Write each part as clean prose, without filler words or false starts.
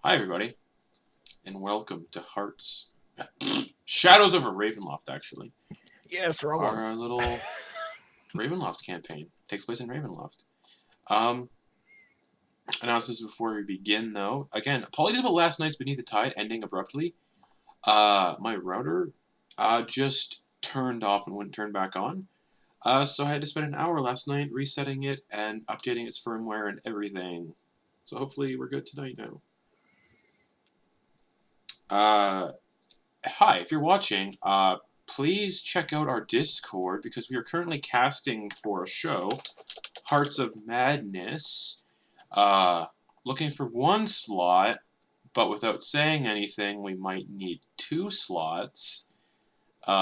Hi everybody, and welcome to Shadows over Ravenloft, actually. Yes, wrong one. Our little Ravenloft campaign takes place in Ravenloft. Analysis before we begin, though. Again, apologies about last night's Beneath the Tide ending abruptly. My router just turned off and wouldn't turn back on. So I had to spend an hour last night resetting it and updating its firmware and everything. So hopefully we're good tonight now. Hi, if you're watching, please check out our Discord because we are currently casting for a show, Hearts of Madness. Looking for 1 slot, but without saying anything, we might need 2 slots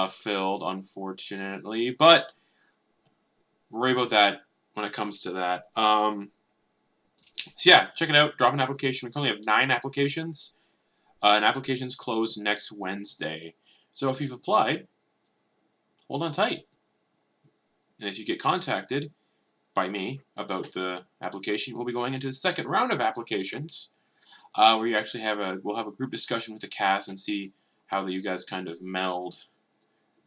filled, unfortunately. But worry about that when it comes to that. So yeah, check it out. Drop an application. We currently have 9 applications. And applications close next Wednesday. So if you've applied, hold on tight. And if you get contacted by me about the application, we'll be going into the second round of applications, where you actually we'll have a group discussion with the cast and see how you guys kind of meld.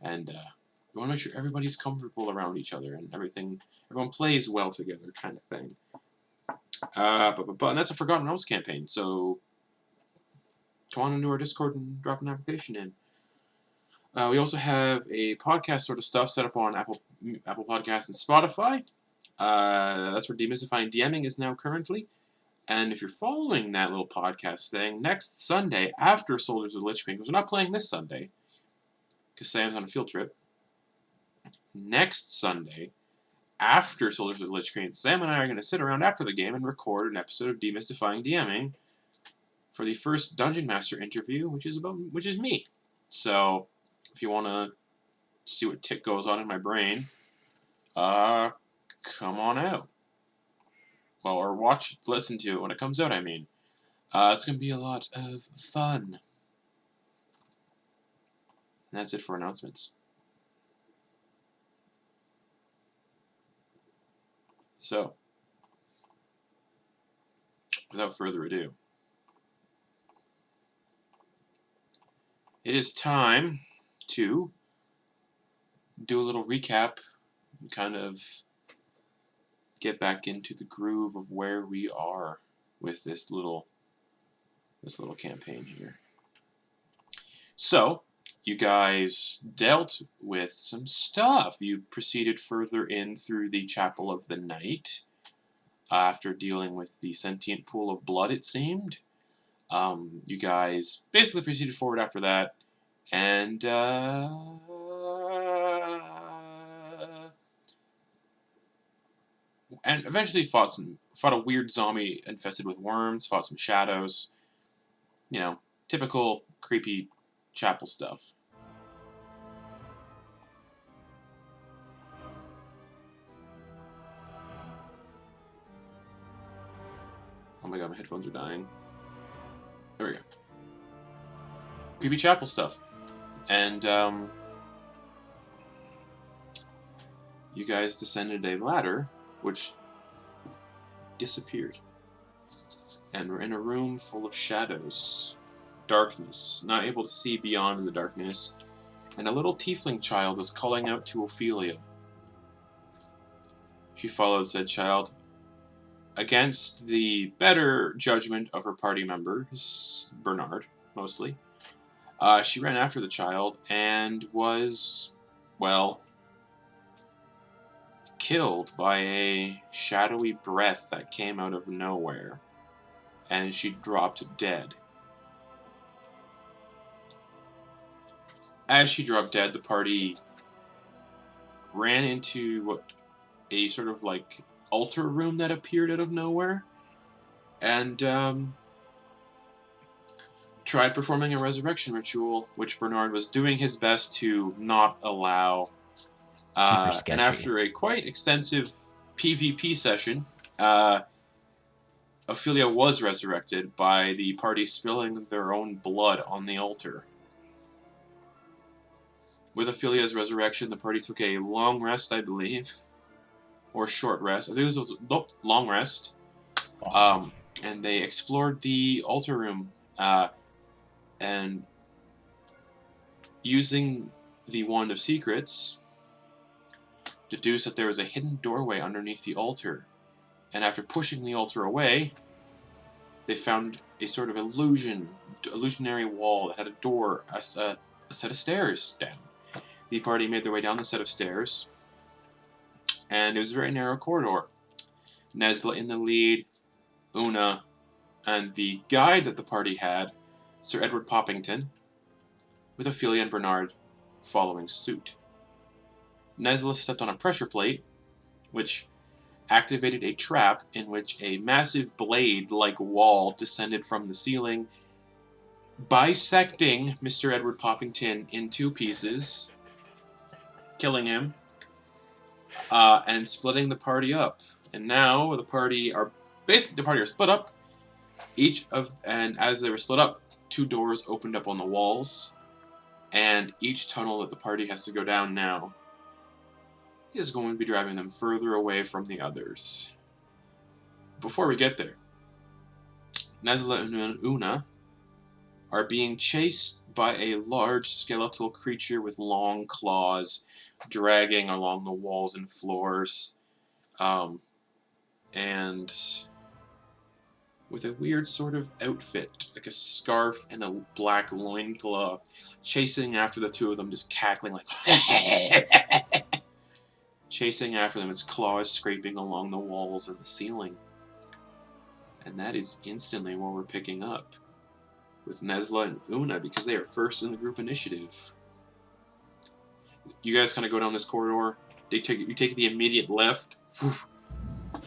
And we want to make sure everybody's comfortable around each other and everyone plays well together, kind of thing. And that's a Forgotten Realms campaign, so come on into our Discord and drop an application in. We also have a podcast sort of stuff set up on Apple Podcasts and Spotify. That's where Demystifying DMing is now currently. And if you're following that little podcast thing, next Sunday after Soldiers of the Lich King, because we're not playing this Sunday, because Sam's on a field trip. Next Sunday, after Soldiers of the Lich King, Sam and I are going to sit around after the game and record an episode of Demystifying DMing for the first Dungeon Master interview, which is me. So, if you want to see what tick goes on in my brain, come on out. Well, or listen to it when it comes out, I mean. It's going to be a lot of fun. And that's it for announcements. So, without further ado, it is time to do a little recap and kind of get back into the groove of where we are with this little campaign here. So, you guys dealt with some stuff. You proceeded further in through the Chapel of the Night after dealing with the sentient pool of blood, it seemed. You guys basically proceeded forward after that, and eventually fought a weird zombie infested with worms, fought some shadows. You know, typical creepy chapel stuff. Oh my god, my headphones are dying. There we go. Creepy chapel stuff. And, you guys descended a ladder, which disappeared. And we're in a room full of shadows. Darkness. Not able to see beyond the darkness. And a little tiefling child was calling out to Ophelia. She followed said child, against the better judgment of her party members, Bernard, mostly. She ran after the child and was, well, killed by a shadowy breath that came out of nowhere, and she dropped dead. As she dropped dead, the party ran into a sort of like altar room that appeared out of nowhere, and tried performing a resurrection ritual, which Bernard was doing his best to not allow. And after a quite extensive PvP session, Ophelia was resurrected by the party spilling their own blood on the altar. With Ophelia's resurrection, the party took a long rest, I believe. Or short rest. I think it was long rest. And they explored the altar room. And using the Wand of Secrets, deduced that there was a hidden doorway underneath the altar. And after pushing the altar away, they found a sort of illusionary wall that had a door, a set of stairs down. The party made their way down the set of stairs, and it was a very narrow corridor. Nesla in the lead, Una, and the guide that the party had, Sir Edward Poppington, with Ophelia and Bernard following suit. Nesla stepped on a pressure plate, which activated a trap in which a massive blade-like wall descended from the ceiling, bisecting Mr. Edward Poppington in two pieces, killing him, and splitting the party up. And now the party are split up. And as they were split up, two doors opened up on the walls, and each tunnel that the party has to go down now is going to be driving them further away from the others. Before we get there, Nesla and Una are being chased by a large skeletal creature with long claws dragging along the walls and floors, and with a weird sort of outfit, like a scarf and a black loincloth, chasing after the two of them, just cackling like chasing after them, its claws scraping along the walls and the ceiling. And that is instantly where we're picking up with Nesla and Una, because they are first in the group initiative. You guys kind of go down this corridor. You take the immediate left,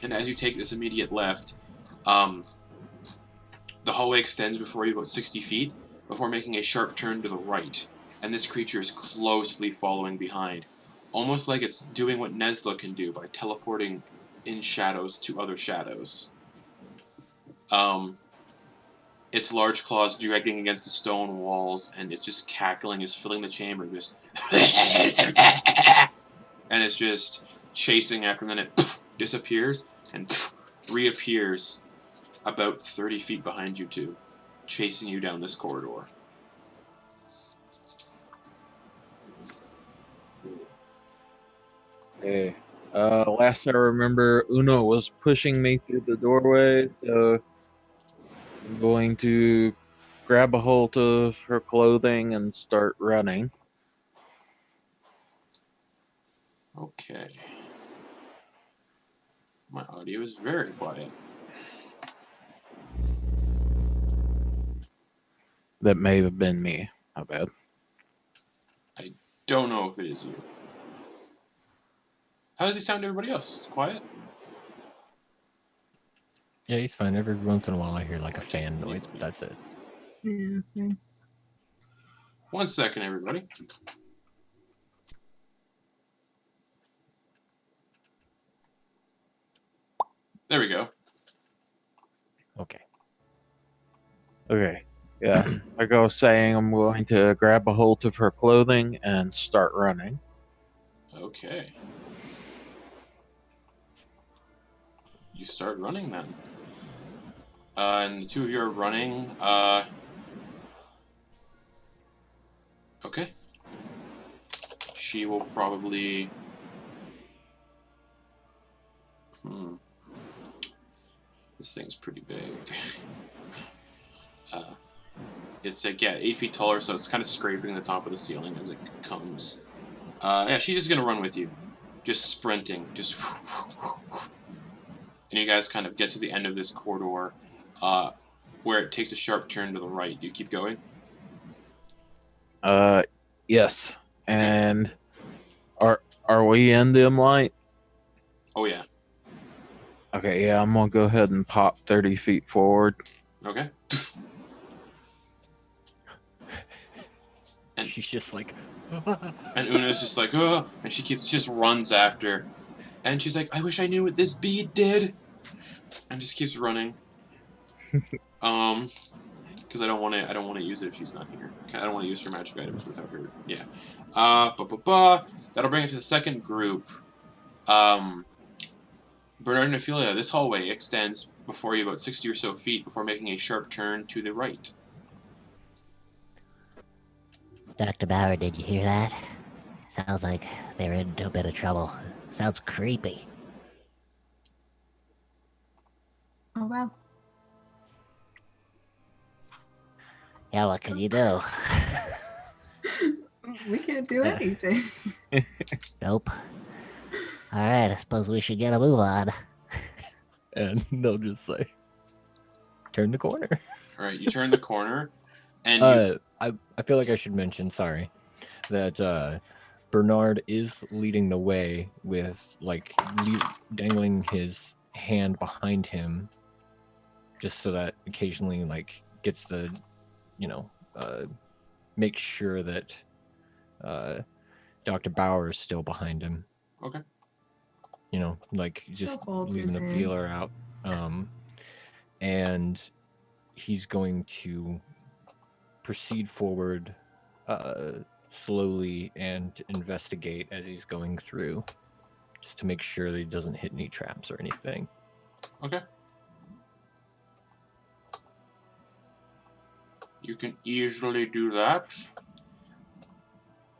and as you take this immediate left, the hallway extends before you about 60 feet before making a sharp turn to the right, and this creature is closely following behind, almost like it's doing what Nesla can do by teleporting in shadows to other shadows. Its large claws dragging against the stone walls, and it's just cackling, is filling the chamber, just and it's just chasing after, and then it disappears and reappears about 30 feet behind you two, chasing you down this corridor. Okay. Last I remember, Uno was pushing me through the doorway, so I'm going to grab a hold of her clothing and start running. Okay. My audio is very quiet. That may have been me. My bad. I don't know if it is you. How does he sound to everybody else? Quiet? Yeah, he's fine. Every once in a while I hear like a fan noise, but that's it. Yeah, same. 1 second, everybody. There we go. Okay. Okay. Yeah. Like I was saying, I'm going to grab a hold of her clothing and start running. Okay. You start running then. And the two of you are running. Okay. She will probably... This thing's pretty big. It's like, yeah, 8 feet taller, so it's kind of scraping the top of the ceiling as it comes. Yeah, she's just gonna run with you. Just sprinting. Just... And you guys kind of get to the end of this corridor, where it takes a sharp turn to the right. Do you keep going? Yes. And are we in dim light? Oh, yeah. Okay, yeah, I'm gonna go ahead and pop 30 feet forward. Okay. And she's just like... And Una's just like, oh, and she just runs after. And she's like, I wish I knew what this bead did. And just keeps running. Because I don't want to use it if she's not here. I don't want to use her magic items without her. Yeah. That'll bring it to the second group. Bernard and Ophelia, this hallway extends before you about 60 or so feet before making a sharp turn to the right. Dr. Bauer, did you hear that? Sounds like they're in a bit of trouble. Sounds creepy. Oh, well. Yeah, what can you do? We can't do anything. Nope. Alright, I suppose we should get a move on. And they'll just say, turn the corner. Alright, you turn the corner, and I feel like I should mention, sorry, that Bernard is leading the way with, like, dangling his hand behind him, just so that occasionally, like, gets the, make sure that Dr. Bauer is still behind him. Okay. Like, just hold leaving his a hand. feeler out. And he's going to proceed forward slowly and investigate as he's going through, just to make sure that he doesn't hit any traps or anything. Okay. You can easily do that.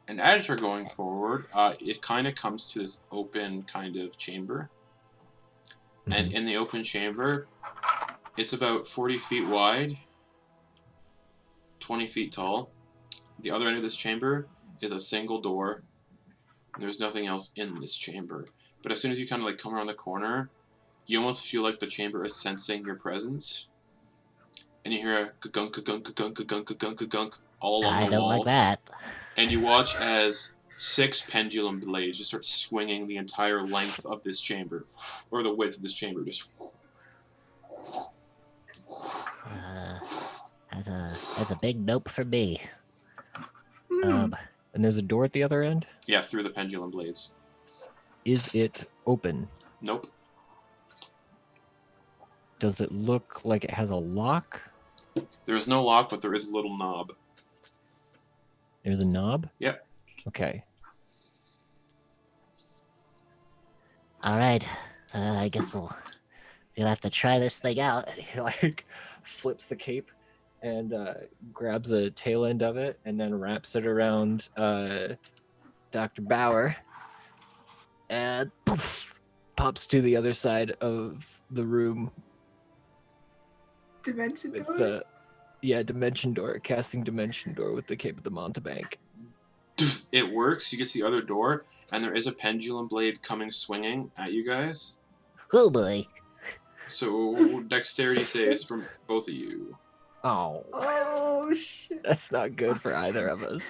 And as you're going forward, it kind of comes to this open kind of chamber. Mm-hmm. And in the open chamber, it's about 40 feet wide, 20 feet tall. The other end of this chamber is a single door. There's nothing else in this chamber. But as soon as you kind of like come around the corner, you almost feel like the chamber is sensing your presence. And you hear a ka-gunk, ka-gunk, ka-gunk, ka-gunk, ka-gunk, ka-gunk all along the walls. I don't like that. And you watch as 6 pendulum blades just start swinging the entire length of this chamber, or the width of this chamber. Just That's a big nope for me. Hmm. And there's a door at the other end. yeah, through the pendulum blades. Is it open? Nope. Does it look like it has a lock? There is no lock, but there is a little knob. There's a knob? Yep. Okay. All right. I guess we'll have to try this thing out. He like flips the cape and grabs a tail end of it and then wraps it around Dr. Bauer and poof, pops to the other side of the room Dimension with door? the dimension door, casting dimension door with the cape of the Montebank. It works. You get to the other door, and there is a pendulum blade coming swinging at you guys. Oh boy. So dexterity saves from both of you. Oh, Oh, shit. that's not good for either of us.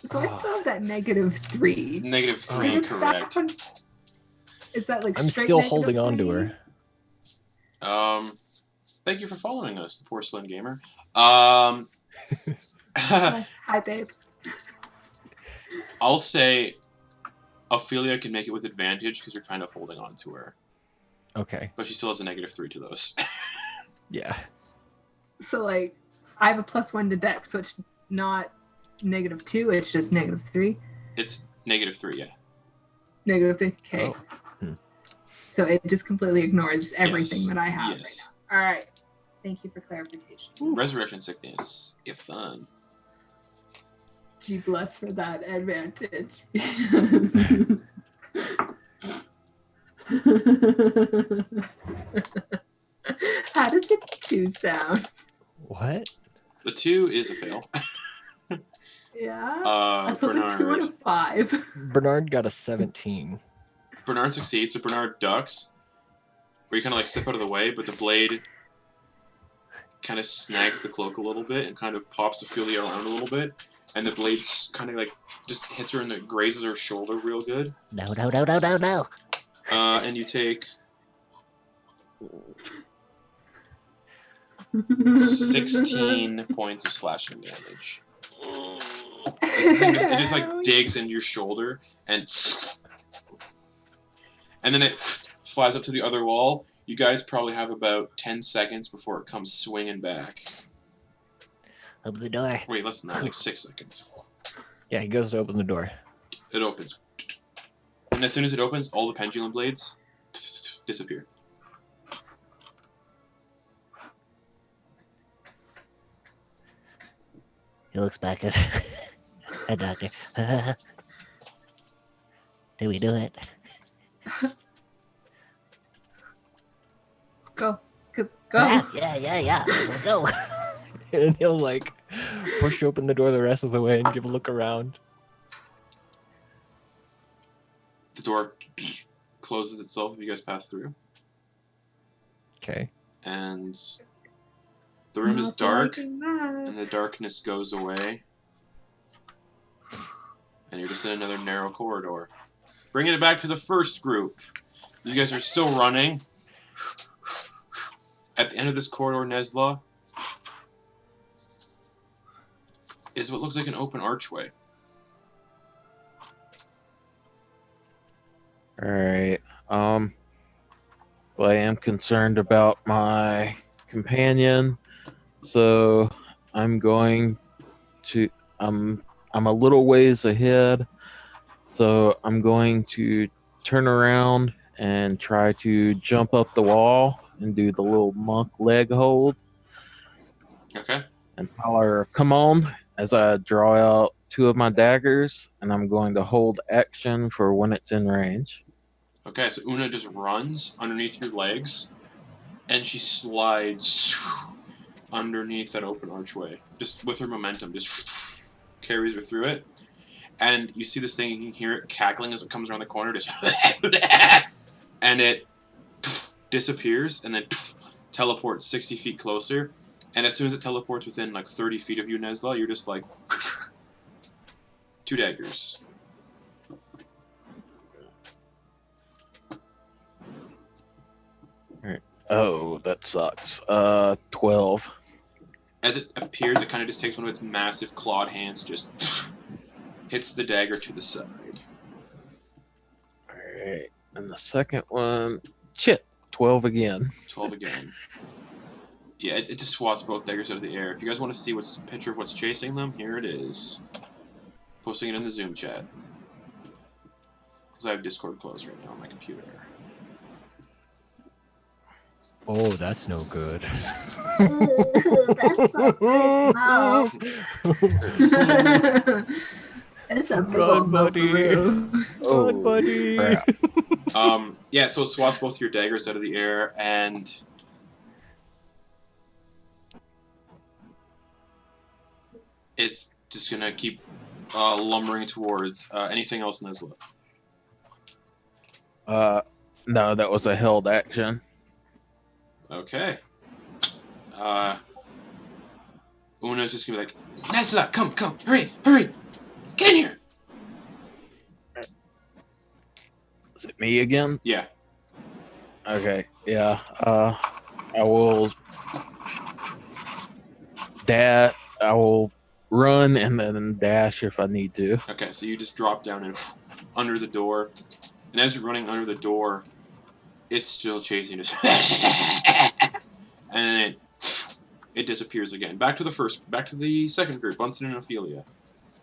So I still have that -3. Negative Oh. 3, Is it correct. stacked on- Is that like I'm straight still holding on to -3? her. Thank you for following us, the Porcelain Gamer. Yes. Hi, babe. I'll say Ophelia can make it with advantage because you're kind of holding on to her. Okay. But she still has a -3 to those. Yeah. So like, I have a +1 to dex, so it's not -2. It's just -3. It's -3, yeah. -3. Okay. Oh. Hmm. So it just completely ignores everything Yes. that I have. Yes. Right now. All right. Thank you for clarification. Resurrection sickness. Get fun. Gee, bless for that advantage. How does a 2 sound? What? The 2 is a fail. Yeah. I put a 2 and Bernard. a 5. Bernard got a 17. Bernard succeeds, so Bernard ducks. Where you kind of like step out of the way, but the blade kind of snags the cloak a little bit and kind of pops Ophelia around a little bit. And the blade's kind of like just hits her and it grazes her shoulder real good. No. And you take 16 points of slashing damage. This thing it just like digs into your shoulder and then it flies up to the other wall. You guys probably have about 10 seconds before it comes swinging back. Open the door. Wait, less than that, like 6 seconds. Yeah, he goes to open the door. It opens. And as soon as it opens, all the pendulum blades disappear. He looks back at Doctor. Did we do it? Go. Go. Yeah. Let's go. And he'll like push open the door the rest of the way and give a look around. The door closes itself if you guys pass through. Okay. And the room is Not dark, liking that. and the darkness goes away. And you're just in another narrow corridor. Bringing it back to the first group. You guys are still running. At the end of this corridor, Nesla, is what looks like an open archway. Alright. Well, I am concerned about my companion, so I'm going to I'm a little ways ahead, so I'm going to turn around and try to jump up the wall and do the little monk leg hold Okay? and holler, "Come on," as I draw out 2 of my daggers, and I'm going to hold action for when it's in range. Okay, so Una just runs underneath your legs, and she slides underneath that open archway. Just with her momentum, just carries her through it. And you see this thing, you can hear it cackling as it comes around the corner, just and it disappears, and then teleports 60 feet closer. And as soon as it teleports within like 30 feet of you, Nesla, you're just like 2 daggers. Oh, that sucks. 12. As it appears, it kind of just takes one of its massive clawed hands, just hits the dagger to the side. Alright. And the second one, shit, 12 again. 12 again. Yeah, it just swats both daggers out of the air. If you guys want to see what's picture of what's chasing them, here it is. Posting it in the Zoom chat. Because I have Discord closed right now on my computer. Oh, that's no good. That's a big mouth. It's a big Run, old mouth, buddy. Roo. Run, buddy. Crap. Yeah, so it swats both your daggers out of the air, and it's just gonna keep lumbering towards anything else, Nesla. No, that was a held action. Okay. Una's just gonna be like, Nesla, come, hurry, get in here! Is it me again? Yeah. Okay, yeah. I will I will run and then dash if I need to. Okay, so you just drop down and under the door, and as you're running under the door, it's still chasing us. And then it disappears again. Back to the second group, Bunsen and Ophelia.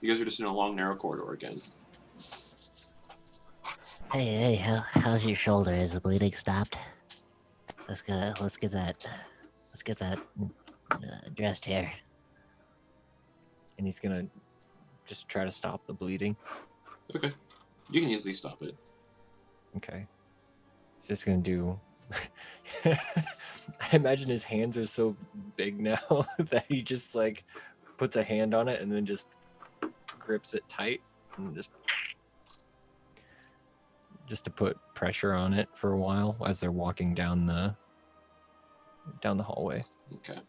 You guys are just in a long, narrow corridor again. Hey, how's your shoulder? Is the bleeding stopped? Let's get that addressed here. And he's gonna just try to stop the bleeding. Okay. You can easily stop it. Okay. He's just gonna do. I imagine his hands are so big now that he just like puts a hand on it and then just grips it tight and just to put pressure on it for a while as they're walking down the hallway. Okay.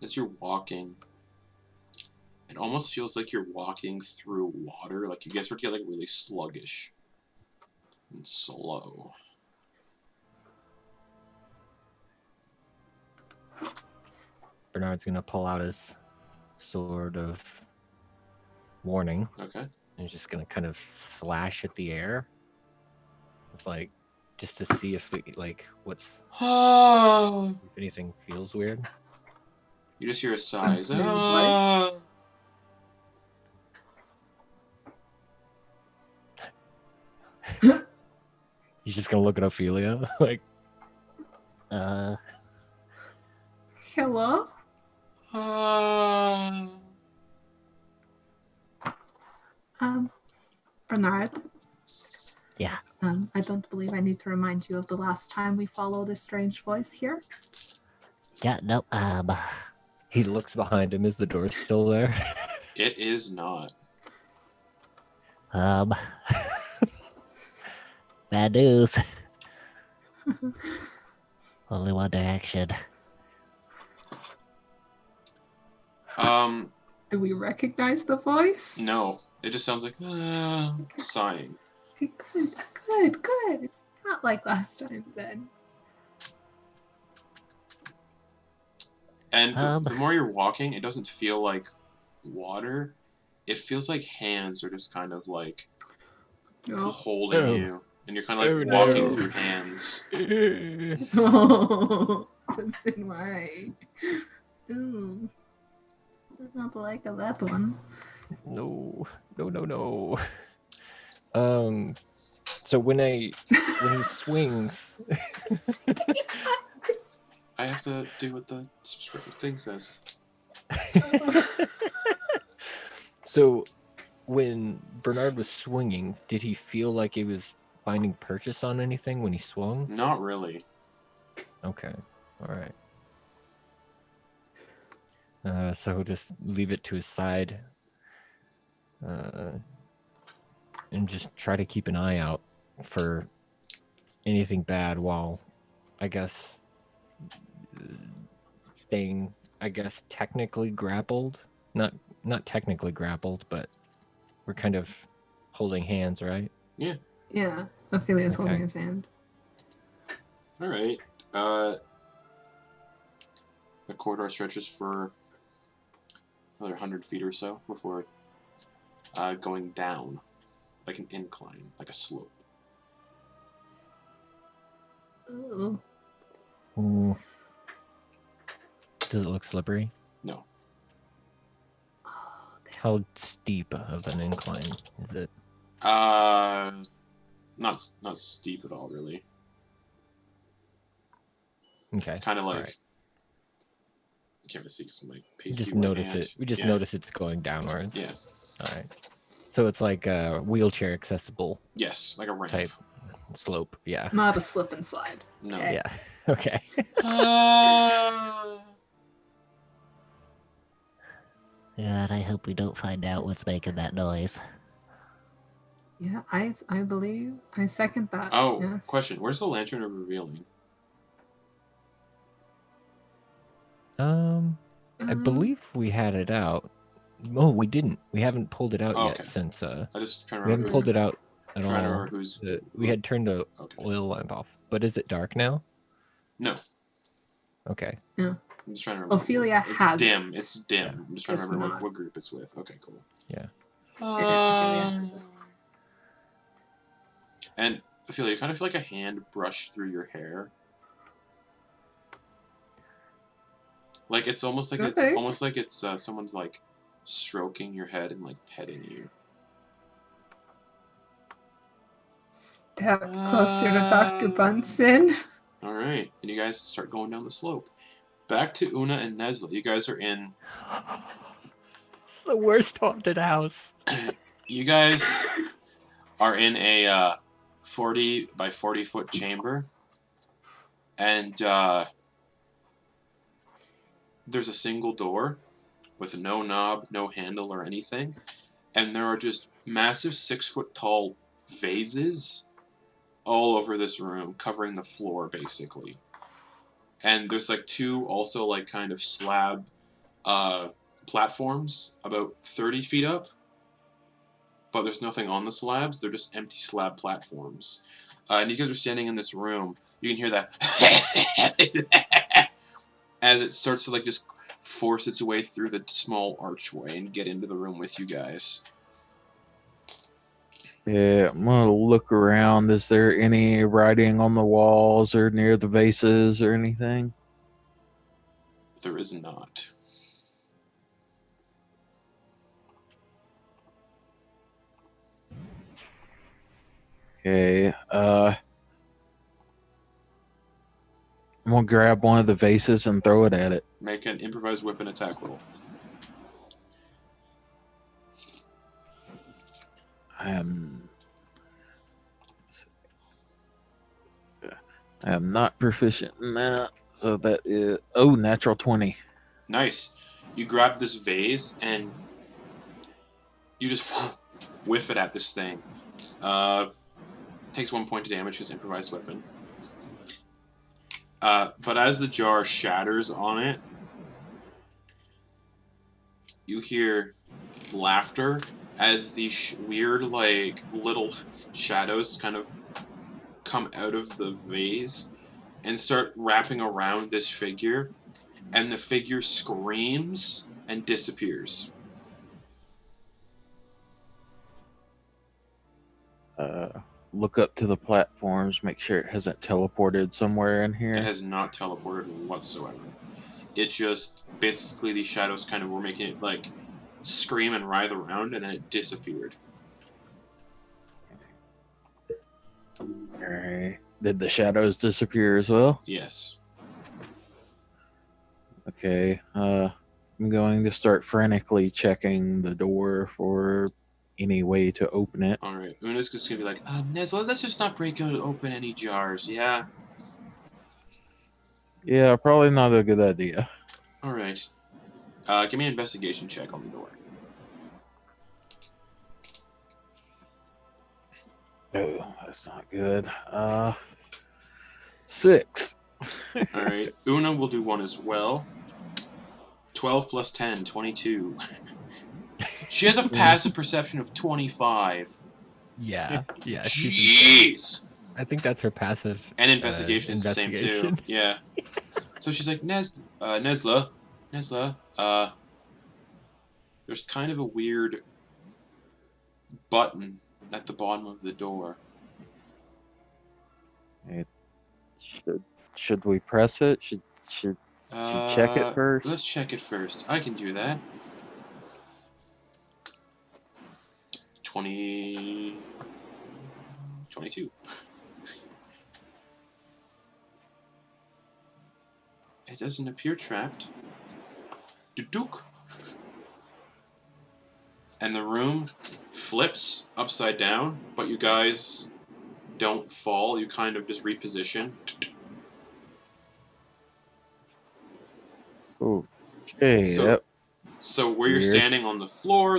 As you're walking, it almost feels like you're walking through water. Like you guys start to get like really sluggish and slow. Bernard's gonna pull out his sword of warning. Okay. And he's just gonna kind of slash at the air. It's like just to see if if anything feels weird. You just hear a sigh. He's like, Maybe "Ah." He's just gonna look at Ophelia like, Hello? Ah. Bernard. Yeah. I don't believe I need to remind you of the last time we followed a strange voice here. Yeah, no, he looks behind him. Is the door still there? It is not. bad news. Only one direction. Do we recognize the voice? No. It just sounds like sighing. Okay, good. It's not like last time then. And the more you're walking, it doesn't feel like water. It feels like hands are just kind of like holding you. And you're kind of like walking through hands. Oh, Justin, why? Ooh. Does not like that one. No. So when he swings, I have to do what the thing says. So when Bernard was swinging, did he feel like he was finding purchase on anything when he swung? Not really. Okay, all right. So he'll just leave it to his side, and just try to keep an eye out for anything bad while, I guess, staying, I guess, technically grappled. Not technically grappled, but we're kind of holding hands, right? Yeah. Yeah, Ophelia's Okay. holding his hand. All right. The corridor stretches for another 100 feet or so before going down, like an incline, like a slope. Ooh. Ooh. Does it look slippery? No. How steep of an incline is it? Not steep at all, really. Okay. Kind of like. Alright. I can't really see because my We pasty just white notice hand. it. We just Yeah. notice it's going downwards. Yeah. All right. So it's like a wheelchair accessible Yes, like a ramp. type slope. Yeah. Not a slip and slide. No. Okay. Yeah. Okay. God, I hope we don't find out what's making that noise. Yeah, I believe I second that. Oh, yes. question. Where's the lantern of revealing? I believe we had it out. Oh, we didn't. We haven't pulled it out Oh, yet okay. since I just trying to we remember. haven't pulled it out at Trying to all. remember who's. We had turned the Okay. oil lamp off. But is it dark now? No. Okay. I'm just trying to remember. Ophelia It's has dim. it. It's dim. Yeah. I'm just trying to Just remember not. what group it's with. Okay, cool. Yeah. Ophelia has it. And Ophelia, you kind of feel like a hand brush through your hair. Like it's almost like it's someone's like stroking your head and like petting you. Step closer to Dr. Bunsen. All right, and you guys start going down the slope. Back to Una and Nesla. You guys are in. It's the worst haunted house. You guys are in a 40 by 40 foot chamber, and there's a single door with no knob, no handle, or anything, and there are just massive 6 foot tall vases all over this room, covering the floor basically. And there's like 2 also like kind of slab platforms about 30 feet up, but there's nothing on the slabs. They're just empty slab platforms. And you guys are standing in this room. You can hear that as it starts to like just force its way through the small archway and get into the room with you guys. Yeah, I'm gonna look around. Is there any writing on the walls or near the vases or anything? There is not. Okay, I'm gonna grab one of the vases and throw it at it. Make an improvised weapon attack roll. I am not proficient in that, so that is natural 20. Nice. You grab this vase and you just whiff it at this thing. Takes 1 point of damage because improvised weapon. But as the jar shatters on it, you hear laughter as these weird, like, little shadows kind of come out of the vase and start wrapping around this figure, and the figure screams and disappears. Look up to the platforms, make sure it hasn't teleported somewhere in here. It has not teleported whatsoever. It just, basically these shadows kind of were making it, like, scream and writhe around, and then it disappeared. Alright. Did the shadows disappear as well? Yes. Okay. I'm going to start frantically checking the door for any way to open it. Alright, Una's just gonna be like, Nesla, let's just not break open any jars, yeah? Yeah, probably not a good idea. Alright. Give me an investigation check on the door. Oh, that's not good. 6. Alright, Una will do one as well. 12 plus 10, 22. She has a passive perception of 25. Yeah. Jeez! I think that's her passive. And investigation is the same too. investigation. Yeah. So she's like, Nesla, there's kind of a weird button at the bottom of the door. Should we press it? Should check it first? Let's check it first. I can do that. 22. It doesn't appear trapped. Duduk. And the room flips upside down, but you guys don't fall. You kind of just reposition. Okay. So where you're Weird. standing on the floor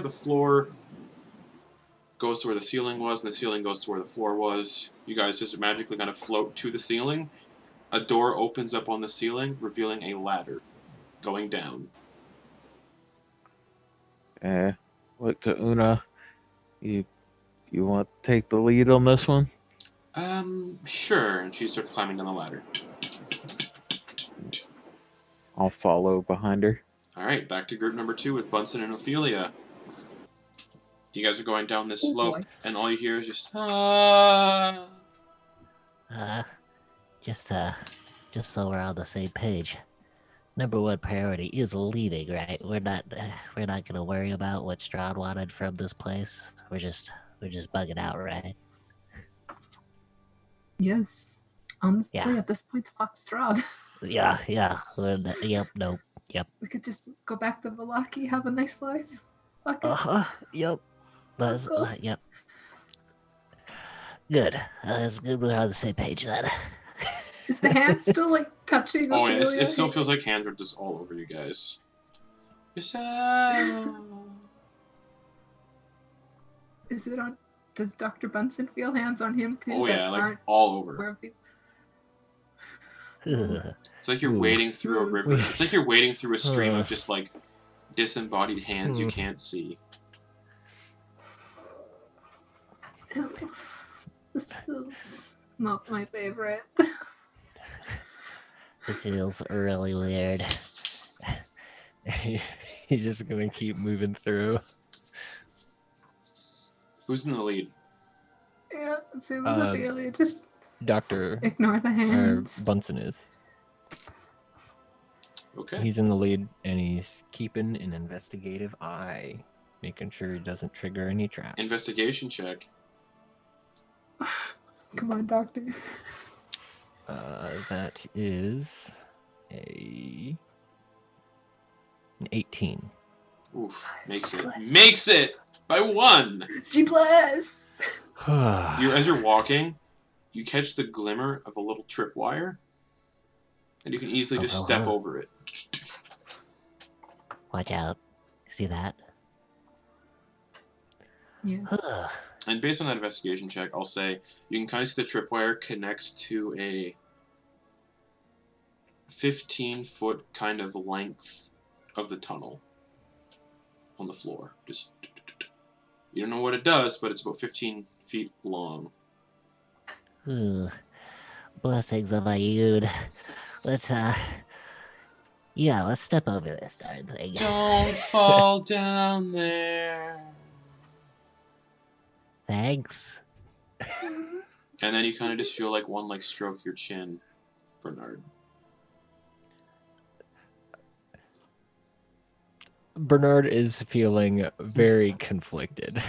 goes to where the ceiling was, and the ceiling goes to where the floor was. You guys just magically kind of float to the ceiling. A door opens up on the ceiling, revealing a ladder going down. Look to Una. You want to take the lead on this one? Sure. And she starts climbing down the ladder. I'll follow behind her. Alright, back to group number 2 with Bunsen and Ophelia. You guys are going down this slope, boy. and all you hear is just, Just so we're on the same page. Number one priority is leaving, right? We're not gonna worry about what Strahd wanted from this place. We're just bugging out, right? Yes. Honestly, Yeah. at this point, the fuck's Strahd. Yeah. Yep. Nope. Yep. We could just go back to Valaki, have a nice life. Fuck it. Yep. Let's go. Yep. Good. That's good. We're on the same page then. Is the hand still like touching? Oh, yeah, Ophelia? it still feels like hands are just all over you guys. Just, Is it on? Does Dr. Bunsen feel hands on him too? oh that yeah, like aren't all over. where he- It's like you're Ooh. wading through a river. It's like you're wading through a stream of just like disembodied hands you can't see. This is not my favorite. This feels really weird. He's just gonna keep moving through. Who's in the lead? Yeah, same with Ophelia. Just Doctor ignore the hands. Bunsen is. Okay. He's in the lead, and he's keeping an investigative eye, making sure he doesn't trigger any traps. Investigation check. Come on, Doctor. That is an 18. Oof. Makes it. Makes it! By 1! G+! As you're walking, you catch the glimmer of a little tripwire, and you can easily just step over it. Watch out. See that? Yes. And based on that investigation check, I'll say you can kind of see the tripwire connects to a 15-foot kind of length of the tunnel on the floor. Just you don't know what it does, but it's about 15 feet long. Blessings on my Yud. Let's step over this darn thing. Don't fall down there. Thanks. And then you kind of just feel like one like stroke your chin, Bernard. Bernard is feeling very conflicted.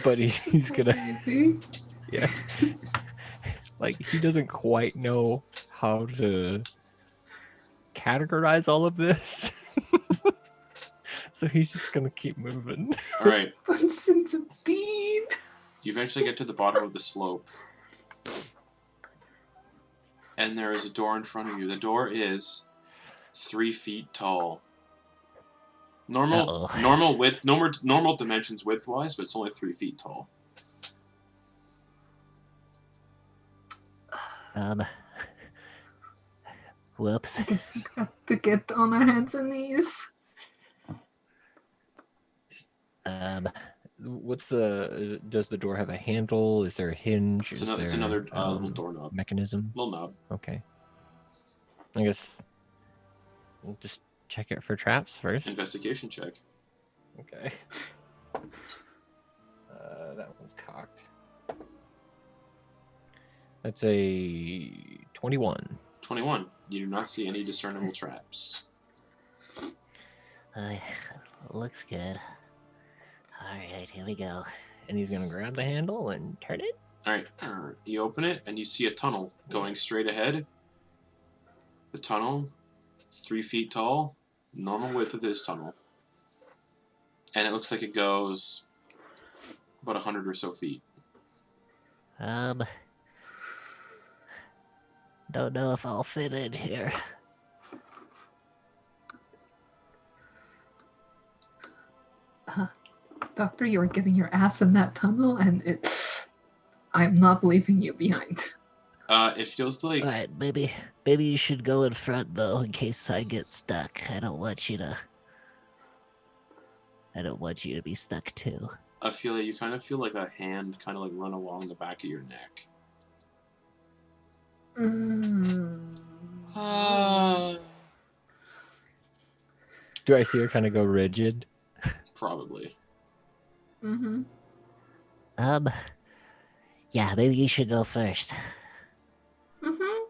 But he's gonna... See? Yeah. Like, he doesn't quite know how to categorize all of this. So he's just gonna keep moving. Alright. Bunsen's a bean. You eventually get to the bottom of the slope. And there is a door in front of you. The door is 3 feet tall. Normal width, normal dimensions width-wise, but it's only 3 feet tall. Whoops. I guess we got to get on our hands and knees. What's the? Does the door have a handle? Is there a hinge? It's Is another, there it's another little doorknob. mechanism? Little knob. Okay. I guess we'll just check it for traps first. Investigation check. Okay. That one's cocked. That's a 21. 21. You do not see any discernible traps. Looks good. Alright, here we go. And he's gonna grab the handle and turn it. Alright, you open it and you see a tunnel going straight ahead. The tunnel, 3 feet tall, normal width of this tunnel. And it looks like it goes about 100 or so feet. Don't know if I'll fit in here. Doctor, you were getting your ass in that tunnel, and I'm not leaving you behind. It feels like... Alright, maybe you should go in front, though, in case I get stuck. I don't want you to be stuck, too. Ophelia, you kind of feel like a hand kind of like run along the back of your neck. Do I see her kind of go rigid? Probably. Mm-hmm. Yeah, maybe you should go first. Mm-hmm.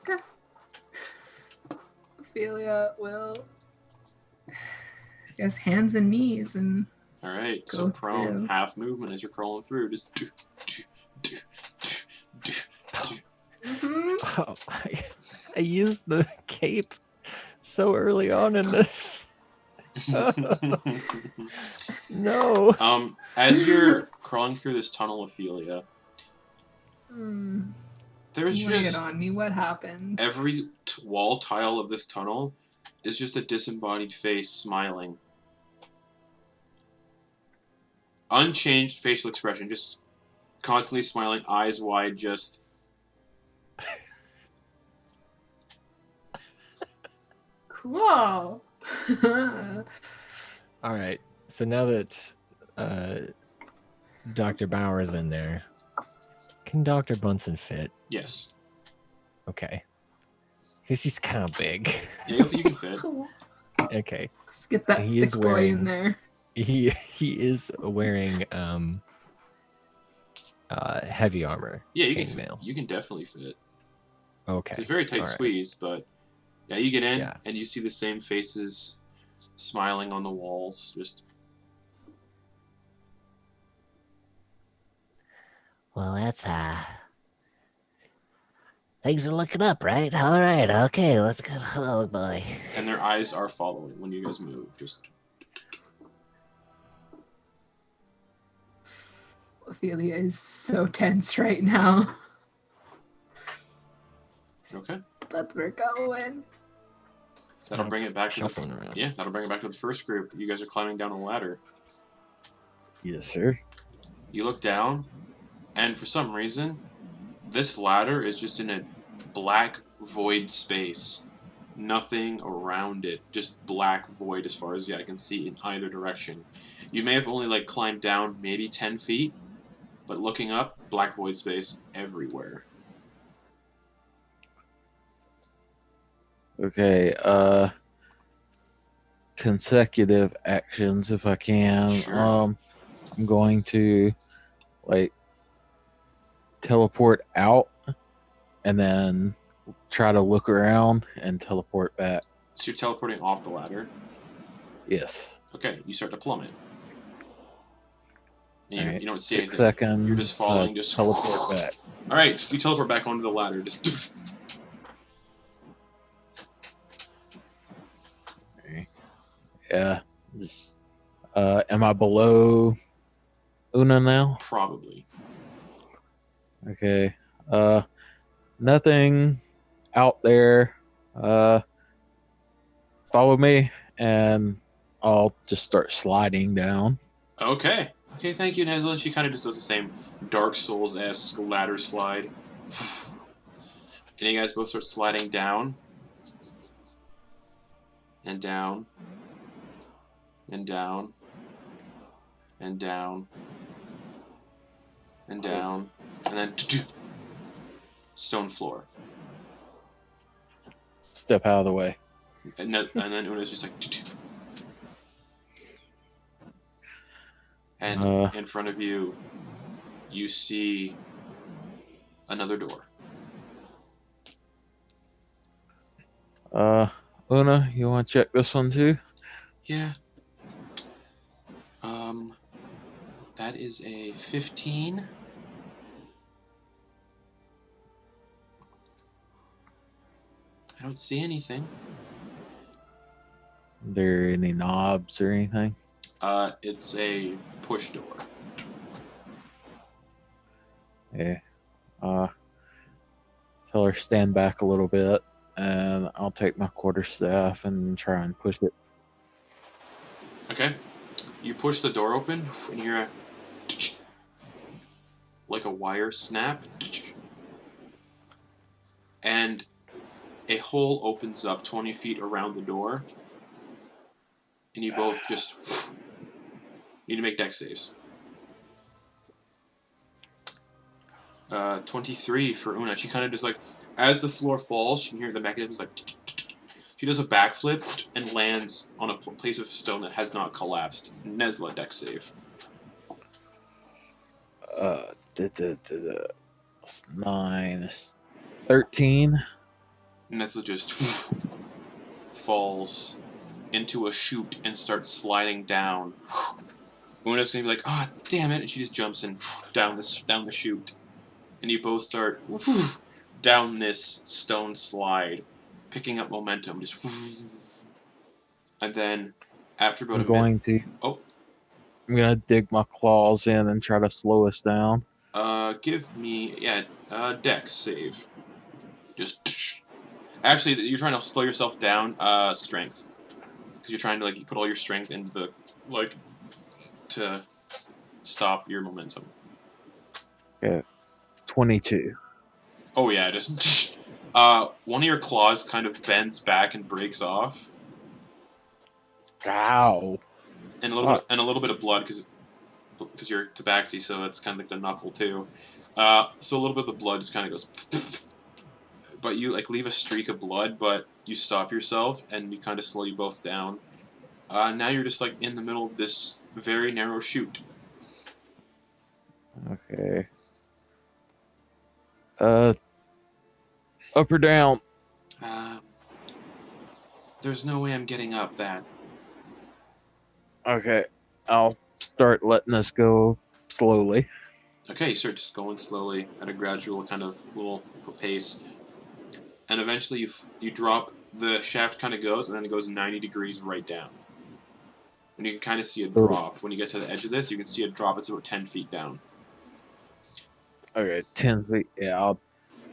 Okay. Ophelia will, I guess, hands and knees and... Alright, Go so prone, through. half movement as you're crawling through. Just... Mm-hmm. Oh, I used the cape so early on in this. No. As you're crawling through this tunnel, Ophelia, there's Lay just... it on me. What happened? Every wall tile of this tunnel is just a disembodied face smiling. Unchanged facial expression, just constantly smiling, eyes wide, just... Cool. All right. So now that Dr. Bauer's in there, can Dr. Bunsen fit? Yes. Okay. Because he's kind of big. Yeah, you can fit. Cool. Okay. Let's get that He thick is boy wearing- in there. He is wearing heavy armor. Yeah, you chainmail. you can definitely fit. Okay. It's a very tight All right. squeeze, but yeah, you get in Yeah. and you see the same faces smiling on the walls. Just Well, that's, things are looking up, right? Alright, okay, let's go. Oh, boy. and their eyes are following when you guys move. Just Ophelia is so tense right now. okay. But we're going. That'll bring it back to Shuffling around. yeah. That'll bring it back to the first group. You guys are climbing down a ladder. Yes, sir. You look down, and for some reason, this ladder is just in a black void space. Nothing around it, just black void as far as the eye can see in either direction. You may have only like climbed down maybe 10 feet, but looking up, black void space everywhere. Okay, consecutive actions if I can. Sure. I'm going to like teleport out and then try to look around and teleport back. So you're teleporting off the ladder. Yes. Okay, you start to plummet. And All right. you don't see 6 anything. seconds. You're just falling, just teleport back. All right, so you teleport back onto the ladder. Just Okay. Yeah. Just, am I below Una now? probably. Okay. Nothing out there. Follow me and I'll just start sliding down. Okay. Okay, thank you, Nesla. She kind of just does the same Dark Souls-esque ladder slide. And you guys both start sliding down. and down, and down, and down, and down, and then stone floor. Step out of the way. And then Una's just like... And in front of you, you see another door. Una, you want to check this one too? Yeah. That is a 15. I don't see anything. Are there any knobs or anything? It's a push door. Yeah. Tell her stand back a little bit, and I'll take my quarterstaff and try and push it. Okay. You push the door open, and you hear a like a wire snap, and a hole opens up 20 feet around the door, and you both just need to make dex saves. 23 for Una. She kind of just like, as the floor falls, she can hear the mechanisms like. She does a backflip and lands on a place of stone that has not collapsed. Nesla, dex save. 9, 13. Nesla just falls into a chute and starts sliding down. Una's gonna be like, "Ah, oh, damn it!" and she just jumps in down the chute, and you both start down this stone slide, picking up momentum, just. And then, after about I'm a minute, I'm gonna dig my claws in and try to slow us down. Give me dex save. Just actually, you're trying to slow yourself down. Strength, because you're trying to like put all your strength into the to stop your momentum. Yeah, 22. Oh yeah, just one of your claws kind of bends back and breaks off. Ow! And a little bit of blood because you're tabaxi, so that's kind of like the knuckle too. So a little bit of the blood just kind of goes. But you like leave a streak of blood, but you stop yourself and you kind of slow you both down. Now you're just like in the middle of this very narrow chute. Okay. Up or down? There's no way I'm getting up that. Okay. I'll start letting us go slowly. Okay, you start just going slowly at a gradual kind of little pace. And eventually you drop, the shaft kind of goes, and then it goes 90 degrees right down. And you can kind of see a drop. When you get to the edge of this, you can see a drop. It's about 10 feet down. Okay, 10 feet. Yeah,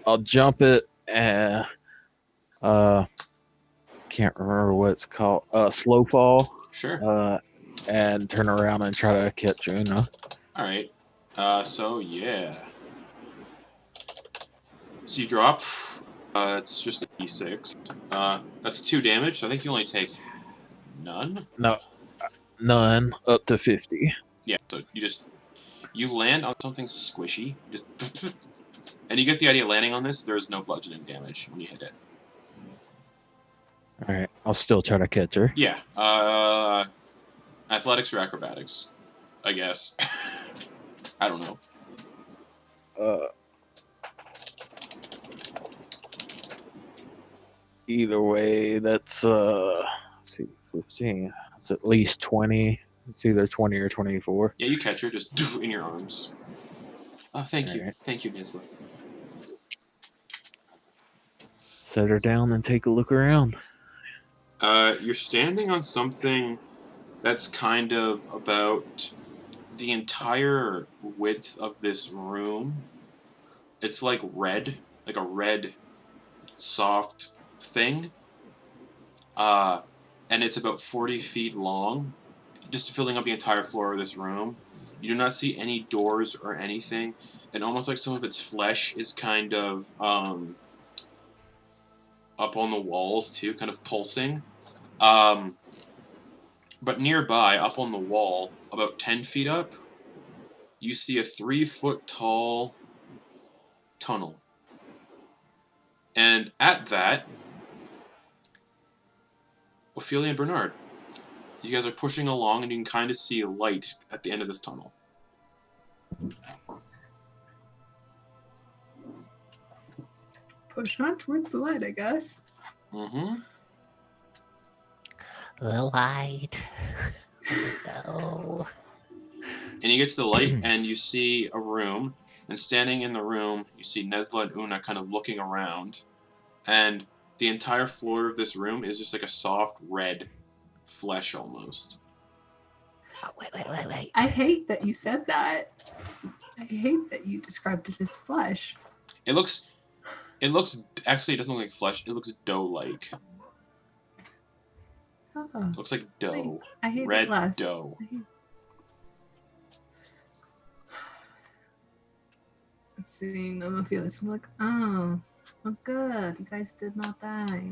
I'll jump it and can't remember what it's called. Slow fall. Sure. And turn around and try to catch Una. All right. So yeah. So you drop. It's just a d6. That's 2 damage. So I think you only take none. No, none up to 50. Yeah. So you land on something squishy. And you get the idea. Landing on this, there is no bludgeoning damage when you hit it. All right, I'll still try to catch her. Yeah. Athletics or acrobatics, I guess. I don't know. Either way, that's let's see, 15. It's at least 20. It's either 20 or 24. Yeah, you catch her just in your arms. Oh, thank you. Right. Thank you, Nesla. Set her down and take a look around. You're standing on something that's kind of about the entire width of this room. It's like red, like a red, soft thing. And it's about 40 feet long, just filling up the entire floor of this room. You do not see any doors or anything, and almost like some of its flesh is kind of up on the walls too, kind of pulsing. But nearby, up on the wall, about 10 feet up, you see a 3-foot tall tunnel. And at that, Ophelia and Bernard, you guys are pushing along and you can kind of see a light at the end of this tunnel. Push on towards the light, I guess. Mm-hmm. The light. No. And you get to the light and you see a room. And standing in the room, you see Nesla and Una kind of looking around. And the entire floor of this room is just like a soft red flesh almost. Oh, wait. I hate that you said that. I hate that you described it as flesh. It looks, actually it doesn't look like flesh, it looks dough-like. Oh, It looks like dough. I hate Red it less. dough. Seeing them, I feel this. I'm like, oh, good. You guys did not die.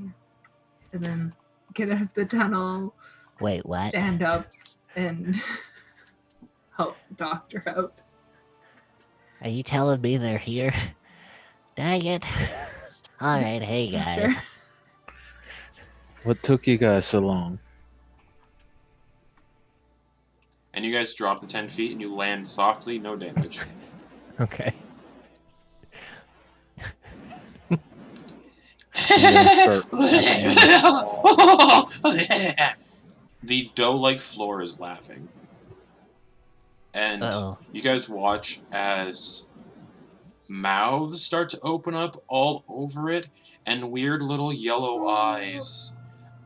And then get out of the tunnel. Wait, what? Stand up and help the doctor out. Are you telling me they're here? Dang it. Alright, hey guys. What took you guys so long? And you guys drop the 10 feet and you land softly, no damage. Okay. The dough-like floor is laughing. And you guys watch as mouths start to open up all over it and weird little yellow eyes.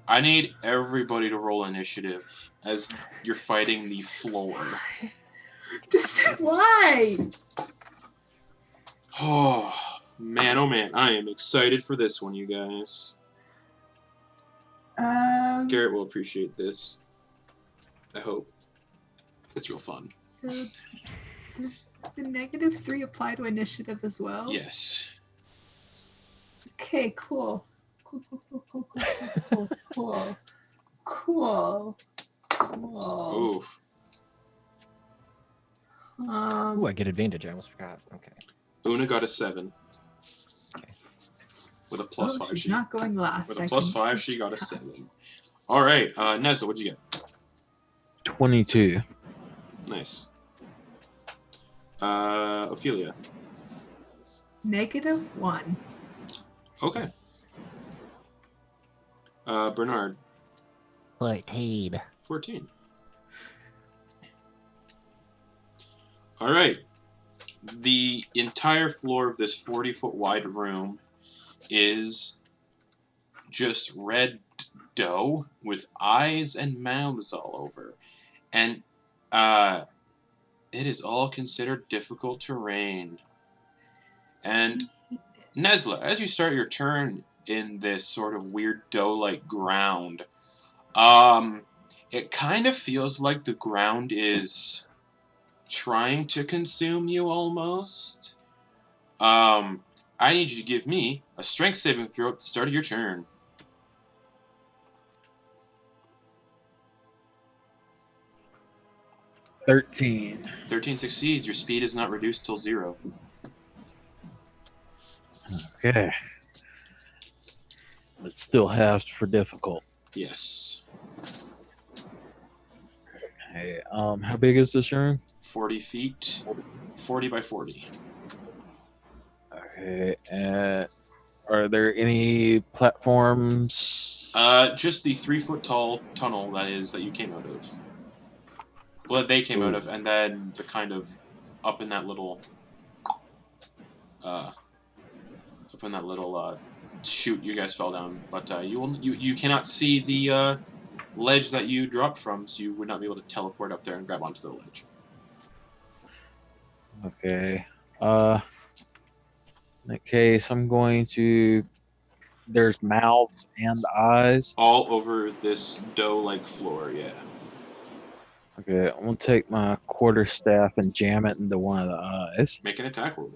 I need everybody to roll initiative as you're fighting the floor. Just why? Oh man, I am excited for this one, you guys. Garrett will appreciate this. I hope. It's real fun. So, does the -3 apply to initiative as well? Yes. Okay, cool. Cool. Oof. Ooh, I get advantage. I almost forgot. Okay. Una got a 7. Okay. With a +5, she's she not going last. with a +5, she got a 7. All right, Nesla, what'd you get? 22. Nice. Ophelia. -1. Okay. Bernard. 14. 14. All right. The entire floor of this 40-foot wide room is just red dough with eyes and mouths all over. And it is all considered difficult terrain. And Nesla, as you start your turn in this sort of weird dough-like ground, it kind of feels like the ground is trying to consume you almost. I need you to give me a strength saving throw at the start of your turn. 13. 13 succeeds. Your speed is not reduced till 0. Okay. But still halved for difficult. Yes. Hey, how big is this room? 40 feet. 40 by 40. Okay, are there any platforms? Just the 3-foot tall tunnel that you came out of. Well, that they came out of, and then the kind of up in that little chute you guys fell down. But you cannot see the ledge that you dropped from, so you would not be able to teleport up there and grab onto the ledge. Okay. In that case, I'm going to. There's mouths and eyes. All over this dough-like floor, yeah. Okay, I'm gonna take my quarterstaff and jam it into one of the eyes. Make an attack roll.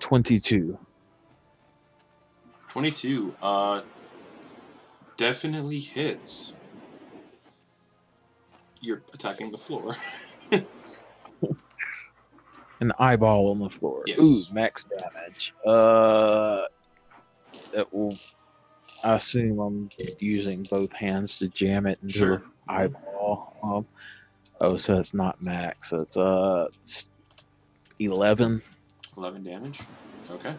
22. 22. Definitely hits. You're attacking the floor. An eyeball on the floor. Yes. Ooh, max damage. That will. I assume I'm using both hands to jam it into Sure. the eyeball. So it's not max. So it's 11. 11 damage. Okay.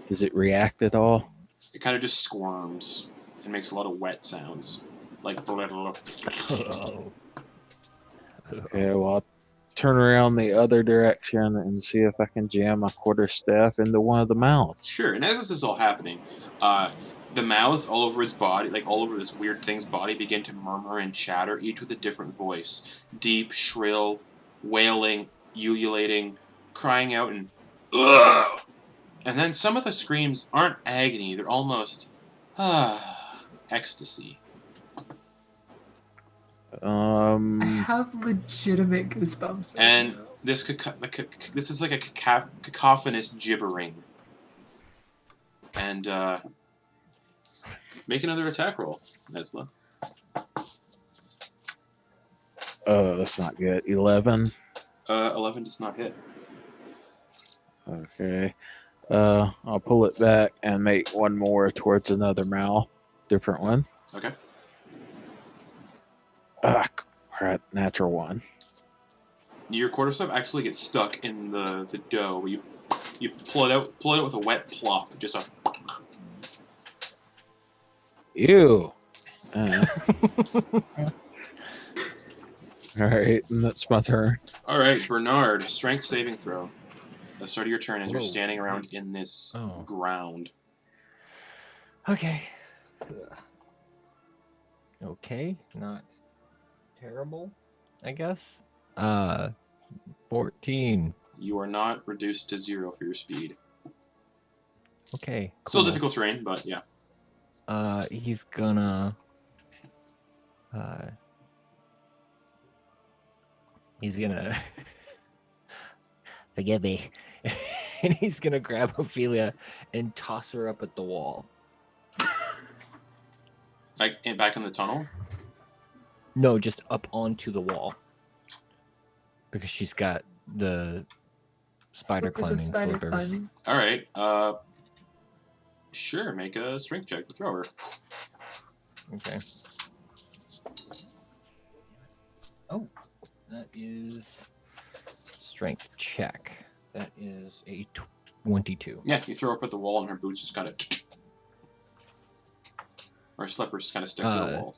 Does it react at all? It kind of just squirms and makes a lot of wet sounds. Like. Oh. Okay, well, I'll turn around the other direction and see if I can jam my quarterstaff into one of the mouths. Sure, and as this is all happening, the mouths all over his body, like all over this weird thing's body, begin to murmur and chatter, each with a different voice. Deep, shrill, wailing, ululating, crying out, and ugh! And then some of the screams aren't agony, they're almost ecstasy. I have legitimate goosebumps. Right And now. this this is like a cacophonous gibbering. And make another attack roll, Nesla. That's not good. 11. 11 does not hit. Okay. I'll pull it back and make one more towards another mouth. Different one. Okay. Crap, natural one. Your quarterstaff actually gets stuck in the dough. But you pull it out with a wet plop. Just a. Ew. All right, and that's my turn. All right, Bernard. Strength saving throw. The start of your turn as you're Whoa. standing around in this ground. Okay. Okay, not terrible, I guess. 14. You are not reduced to 0 for your speed. Okay, cool. Still difficult terrain, but yeah. He's gonna Forgive me. and he's gonna grab Ophelia and toss her up at the wall. Like back in the tunnel. No, just up onto the wall. Because she's got the spider Slippers of climbing spider slippers. climbing. All right. Sure. Make a strength check to throw her. Okay. Oh, that is strength check. That is a 22. Yeah, you throw her up at the wall, and her boots just kind of. Or slippers kind of stick to the wall.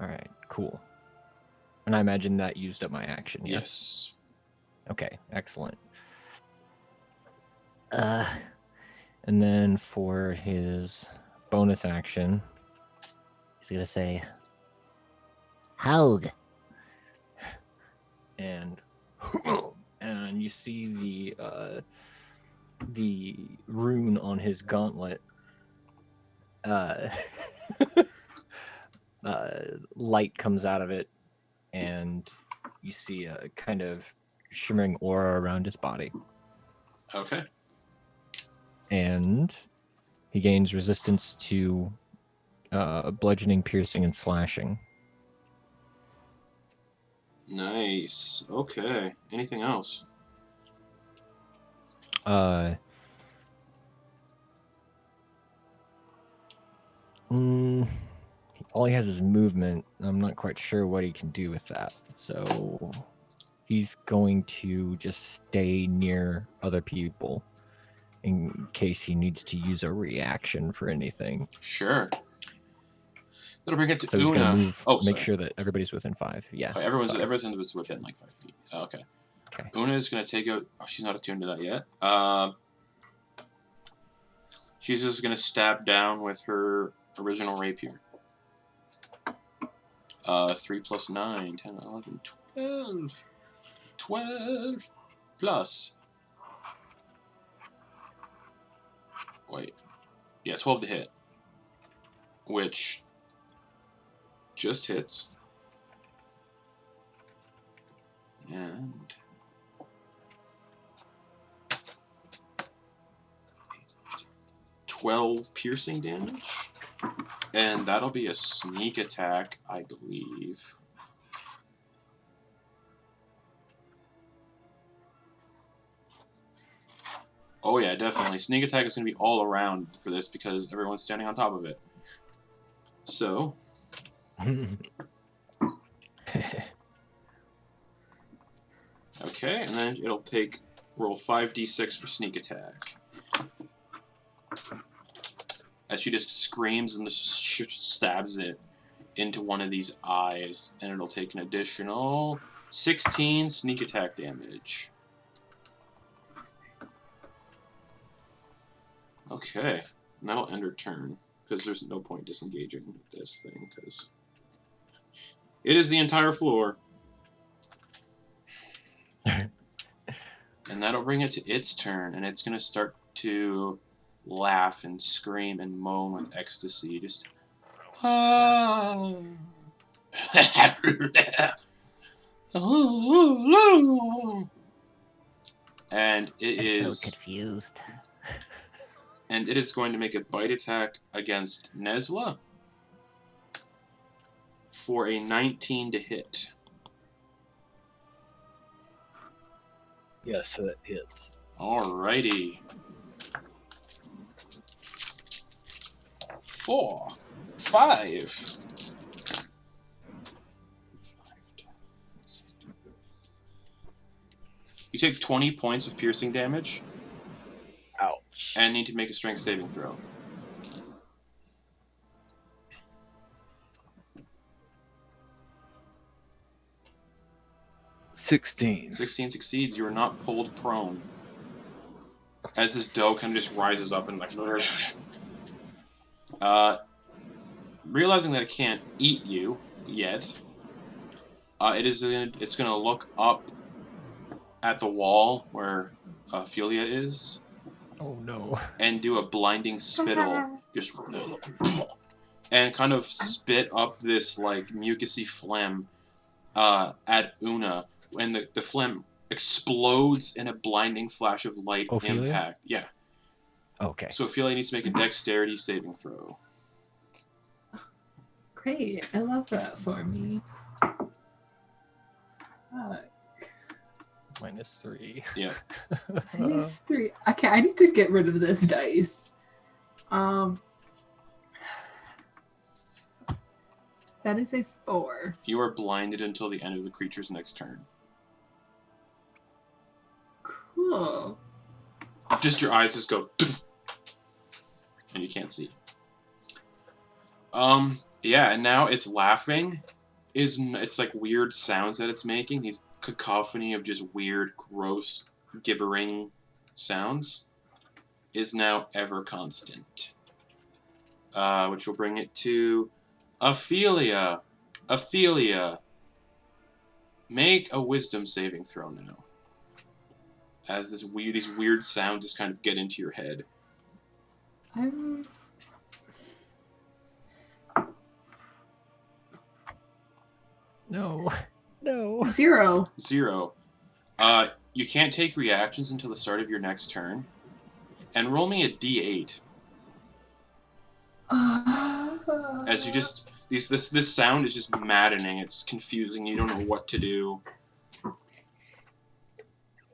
All right, cool. And I imagine that used up my action. Yes. Okay, excellent. And then for his bonus action, He's gonna say, Haug. and you see the rune on his gauntlet. Light comes out of it, and you see a kind of shimmering aura around his body. Okay. And he gains resistance to bludgeoning, piercing, and slashing. Nice. Okay. Anything else? All he has is movement. I'm not quite sure what he can do with that. So he's going to just stay near other people in case he needs to use a reaction for anything. Sure. That'll bring it to So he's Una. gonna move, Oh, make sorry. sure that everybody's within 5. Yeah. Oh, everyone's sorry. within like 5 feet. Oh, okay. Okay. Una is gonna take out. Oh, she's not attuned to that yet. She's just gonna stab down with her original rapier. 3 plus 9, 10, 11, 12. 12 plus. Wait. Yeah, 12 to hit. Which just hits. And 12 piercing damage. And that'll be a sneak attack, I believe. Oh yeah, definitely. Sneak attack is going to be all around for this because everyone's standing on top of it. So... Okay, and then it'll roll 5d6 for sneak attack. As she just screams and stabs it into one of these eyes, and it'll take an additional 16 sneak attack damage. Okay, and that'll end her turn, because there's no point disengaging this thing, because it is the entire floor. And that'll bring it to its turn, and it's going to start to laugh and scream and moan with ecstasy. Just... And it is... so confused. And it is going to make a bite attack against Nesla for a 19 to hit. Yes, that hits. Alrighty. 4, 5. You take 20 points of piercing damage. Ouch. And need to make a strength saving throw. 16. 16 succeeds. You are not pulled prone. As this dough kind of just rises up and like... realizing that it can't eat you yet, it's gonna look up at the wall where Ophelia is. Oh no. And do a blinding spittle. Just... And kind of spit up this, like, mucousy phlegm at Una. And the phlegm explodes in a blinding flash of light impact. Yeah. Okay. So Ophelia needs to make a dexterity saving throw. Great. I love that for me. -3. Yeah. -3. Okay, I need to get rid of this dice. That is a 4. You are blinded until the end of the creature's next turn. Cool. Just your eyes just go... And you can't see. Yeah, and now it's laughing. It's like weird sounds that it's making. These cacophony of just weird, gross, gibbering sounds is now ever constant. Which will bring it to Ophelia. Ophelia, make a wisdom saving throw now. As these weird sounds just kind of get into your head. No. No. 0. 0. You can't take reactions until the start of your next turn. And roll me a d8. As you just... This sound is just maddening. It's confusing. You don't know what to do.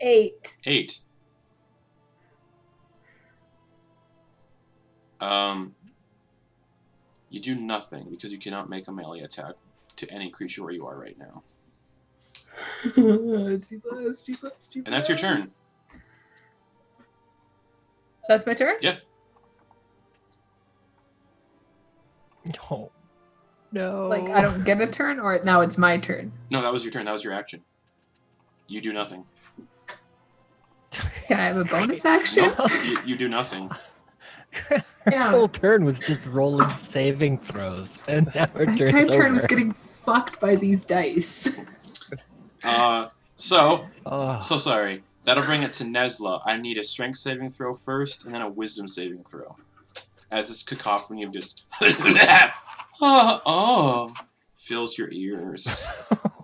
8. 8. You do nothing because you cannot make a melee attack to any creature where you are right now. G+. And that's your turn. That's my turn? Yeah. No. No. Like, I don't get a turn, or now it's my turn? No, that was your turn. That was your action. You do nothing. Can I have a bonus action? Nope, you do nothing. Yeah. Whole turn was just rolling saving throws, and now her My turn's entire turn over. was getting fucked by these dice. So Oh. sorry. That'll bring it to Nesla. I need a strength saving throw first, and then a wisdom saving throw. As this cacophony of just... fills your ears.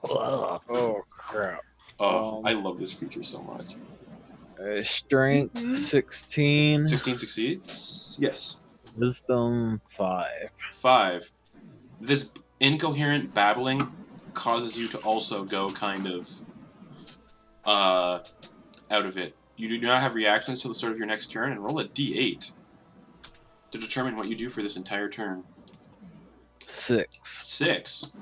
Oh, crap. Oh, I love this creature so much. Strength 16. 16 succeeds. Yes. Wisdom 5. 5. This incoherent babbling causes you to also go kind of out of it. You do not have reactions till the start of your next turn, and roll a d8 to determine what you do for this entire turn. 6. 6.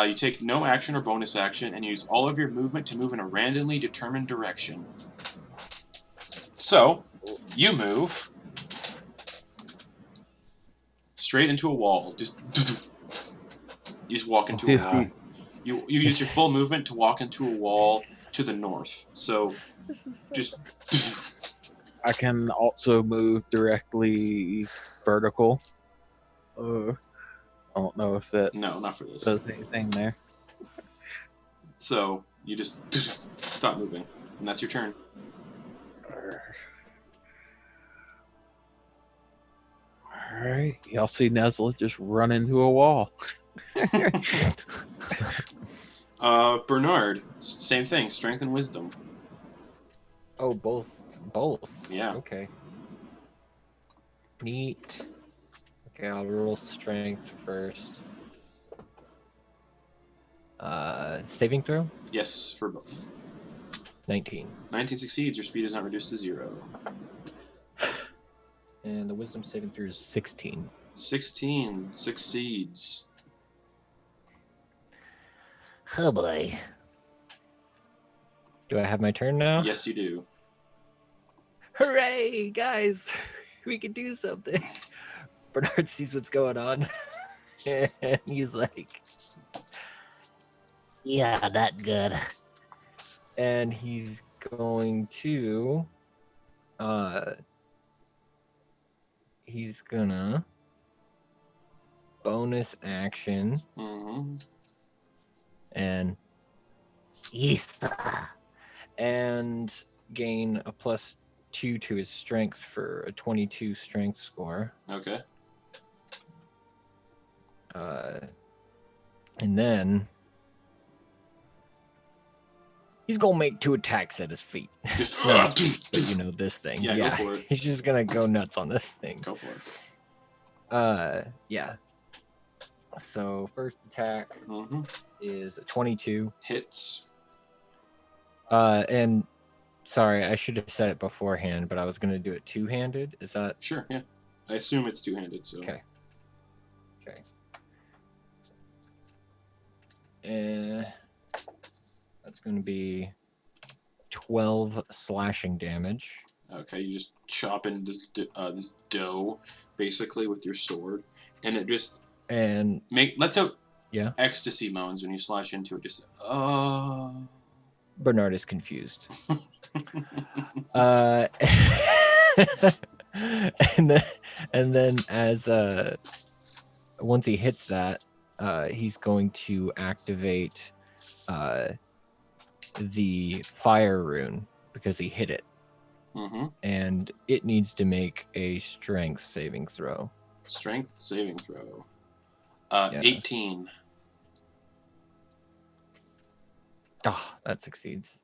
You take no action or bonus action and use all of your movement to move in a randomly determined direction. So, you move straight into a wall. You just walk into a wall. You use your full movement to walk into a wall to the north. So, just... I can also move directly vertical. I don't know if that No, not for this. does anything there. So, you just stop moving. And that's your turn. Alright, y'all see Nesla just run into a wall. Bernard, same thing. Strength and wisdom. Oh, both. Yeah. Okay. Neat. Okay, I'll roll strength first. Saving throw? Yes, for both. 19. 19 succeeds. Your speed is not reduced to 0. And the wisdom saving throw is 16. 16 succeeds. Oh boy. Do I have my turn now? Yes, you do. Hooray, guys! We can do something. Bernard sees what's going on. And he's like... Yeah, not good. And he's going to... He's gonna... bonus action Mm-hmm. and Yes. and gain a +2 to his strength for a 22 strength score. Okay. And then he's gonna make 2 attacks at his feet. Just... Not his feet, but you know, this thing. Yeah, go for it. He's just gonna go nuts on this thing. Go for it. Yeah. So first attack Mm-hmm. is a 22. Hits. And sorry, I should have said it beforehand, but I was gonna do it two-handed. Is that Sure, yeah. I assume it's two-handed, so... okay? Okay. And that's gonna be 12 slashing damage. Okay, you just chop into this dough, basically, with your sword. And it just... And lets out yeah, ecstasy moans when you slash into it. Just... Bernard is confused. And then as once he hits that, he's going to activate the fire rune because he hit it, Mm-hmm. and it needs to make a strength saving throw. Strength saving throw. Yes. 18. Oh, that succeeds.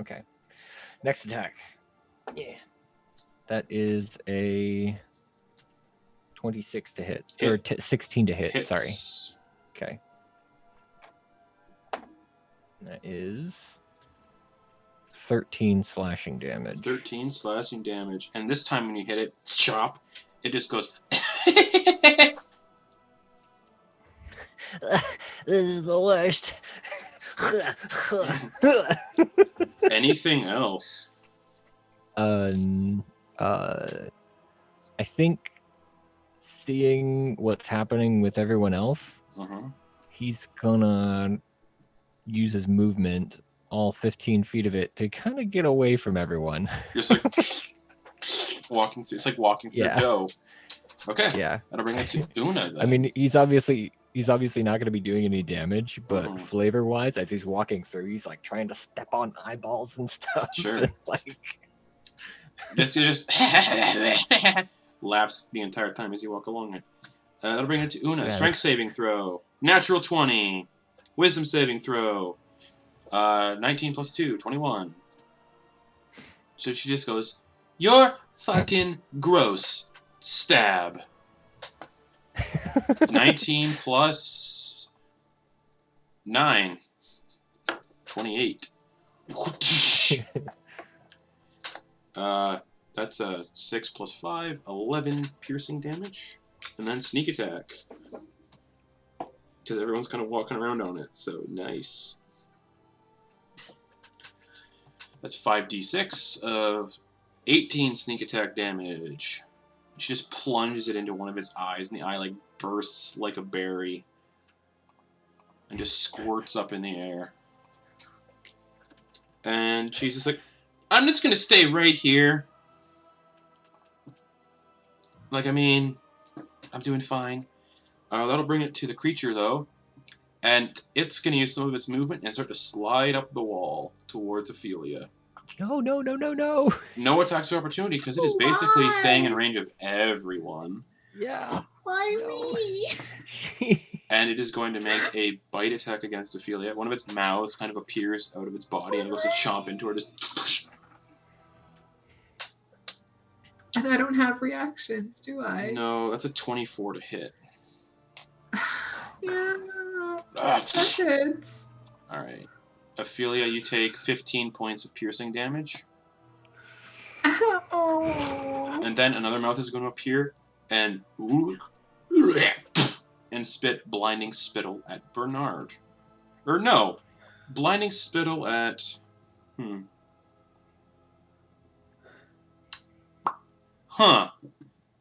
Okay. Next attack. Yeah. That is a 26 to hit. Or 16 to hit, Hits. sorry. Okay. That is 13 slashing damage. 13 slashing damage. And this time when you hit it, chop, it just goes... This is the worst. Anything else? I think seeing what's happening with everyone else, Mm-hmm. he's gonna use his movement, all 15 feet of it, to kind of get away from everyone. Just like walking through. It's like walking through Yeah. dough. Okay. Yeah. That'll bring it to Una then. I mean, he's obviously not going to be doing any damage, but Mhm. flavor-wise, as he's walking through, he's like trying to step on eyeballs and stuff. Sure. And, like, just laughs the entire time as you walk along it. That'll bring it to Una. Yeah, Strength saving throw. Natural 20. Wisdom saving throw. 19 plus 2, 21. So she just goes, "You're fucking gross." Stab. 19 plus 9. 28. That's a 6 plus 5, 11 piercing damage. And then sneak attack. Because everyone's kind of walking around on it, so nice. That's 5d6 of 18 sneak attack damage. She just plunges it into one of its eyes, and the eye, like, bursts like a berry. And just squirts up in the air. And she's just like, "I'm just gonna stay right here. Like, I mean, I'm doing fine." That'll bring it to the creature, though. And it's gonna use some of its movement and start to slide up the wall towards Ophelia. No. No attacks of opportunity, because it is basically staying in range of everyone. Yeah. Why No. me? And it is going to make a bite attack against Ophelia. One of its mouths kind of appears out of its body and goes to chomp into her. Just And I don't have reactions, do I? no, that's a 24 to hit. Yeah. That hits. Alright. Ophelia, you take 15 points of piercing damage. Oh. And then another mouth is going to appear and spit blinding spittle at Bernard. Or no, blinding spittle at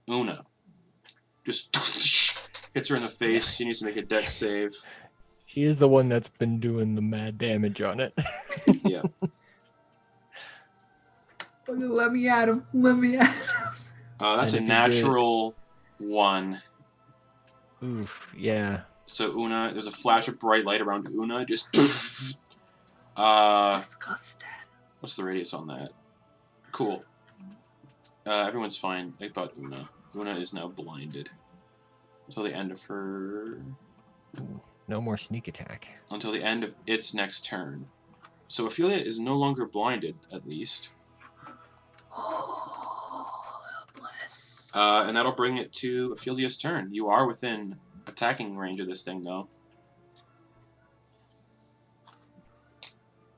Una. Just hits her in the face. She needs to make a dex save. She is the one that's been doing the mad damage on it. Yeah. Let me at him. Let me at him. That's a And if you natural 1. Oof, yeah. So Una, there's a flash of bright light around Una. Just Disgusting. what's the radius on that? Cool. Everyone's fine but Una. Una is now blinded until the end of her. No more sneak attack. Until the end of its next turn. So Ophelia is no longer blinded, at least. Oh, bless. And that'll bring it to Ophelia's turn. You are within attacking range of this thing, though.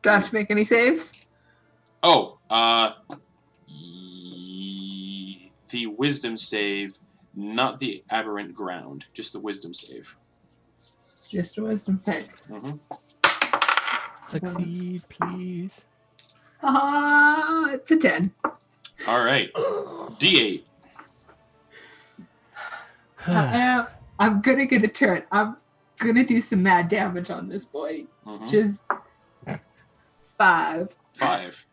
Do I have to make any saves? Oh, the wisdom save, not the aberrant ground, just the wisdom save. Just a wisdom save. Mm-hmm. Succeed, please. It's a 10. All right, D8. I'm gonna get a turn. I'm gonna do some mad damage on this boy. Mm-hmm. Just 5. 5.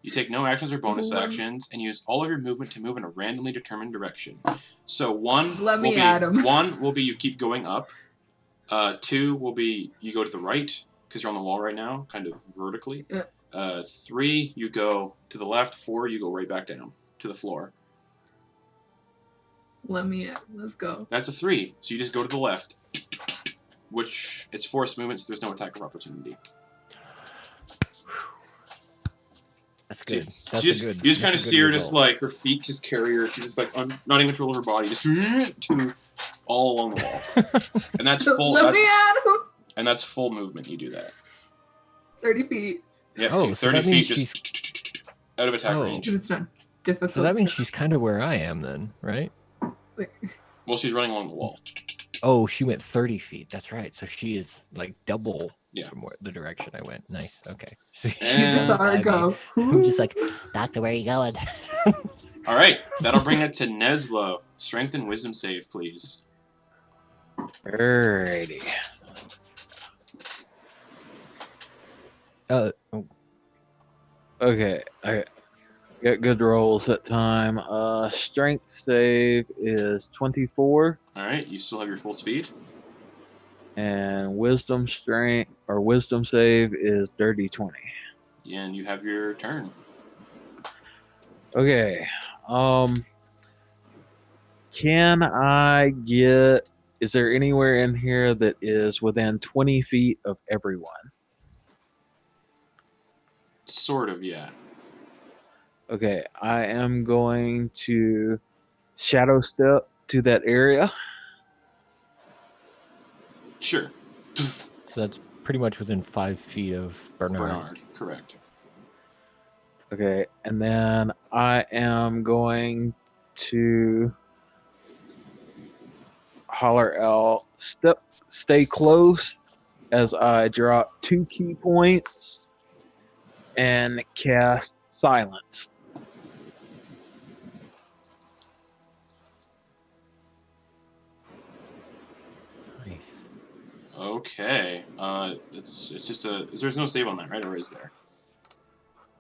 You take no actions or bonus actions, and use all of your movement to move in a randomly determined direction. So 1 Let me will be at him. 1 will be you keep going up. 2 will be you go to the right because you're on the wall right now, kind of vertically. 3 you go to the left. 4 you go right back down to the floor. Let me at. Let's go. That's a 3. So you just go to the left, which it's forced movement, so there's no attack of opportunity. That's good. You just kind of see her just like her feet just carry her. She's just like not in control of her body, just to all along the wall. And that's full. Let me at him. And that's full movement. You do that. 30 feet. Yeah, Oh, so so 30 that feet means just out of attack range. It's not difficult. So that means she's kind of where I am then, right? Well, she's running along the wall. Oh, she went 30 feet. That's right. So she is like double Yeah. from the direction I went. Nice. Okay. So And- Sorry, go. I'm just like, Doctor, where are you going? All right, that'll bring it to Nesla. Strength and wisdom save, please. Alrighty. oh, Okay, I got good rolls that time. Strength save is 24, All right, you still have your full speed. and wisdom save is dirty 20. And you have your turn. Okay. Can I get? Is there anywhere in here that is within 20 feet of everyone? Sort of, yeah. Okay, I am going to shadow step to that area. Sure. So that's pretty much within 5 feet of Bernard. Bernard, correct. Okay, and then I am going to holler out, stay close as I drop 2 key points and cast silence. Nice. Okay. It's just a. There's no save on that, right? Or is there?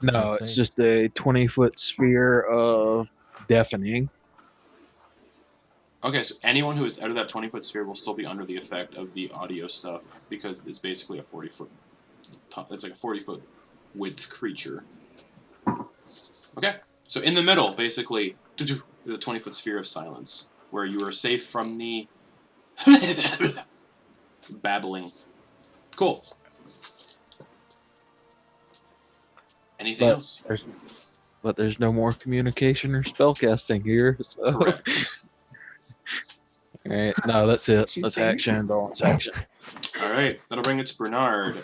No, it's just a 20-foot sphere of deafening. Okay, so anyone who is out of that 20-foot sphere will still be under the effect of the audio stuff because it's basically a 40-foot. It's like a 40-foot width creature. Okay, so in the middle, basically, is a 20-foot sphere of silence where you are safe from the babbling. Cool. Anything else? But there's no more communication or spellcasting here. So. Correct. All right, no, that's it. Shooting. Let's action, bonus action. All right, that'll bring it to Bernard.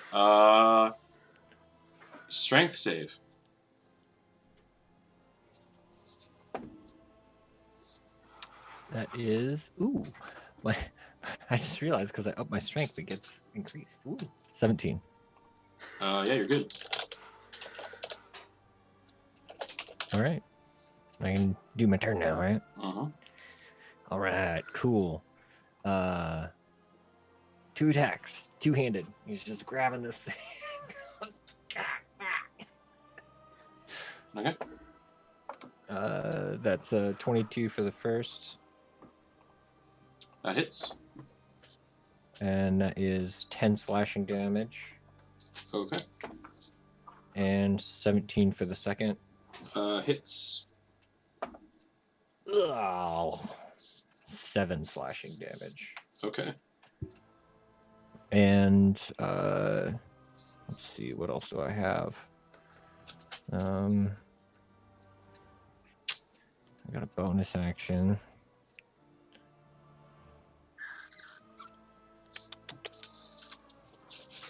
Strength save. That is... Ooh. I just realized because I upped my strength, it gets increased. Ooh. 17. Yeah, you're good. All right. I can do my turn now, right? Uh-huh. All right, cool. 2 attacks, 2-handed. He's just grabbing this thing. Okay. That's 22 for the first, That hits. and that is 10 slashing damage, Okay. and 17 for the second. Hits. Oh, 7 slashing damage. Okay. And let's see, what else do I have? I got a bonus action.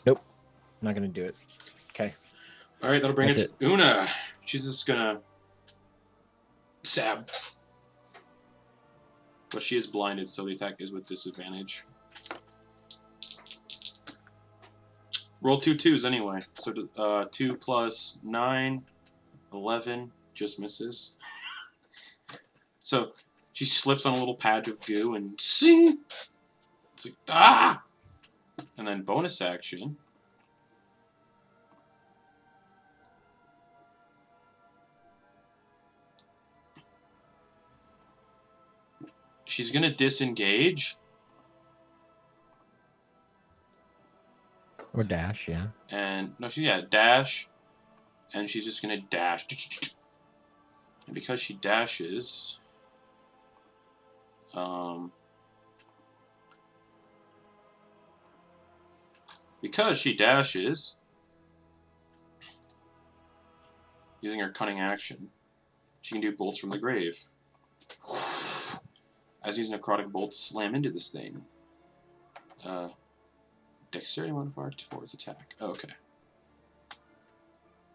Nope, not gonna do it. Okay. All right, that'll bring That's it to Una. She's just gonna stab. But she is blinded, so the attack is with disadvantage. Roll 2 2s anyway. So 2 plus 9, 11, just misses. So she slips on a little patch of goo and sing. It's like, ah! And then bonus action. She's going to disengage. Or dash, yeah. And, no, dash. And she's just going to dash. And because she dashes, using her cunning action, she can do bolts from the grave. As these necrotic bolts slam into this thing. Dexterity modifier for its attack. Oh, okay.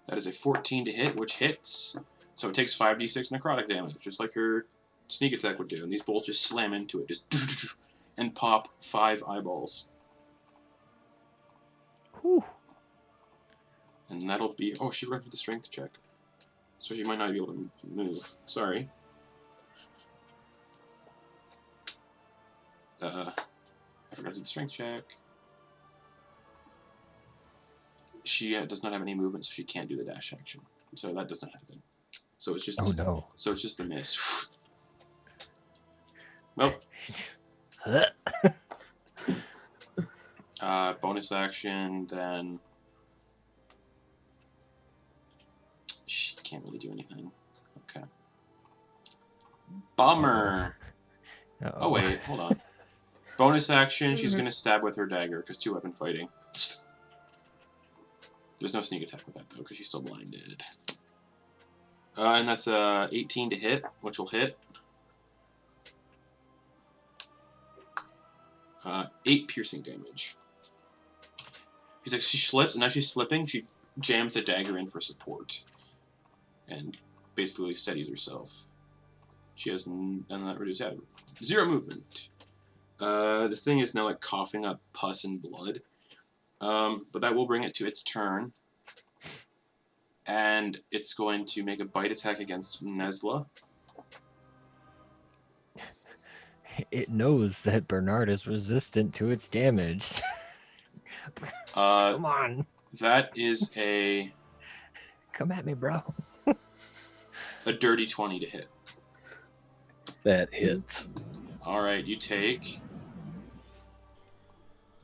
That is a 14 to hit, which hits. So it takes 5d6 necrotic damage, just like her sneak attack would do. And these bolts just slam into it, just and pop 5 eyeballs. Whew. And that'll be... Oh, she forgot to do the strength check. So she might not be able to move. Sorry. I forgot to do the strength check. She does not have any movement, so she can't do the dash action. So that does not happen. So it's just no. So it's just a miss. Well, bonus action, then she can't really do anything. Okay. Bummer. Uh-oh. Oh wait, hold on. Bonus action, she's gonna stab with her dagger because 2-weapon fighting. There's no sneak attack with that, though, because she's still blinded. And that's 18 to hit, which will hit. 8 piercing damage. She's like, she slips, and as she's slipping, she jams the dagger in for support. And basically steadies herself. She has, and that reduces 0 movement. The thing is now like coughing up pus and blood. But that will bring it to its turn. And it's going to make a bite attack against Nesla. It knows that Bernard is resistant to its damage. Come on. That is a Come at me, bro. dirty 20 to hit. That hits. Alright, you take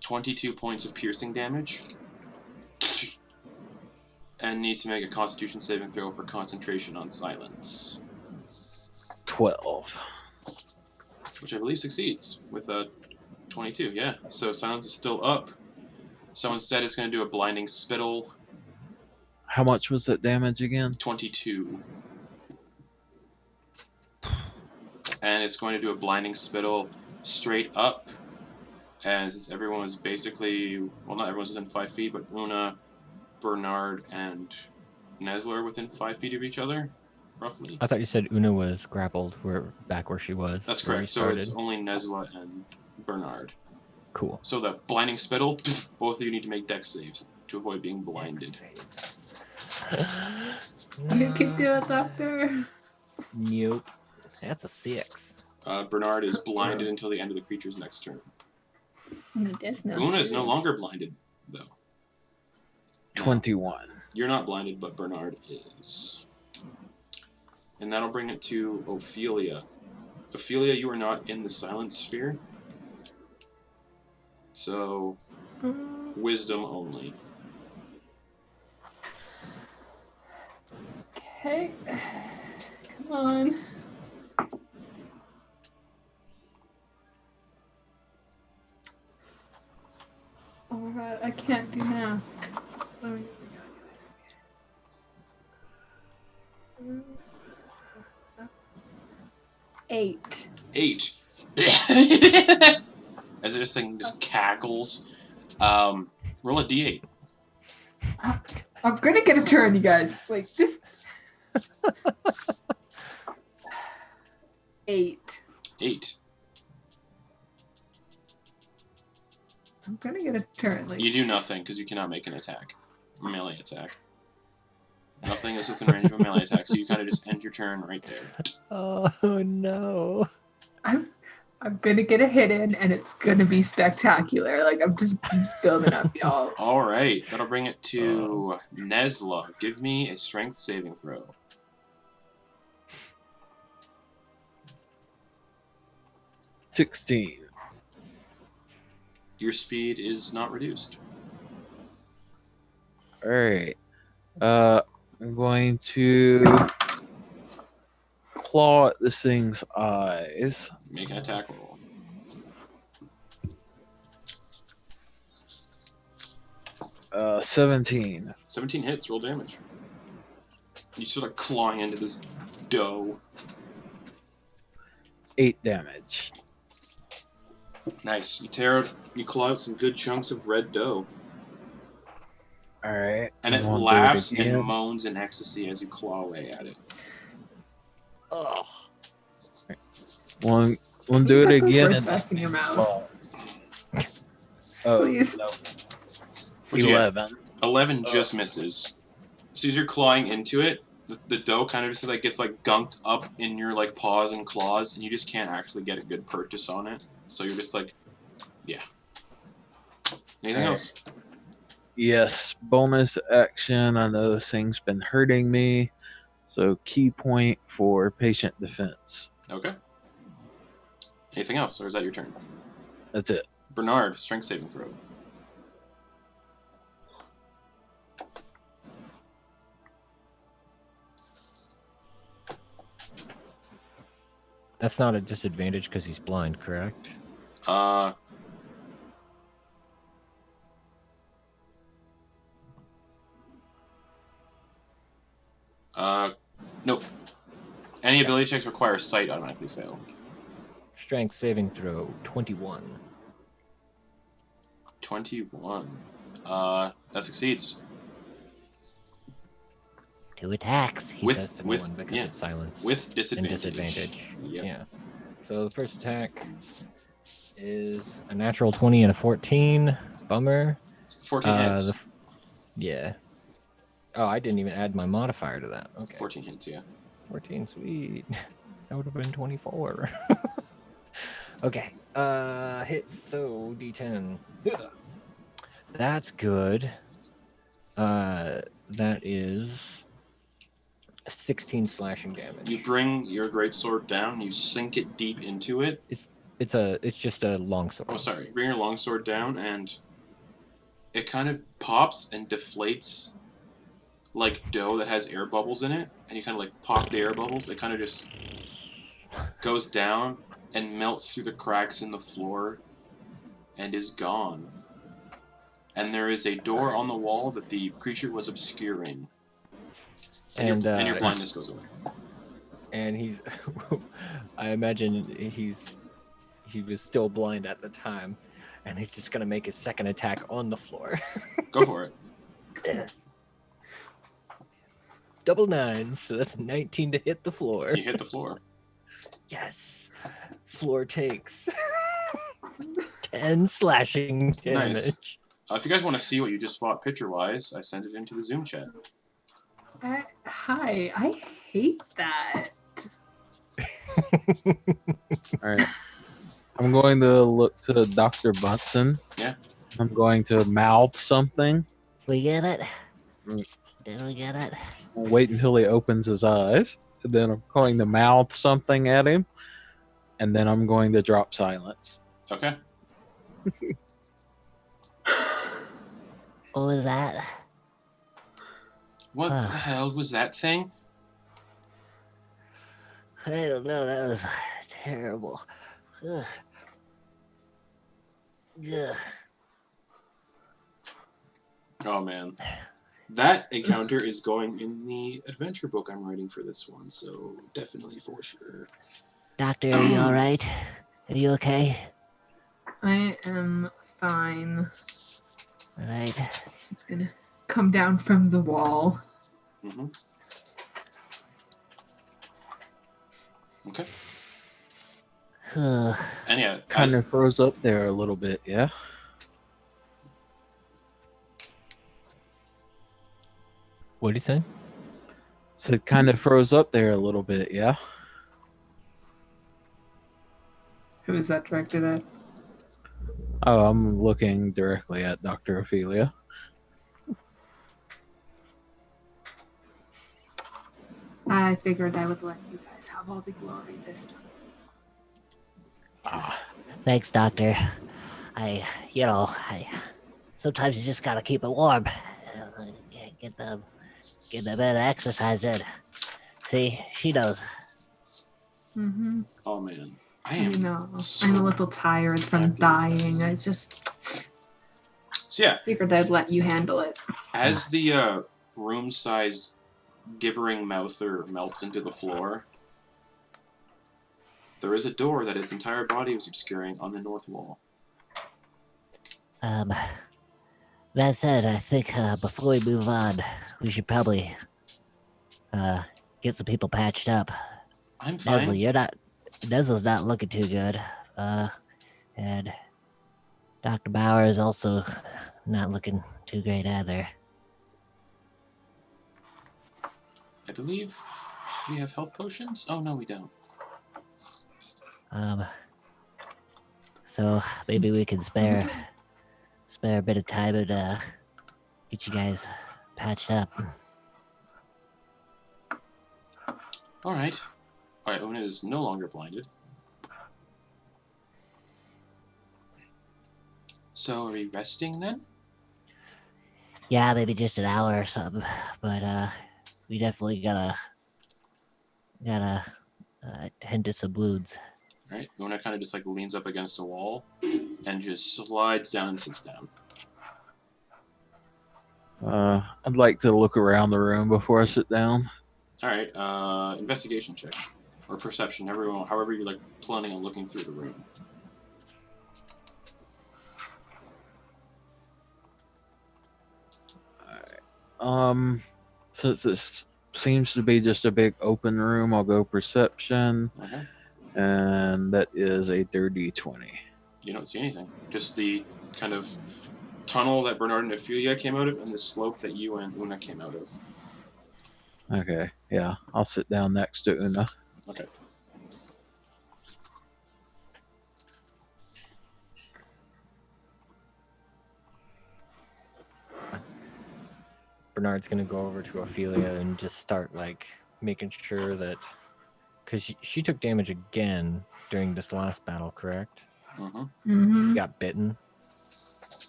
22 points of piercing damage. And needs to make a Constitution saving throw for concentration on silence. 12. Which I believe succeeds with a 22, yeah. So silence is still up. So instead it's going to do a blinding spittle. How much was that damage again? 22. And it's going to do a blinding spittle straight up. And since everyone was basically, well, not everyone's within 5 feet, but Una, Bernard, and Nesla are within 5 feet of each other, roughly. I thought you said Una was grappled back where she was. That's where we correct. So started. it's only Nesla and Bernard. Cool. So the blinding spittle, both of you need to make dex saves to avoid being blinded. You can do it, Doctor. Nope. That's a 6. Bernard is blinded until the end of the creature's next turn. Una Una is no longer blinded, though. 21. You're not blinded, but Bernard is. And that'll bring it to Ophelia. Ophelia, you are not in the silent sphere. So, wisdom only. Okay. Come on. Oh my god, I can't do math. Let me... 8. 8. As this thing just cackles. Roll a d8. I'm gonna get a turn, you guys. Like, just... 8. 8. I'm gonna get a turn. Like, You do nothing, because you cannot make an attack. A melee attack. Nothing is within range of a melee attack, so you kind of just end your turn right there. Oh no. I'm gonna get a hit in, and it's gonna be spectacular. Like, I'm just building up, y'all. Alright, that'll bring it to Nesla. Give me a strength saving throw. $16. Your speed is not reduced. Alright. I'm going to claw at this thing's eyes. Make an attack roll. Uh, 17. 17 hits, roll damage. You sort of clawing into this dough. 8 damage. Nice. You claw out some good chunks of red dough. Alright. And it Wanna do laughs again? and moans in ecstasy as you claw away at it. Oh. We'll do You it put those again. words back in your mouth. Oh, Please. no. What'd you get? 11. 11 just misses. So as you're clawing into it, the dough kind of just like gets like gunked up in your like paws and claws, and you just can't actually get a good purchase on it. So you're just like, yeah. Anything else? Yes, bonus action. I know this thing's been hurting me. So key point for patient defense. Okay. Anything else, or is that your turn? That's it. Bernard, strength saving throw. That's not a disadvantage because he's blind, correct? Nope. Any ability checks require sight automatically fail. Strength saving throw 21. 21. That succeeds. 2 attacks. He says to no one because it's silence. With disadvantage. And disadvantage. Yep. Yeah. So the first attack is a natural 20 and a 14. Bummer. 14 hits. Yeah. Oh, I didn't even add my modifier to that. Okay. 14 hits, yeah. 14, sweet. That would have been 24. Okay. Hit, so D10. That's good. That is 16 slashing damage. You bring your greatsword down, you sink it deep into it. It's just a longsword. Oh, sorry. Bring your longsword down, and it kind of pops and deflates like dough that has air bubbles in it, and you kind of like pop the air bubbles. It kind of just goes down and melts through the cracks in the floor and is gone. And there is a door on the wall that the creature was obscuring. And your blindness goes away. And he's I imagine he was still blind at the time, and he's just gonna make his second attack on the floor. Go for it. Double 9, so that's 19 to hit the floor. You hit the floor. Yes. Floor takes 10 slashing damage. Nice. If you guys want to see what you just fought picture-wise, I sent it into the Zoom chat. Hi, I hate that. All right. I'm going to look to Dr. Bunsen. Yeah. I'm going to mouth something. We get it? Did we get it? I'll wait until he opens his eyes. And then I'm going to mouth something at him. And then I'm going to drop silence. Okay. What was that? What the hell was that thing? I don't know. That was terrible. Ugh. Ugh. Oh, man. That encounter is going in the adventure book I'm writing for this one, so definitely for sure. Doctor, are you alright? Are you okay? I am fine. Alright. She's gonna come down from the wall. Mm-hmm. Okay. And yeah, Kind of froze up there a little bit, yeah? What did he say? So it kind of froze up there a little bit, yeah? Who is that directed at? Oh, I'm looking directly at Dr. Ophelia. I figured I would let you guys have all the glory this time. Thanks, Doctor. Sometimes you just gotta keep it warm. Get a bit of exercise in. See, she knows. Mm-hmm. Oh, man. I'm a little tired from dying. I just figured I'd let you handle it. As the room-size gibbering mouther melts into the floor, there is a door that its entire body was obscuring on the north wall. That said, I think before we move on, we should probably get some people patched up. I'm fine. Nesla's not looking too good. And Dr. Bauer is also not looking too great either. I believe we have health potions? Oh, no, we don't. So maybe we can spare a bit of time and get you guys patched up. Alright. Alright, Una is no longer blinded. So, are we resting then? Yeah, maybe just an hour or something. But we definitely gotta tend to some wounds. Alright, Una kind of just like leans up against a wall and just slides down and sits down. I'd like to look around the room before I sit down. All right. Investigation check or perception. Everyone, however you're like planning on looking through the room. Since this seems to be just a big open room, I'll go perception, Okay. and that is a dirty 20. You don't see anything. Just the kind of tunnel that Bernard and Ophelia came out of, and the slope that you and Una came out of. Okay, yeah, I'll sit down next to Una. Okay. Bernard's gonna go over to Ophelia and just start like making sure that, because she took damage again during this last battle, correct? Mm-hmm. Mm-hmm. She got bitten.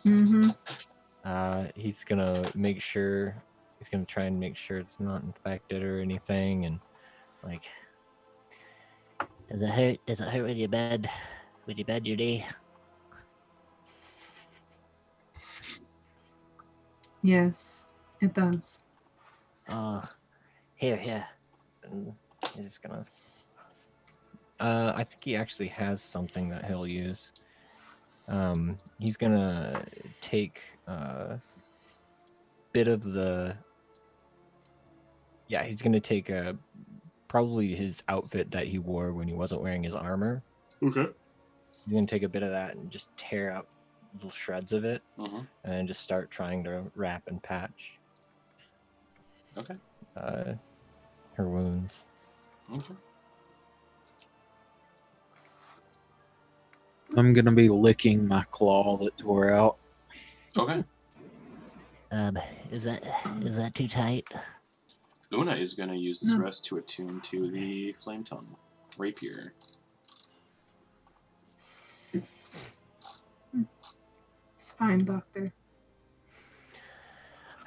Mm-hmm. He's gonna make sure. He's gonna try and make sure it's not infected or anything, and like. Does it hurt? Does it hurt when you bend? When you bend your knee? Yes, it does. Oh, here. And he's just gonna. I think he actually has something that he'll use. He's gonna take a bit of the. Yeah, he's gonna take probably his outfit that he wore when he wasn't wearing his armor. Okay. He's gonna take a bit of that and just tear up little shreds of it, Mm-hmm. and then just start trying to wrap and patch. Okay. Her wounds. Okay. I'm gonna be licking my claw that tore out. Okay. Is that too tight? Una is going to use this No. rest to attune to the flame tongue rapier. It's fine, Doctor.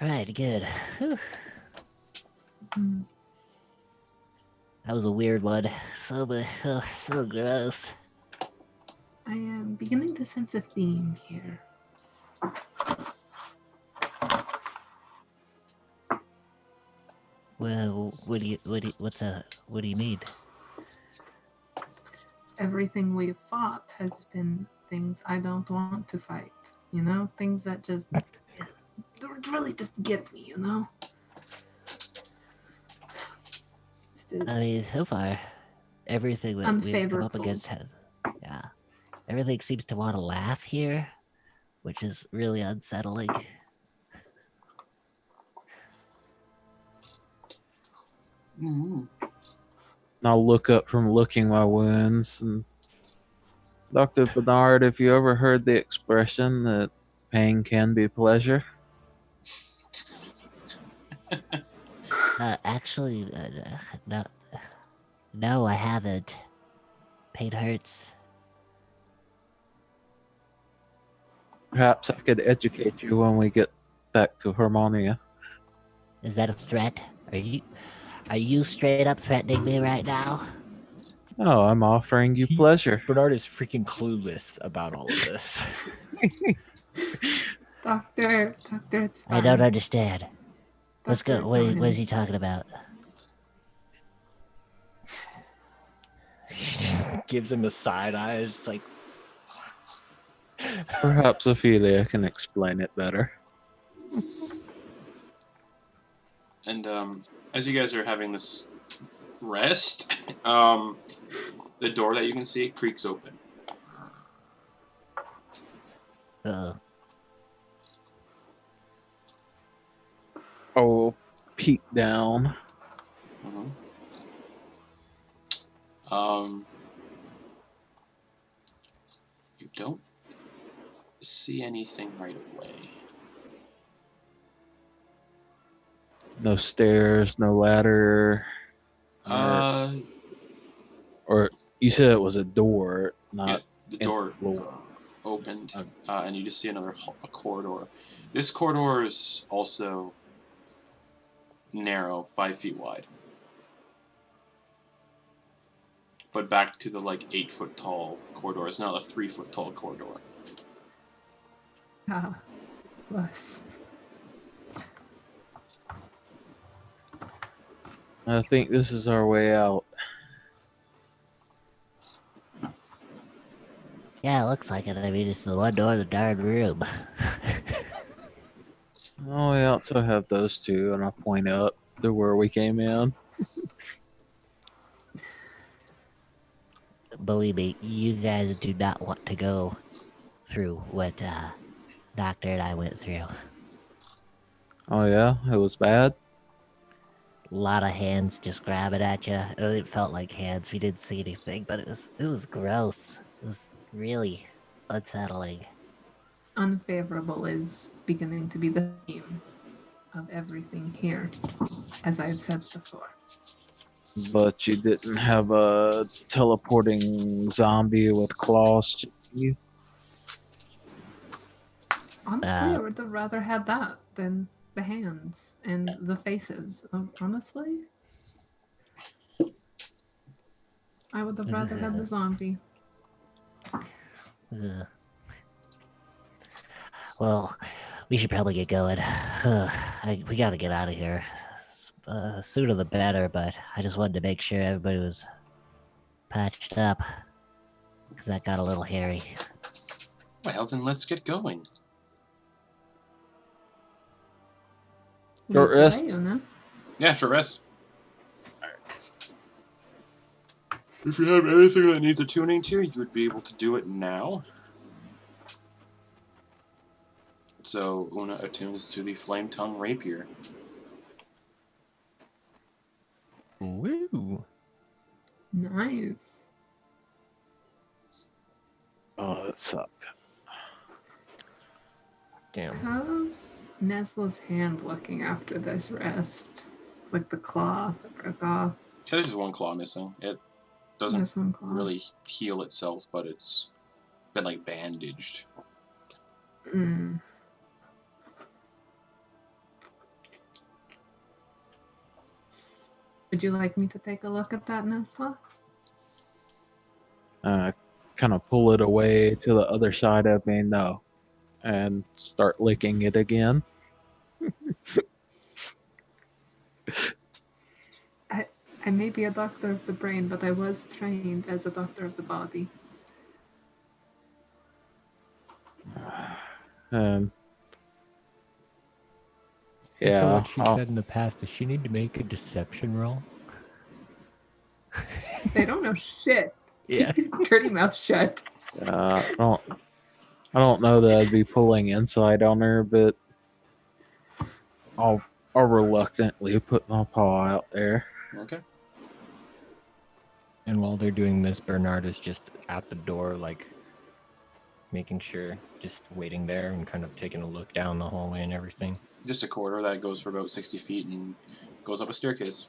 All right, good. Whew. Mm. That was a weird one. So gross. I am beginning to sense a theme here. Well, what do you mean? Everything we've fought has been things I don't want to fight. You know, things that just really just get me. You know. I mean, so far, everything that we've come up Unfavorable. against everything seems to want to laugh here, which is really unsettling. Mm-hmm. And I'll look up from licking my wounds. And Dr. Bernard, have you ever heard the expression that pain can be pleasure? Actually, no, I haven't. Pain hurts. Perhaps I could educate you when we get back to Harmonia. Is that a threat? Are you straight up threatening me right now? Oh, I'm offering you pleasure. Bernard is freaking clueless about all of this. Doctor, it's fine. I don't understand. Let's Doctor, go. What ignore is him. he talking about? He just gives him a side eye. It's like, Perhaps Ophelia can explain it better. And as you guys are having this rest, the door that you can see creaks open. I'll peek down. Mm-hmm. You don't see anything right away. No stairs, no ladder. Or you said it was a door, Yeah, not the in door floor. opened, Okay. and you just see a corridor. This corridor is also narrow, 5 feet wide. But back to the 8-foot tall corridor. It's not a 3-foot tall corridor. Ah, plus. I think this is our way out. Yeah, it looks like it. I mean, it's the one door in the darn room. Oh, we also have those two, and I point up to where we came in. Believe me, you guys do not want to go through what Doctor and I went through. Oh yeah, it was bad. A lot of hands just grabbing at you. It felt like hands. We didn't see anything, but it was gross. It was really unsettling. Unfavorable is beginning to be the theme of everything here, as I've said before. But you didn't have a teleporting zombie with claws. Chicky. Honestly, I would have rather had that than the hands and the faces. Honestly, I would have rather had the zombie. Ugh. Well, we should probably get going. We gotta get out of here. Sooner the better, but I just wanted to make sure everybody was patched up. Because that got a little hairy. Well, then let's get going. Short Lead the rest. way, Una. Yeah, short rest. If you have anything that needs attuning to, you would be able to do it now. So Una attunes to the flame tongue rapier. Woo. Nice. Oh, that sucked. Damn. How's Nesla's hand looking after this rest? It's like the claw that broke off. Yeah, there's just one claw missing. It doesn't This one claw. really heal itself, but it's been like bandaged. Mm. Would you like me to take a look at that, Nesla? Kind of pull it away to the other side of me, no, and start licking it again. I may be a doctor of the brain, but I was trained as a doctor of the body. And So yeah, what she said in the past, does she need to make a deception roll? They don't know shit. Yeah. Keep your dirty mouth shut. I don't know that I'd be pulling insight on her, but I'll reluctantly put my paw out there. Okay. And while they're doing this, Bernard is just at the door, like making sure, just waiting there and kind of taking a look down the hallway and everything. Just a corridor that goes for about 60 feet and goes up a staircase.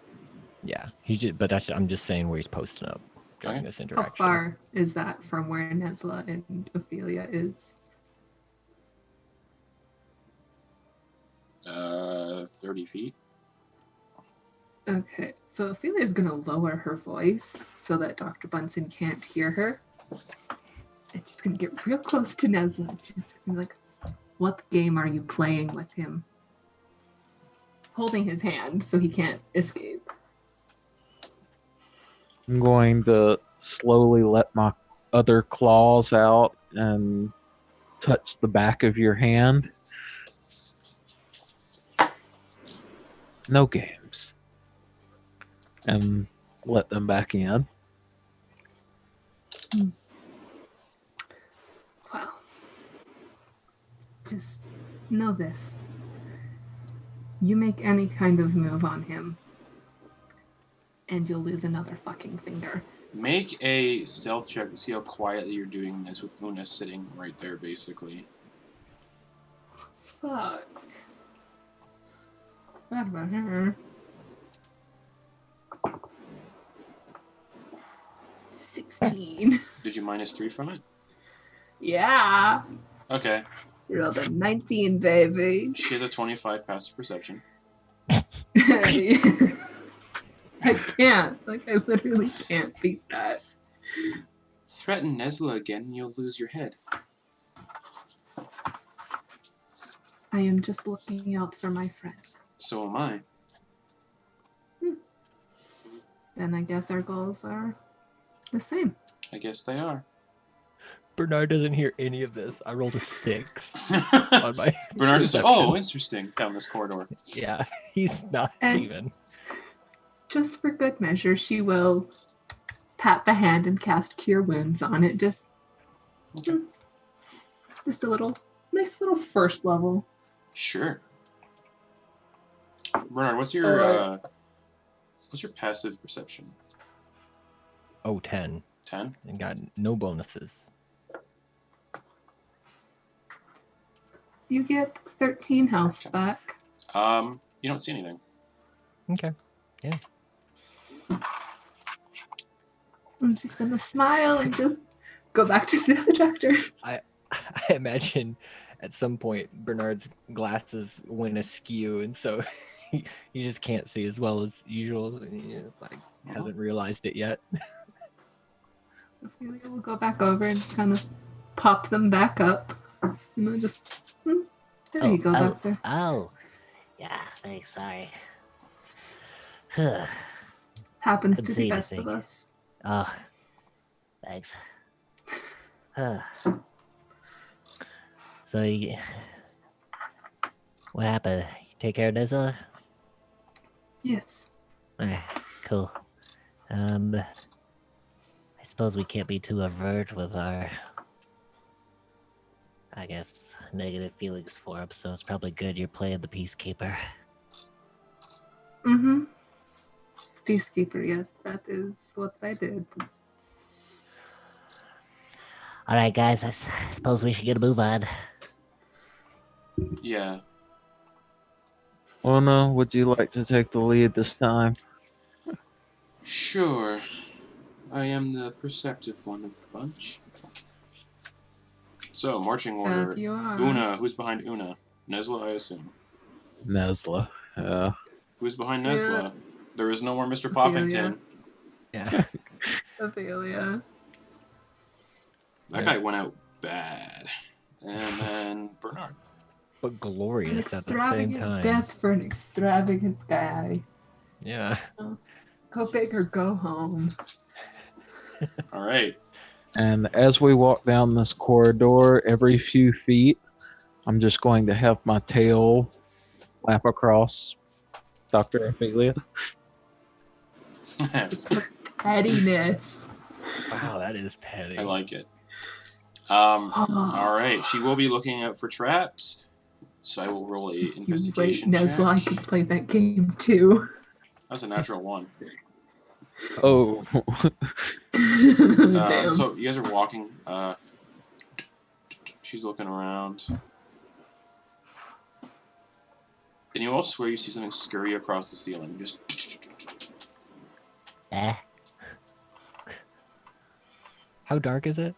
Yeah, he's just, but I'm just saying where he's posting up during Okay. this How interaction. far is that from where Nesla and Ophelia is? 30 feet. Okay, so Ophelia is gonna lower her voice so that Dr. Bunsen can't hear her. And she's gonna get real close to Nesla. She's gonna be like, "What game are you playing with him?" Holding his hand so he can't escape. I'm going to slowly let my other claws out and touch the back of your hand. No games. And let them back in. Well, just know this. You make any kind of move on him, and you'll lose another fucking finger. Make a stealth check to see how quietly you're doing this with Una sitting right there, basically. Fuck. What about her? 16. Did you -3 from it? Yeah. Okay. Rolled a 19, baby. She has a 25 passive perception. I can't. Like, I literally can't beat that. Threaten Nesla again and you'll lose your head. I am just looking out for my friend. So am I. Then I guess our goals are the same. I guess they are. Bernard doesn't hear any of this. I rolled a 6 on my Bernard's just like, perception. oh, interesting, down this corridor. Yeah, he's not And- even. Just for good measure, she will pat the hand and cast Cure Wounds on it. Just Okay. a little, nice little first level. Sure. Bernard, what's your passive perception? Oh, 10. 10? And got no bonuses. You get 13 health Okay. back. You don't see anything. Okay. And she's gonna smile and just go back to the other doctor. I imagine at some point Bernard's glasses went askew, and so he just can't see as well as usual. It's like hasn't realized it yet. Ophelia will go back over and just kind of pop them back up. And then just, there you go, doctor. Oh. Yeah, thanks, sorry. Happens Couldn't to see the best anything. of us. Oh, thanks. So, what happened? You take care of Nesla? Yes. Alright, cool. I suppose we can't be too overt with our, I guess, negative feelings for him, so it's probably good you're playing the Peacekeeper. Mm-hmm. Peacekeeper, yes, that is what I did. Alright, guys, I suppose we should get a move on. Yeah. Una, would you like to take the lead this time? Sure. I am the perceptive one of the bunch. So, marching order. That you are. Una, who's behind Una? Nesla, I assume. Nesla. Who's behind Yeah. Nesla? There is no more Mr. Ophelia. Poppington. Yeah. Ophelia. That guy went out bad. And then Bernard. But An glorious at the same extravagant time. death for an extravagant guy. Yeah. Go big or go home. All right. And as we walk down this corridor, every few feet, I'm just going to have my tail flap across Dr. Ophelia. Pettiness. Wow, that is petty. I like it. All right. She will be looking out for traps. So I will roll a Just you investigation wait, check. Nesla, I could play that game too. That's a natural one. Oh. Damn. So you guys are walking. She's looking around. And you all swear you see something scurry across the ceiling. Just. Eh? How dark is it?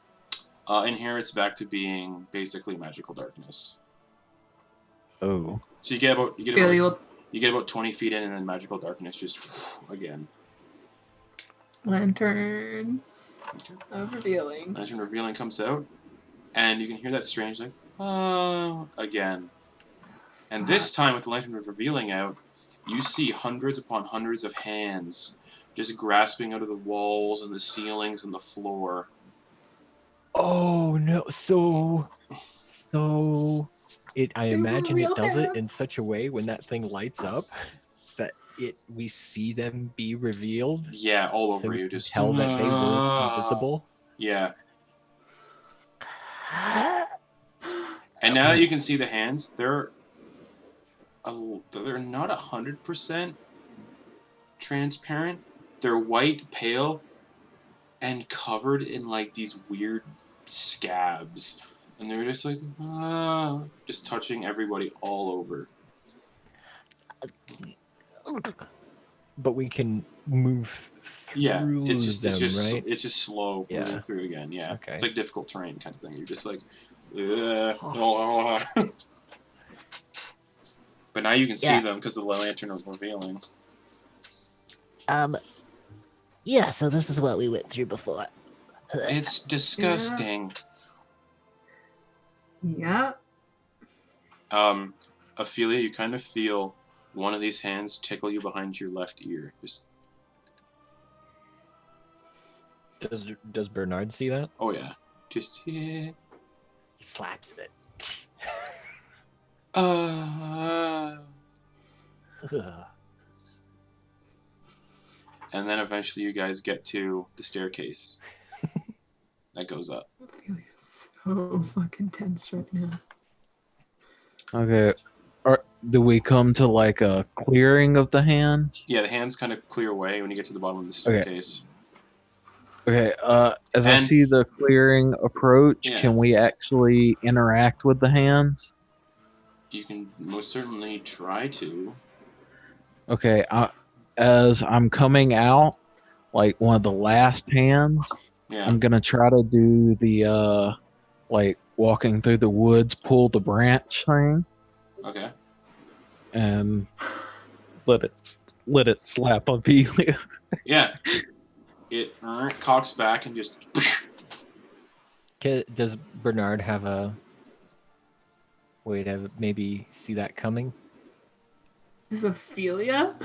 In here, it's back to being basically magical darkness. Oh. So you get about Ophelia will- you get about 20 feet in, and then magical darkness just again. Lantern of revealing. Lantern revealing comes out, and you can hear that strange like again. And this time, with the lantern revealing out, you see hundreds upon hundreds of hands just grasping out of the walls and the ceilings and the floor. Oh no! So it. I They were imagine real it does it in hands. such a way when that thing lights up that we see them be revealed. Yeah, all So over we you, can just tell that they were invisible. Yeah. And now that you can see the hands, they're not 100% transparent. They're white, pale, and covered in like these weird scabs, and they're just like just touching everybody all over. But we can move through Yeah, them, it's just right? it's just slow Yeah. moving through again. Yeah, Okay. it's like difficult terrain kind of thing. You're just like, but now you can see Yeah. them because the lantern is revealing. Yeah, so this is what we went through before. It's disgusting. Yeah. Ophelia, you kind of feel one of these hands tickle you behind your left ear. Just Does Bernard see that? Oh yeah. Just yeah. He slaps it. And then eventually you guys get to the staircase that goes up. Ophelia's so fucking tense right now. Okay. Do we come to like a clearing of the hands? Yeah, the hands kind of clear away when you get to the bottom of the Okay. staircase. Okay. As I And- see the clearing approach, Yeah. can we actually interact with the hands? You can most certainly try to. Okay. As I'm coming out, like one of the last hands, Yeah. I'm gonna try to do the like walking through the woods, pull the branch thing, Okay. and let it slap Ophelia. Yeah. It cocks back and just. Does Bernard have a way to maybe see that coming? Is Ophelia?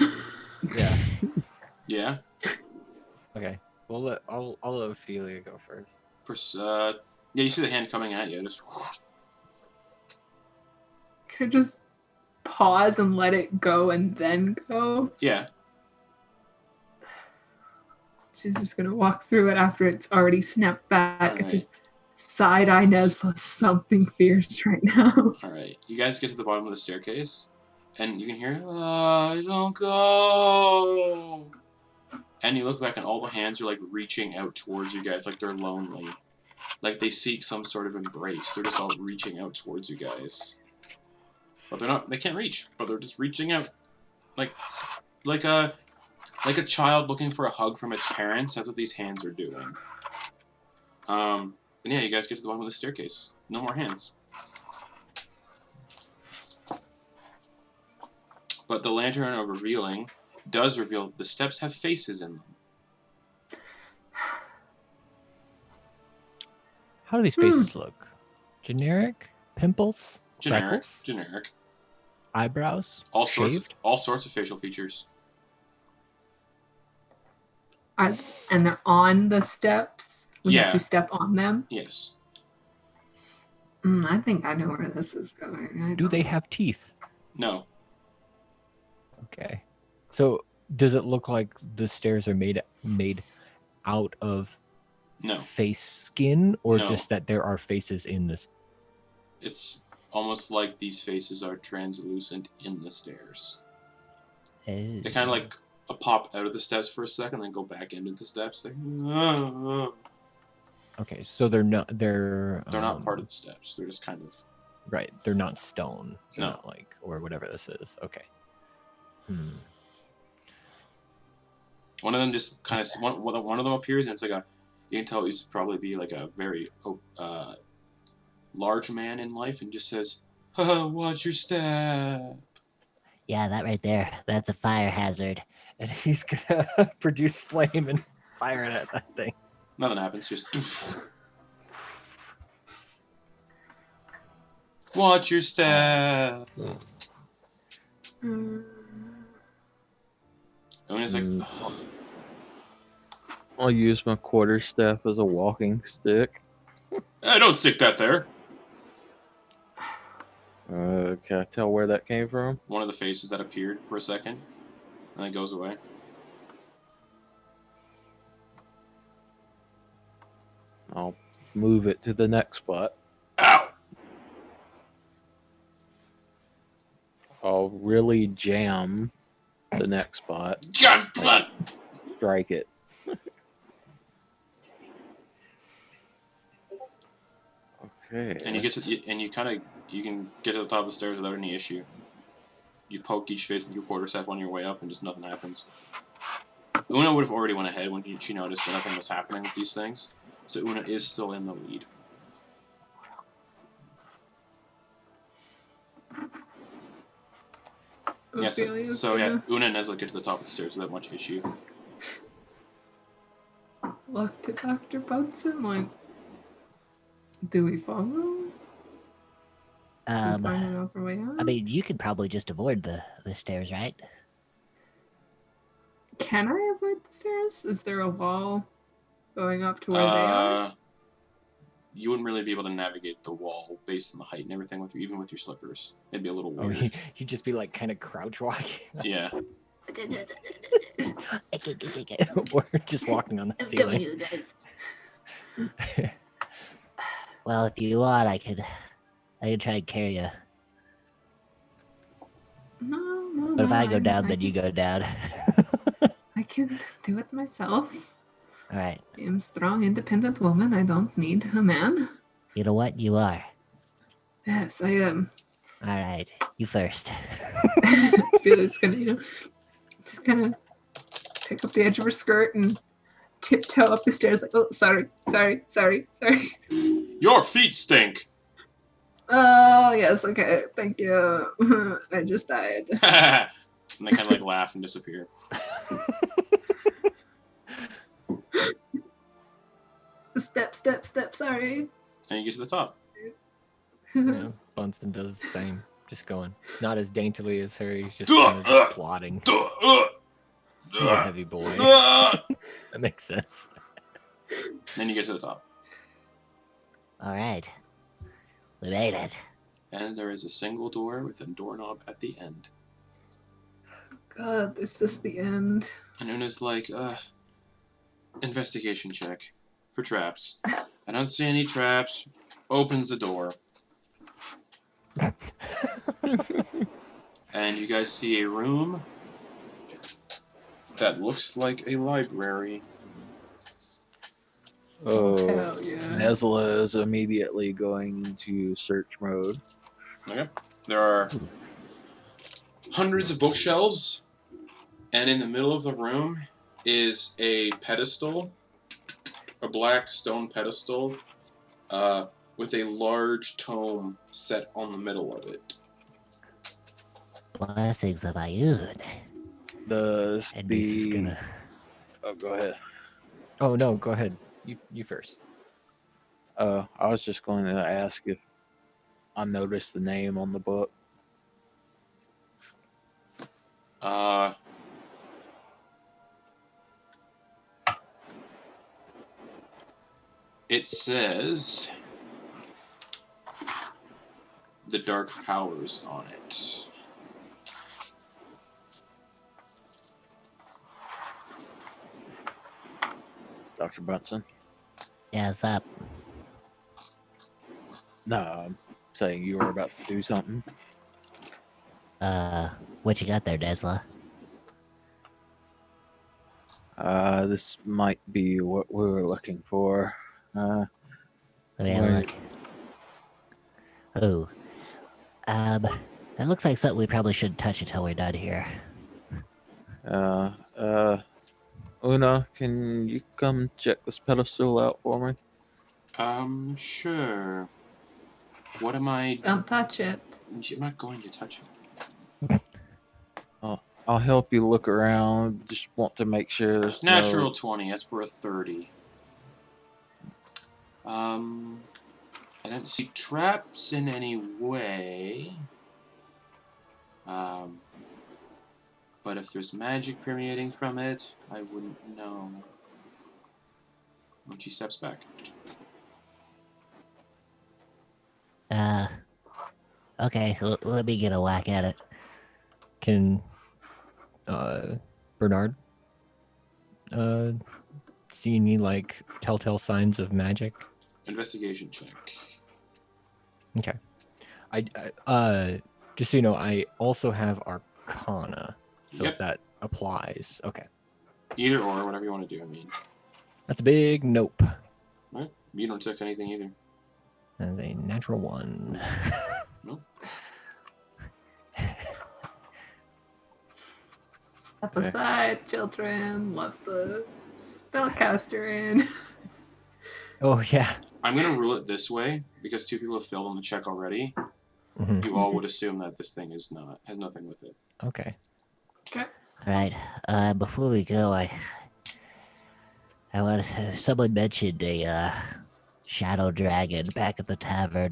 Yeah. Yeah. Okay. Well, I'll let Ophelia go first. Yeah, you see the hand coming at you. Just. Can I just pause and let it go and then go? Yeah. She's just gonna walk through it after it's already snapped back and Alright. just side-eye Nesla something fierce right now. All right. You guys get to the bottom of the staircase, and you can hear, don't go. And you look back, and all the hands are like reaching out towards you guys, like they're lonely, like they seek some sort of embrace. They're just all reaching out towards you guys, but they're not. They can't reach, but they're just reaching out, like a child looking for a hug from its parents. That's what these hands are doing. And yeah, you guys get to the bottom of the staircase. No more hands. But the lantern of revealing does reveal that the steps have faces in them. How do these faces look? Generic? Pimples? Generic. Freckles? Generic. Eyebrows? All Shaved? sorts of facial features. And they're on the steps? We Yeah. have to step on them? Yes. I think I know where this is going. Do they have teeth? No. Okay. So does it look like the stairs are made out of No. face skin, or No. just that there are faces in this? It's almost like these faces are translucent in the stairs. They kind of like pop out of the steps for a second, then go back into the steps. Like, Okay, so they're not not part of the steps. They're just kind of right. They're not stone. They're No. not like or whatever this is. Okay. One of them just kind of one of them appears, and it's like you can tell he's probably be like a very large man in life, and just says, "Watch your step." Yeah, that right there. That's a fire hazard. And he's gonna produce flame and fire it at that thing. Nothing happens. Just watch your step. And he's like, I'll use my quarterstaff as a walking stick. don't stick that there. Can I tell where that came from? One of the faces that appeared for a second, and then goes away. I'll move it to the next spot. Ow! I'll really jam the next spot. God, Strike it. Okay. and you get to and you can get to the top of the stairs without any issue. You poke each face with your quarterstaff on your way up, and just nothing happens. Una would have already went ahead when she noticed that nothing was happening with these things. So Una is still in the lead. Yeah, so yeah, Una and Nesla get to the top of the stairs without much issue. Look to Dr. Bunsen, like, do we follow? Do we find another way out? I mean, you could probably just avoid the stairs, right? Can I avoid the stairs? Is there a wall going up to where they are? You wouldn't really be able to navigate the wall based on the height and everything, even with your slippers. It'd be a little Oh, weird. he'd just be like kind of crouch walking. Yeah. Or just walking on the Let's go, ceiling. you guys. Well, if you want, I could try and carry you. No, But if I go I'm- down, I then you can- go down. I can do it myself. All right. I am a strong, independent woman. I don't need a man. You know what? You are. Yes, I am. All right. You first. Felix gonna, just kind of pick up the edge of her skirt and tiptoe up the stairs like, oh, sorry. Your feet stink! Oh, yes, okay, thank you. I just died. And they kind of like laugh and disappear. Step, sorry. And you get to the top. Yeah, Bunston does the same. Just going. Not as daintily as her. He's just kind of just plodding. He's a heavy boy. That makes sense. Then you get to the top. All right. We made it. And there is a single door with a doorknob at the end. God, this is the end. And Una's like, investigation check for traps. I don't see any traps. Opens the door. And you guys see a room that looks like a library. Oh, Hell yeah. Nesla is immediately going into search mode. Okay. There are hundreds of bookshelves, and in the middle of the room is a pedestal, a black stone pedestal, with a large tome set on the middle of it. Blessings of Ayud. Does And this is the... gonna. Oh, go ahead. Oh no, go ahead. You first. I was just going to ask if I noticed the name on the book. It says the Dark Powers on it. Dr. Bunsen? Yeah, what's up? No, I'm saying you were about to do something. What you got there, Nesla? This might be what we were looking for. Let me have a Right. look. Oh. That looks like something we probably shouldn't touch until we're done here. Una, can you come check this pedestal out for me? Sure. What am I... Don't touch it. I'm not going to touch it. I'll help you look around. Just want to make sure there's Natural no... 20, that's for a 30. I don't see traps in any way. But if there's magic permeating from it, I wouldn't know. And she steps back. Okay, let me get a whack at it. Can Bernard see any like telltale signs of magic? Investigation check. Okay. I just so you know, I also have Arcana, so Yep. if that applies, okay. Either or, whatever you want to do, I mean. That's a big nope. Right? You don't detect anything either. That's a natural 1. Nope. Step Okay. aside, children. Let the spellcaster in. Oh yeah. I'm going to rule it this way, because 2 people have failed on the check already. Mhm. You all would assume that this thing has nothing with it. Okay. Okay. Alright, before we go, I want to... Someone mentioned a, shadow dragon back at the tavern.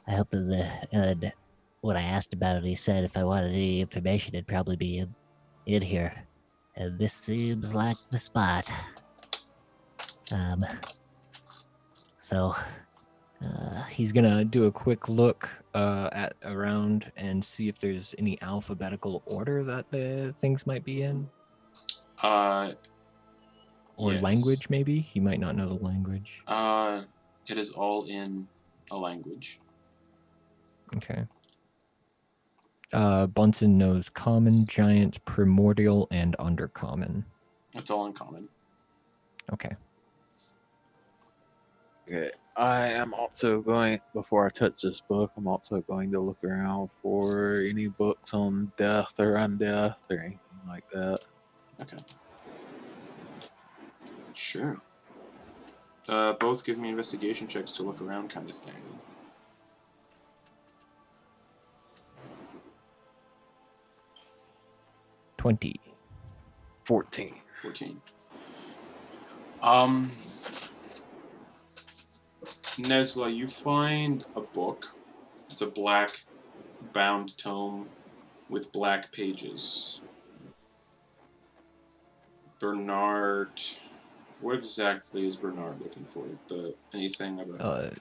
I hope that when I asked about it, he said if I wanted any information, it'd probably be in here. And this seems like the spot. So, He's gonna do a quick look at around and see if there's any alphabetical order that the things might be in, or Yes. language. Maybe he might not know the language. It is all in a language. Okay. Bunsen knows common, giant, primordial, and undercommon. It's all in common. Okay. Okay. I am also going, before I touch this book, I'm also going to look around for any books on death or undeath or anything like that. Okay. Sure. Both give me investigation checks to look around kind of thing. $20. 14. 14. Nesla, you find a book. It's a black bound tome with black pages. Bernard, what exactly is Bernard looking for? Anything about?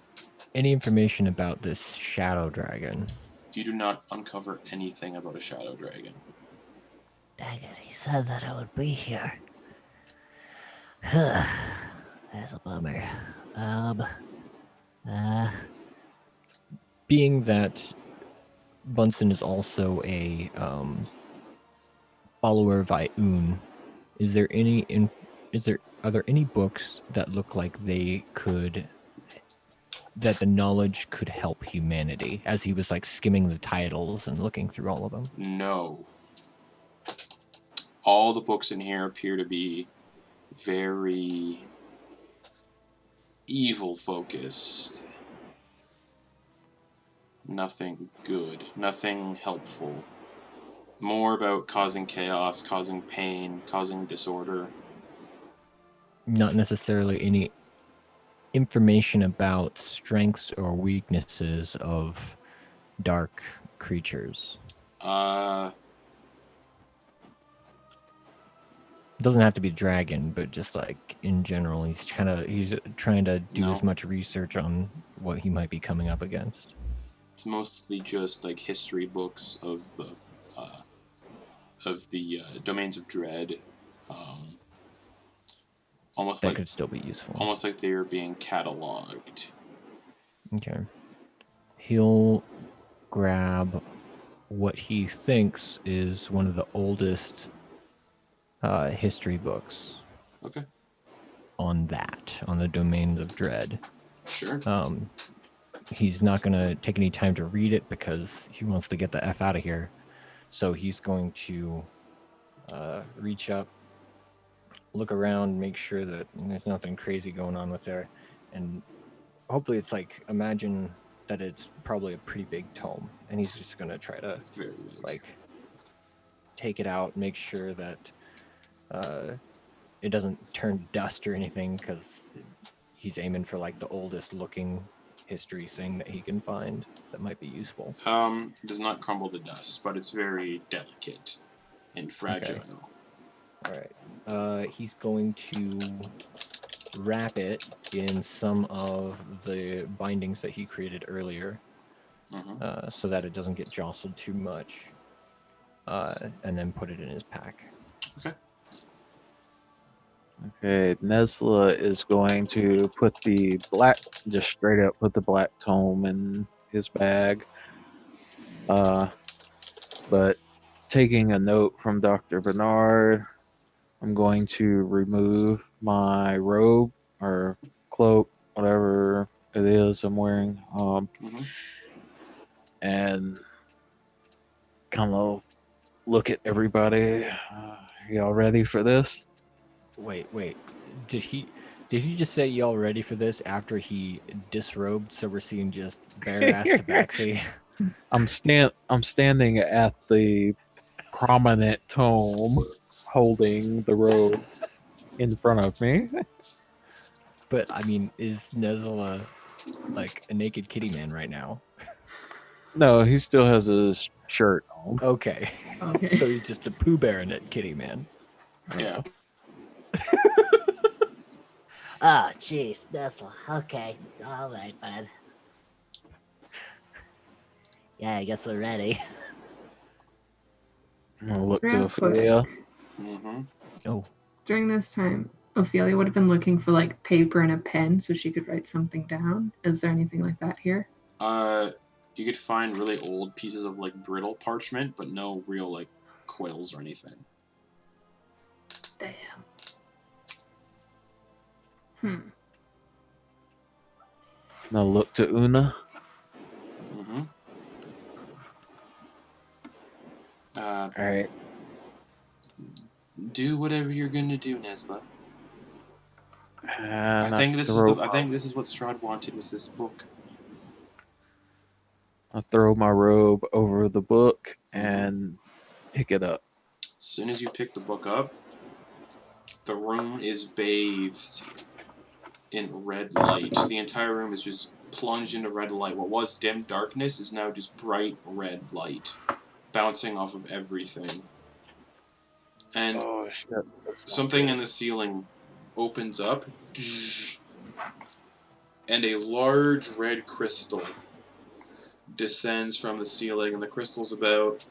Any information about this shadow dragon? You do not uncover anything about a shadow dragon. dang it, he said that it would be here. That's a bummer. Being that Bunsen is also a follower of Ioun, are there any books that look like that the knowledge could help humanity, as he was like skimming the titles and looking through all of them? No. All the books in here appear to be very evil focused. Nothing good, nothing helpful. More about causing chaos, causing pain, causing disorder. Not necessarily any information about strengths or weaknesses of dark creatures. It doesn't have to be dragon, but just like in general, he's trying to do as much research on what he might be coming up against. It's mostly just like history books of the domains of dread. Almost that like could still be useful. Almost like they are being cataloged. Okay. He'll grab what he thinks is one of the oldest history books. Okay. On the domains of dread. Sure. He's not going to take any time to read it because he wants to get the F out of here. So he's going to reach up, look around, make sure that there's nothing crazy going on with there. And hopefully it's like, imagine that it's probably a pretty big tome. And he's just going to try to take it out, make sure that it doesn't turn to dust or anything, because he's aiming for like the oldest looking history thing that he can find that might be useful. It does not crumble to dust, but it's very delicate and fragile. Okay. All right. He's going to wrap it in some of the bindings that he created earlier, so that it doesn't get jostled too much, and then put it in his pack. Okay. Okay, Nesla is going to just straight up put the black tome in his bag. But taking a note from Dr. Bernard, I'm going to remove my robe or cloak, whatever it is I'm wearing, and kind of look at everybody. Y'all ready for this? Wait. Did he just say y'all ready for this after he disrobed, so we're seeing just bare ass tabaxi? I'm standing at the prominent tome holding the robe in front of me. But I mean, is Nesla like a naked kitty man right now? No, he still has his shirt on. Okay. So he's just a Pooh Bear in it kitty man. Yeah. Oh, jeez, Nesla. Okay, all right, bud. Yeah, I guess we're ready. I'm gonna look to Real Ophelia. quick. Mm-hmm. Oh, During this time, Ophelia would have been looking for like paper and a pen so she could write something down. Is there anything like that here? You could find really old pieces of like brittle parchment, but no real like quills or anything. Damn. Hmm. I'm gonna look to Una. Mm-hmm. All right. Do whatever you're gonna do, Nesla. And I think this throw is what Strahd wanted, was this book. I throw my robe over the book Mm-hmm. and pick it up. As soon as you pick the book up, the room is bathed in red light. The entire room is just plunged into red light. What was dim darkness is now just bright red light, bouncing off of everything. And Oh shit! That's not something good. in the ceiling opens up, and a large red crystal descends from the ceiling, and the crystal's about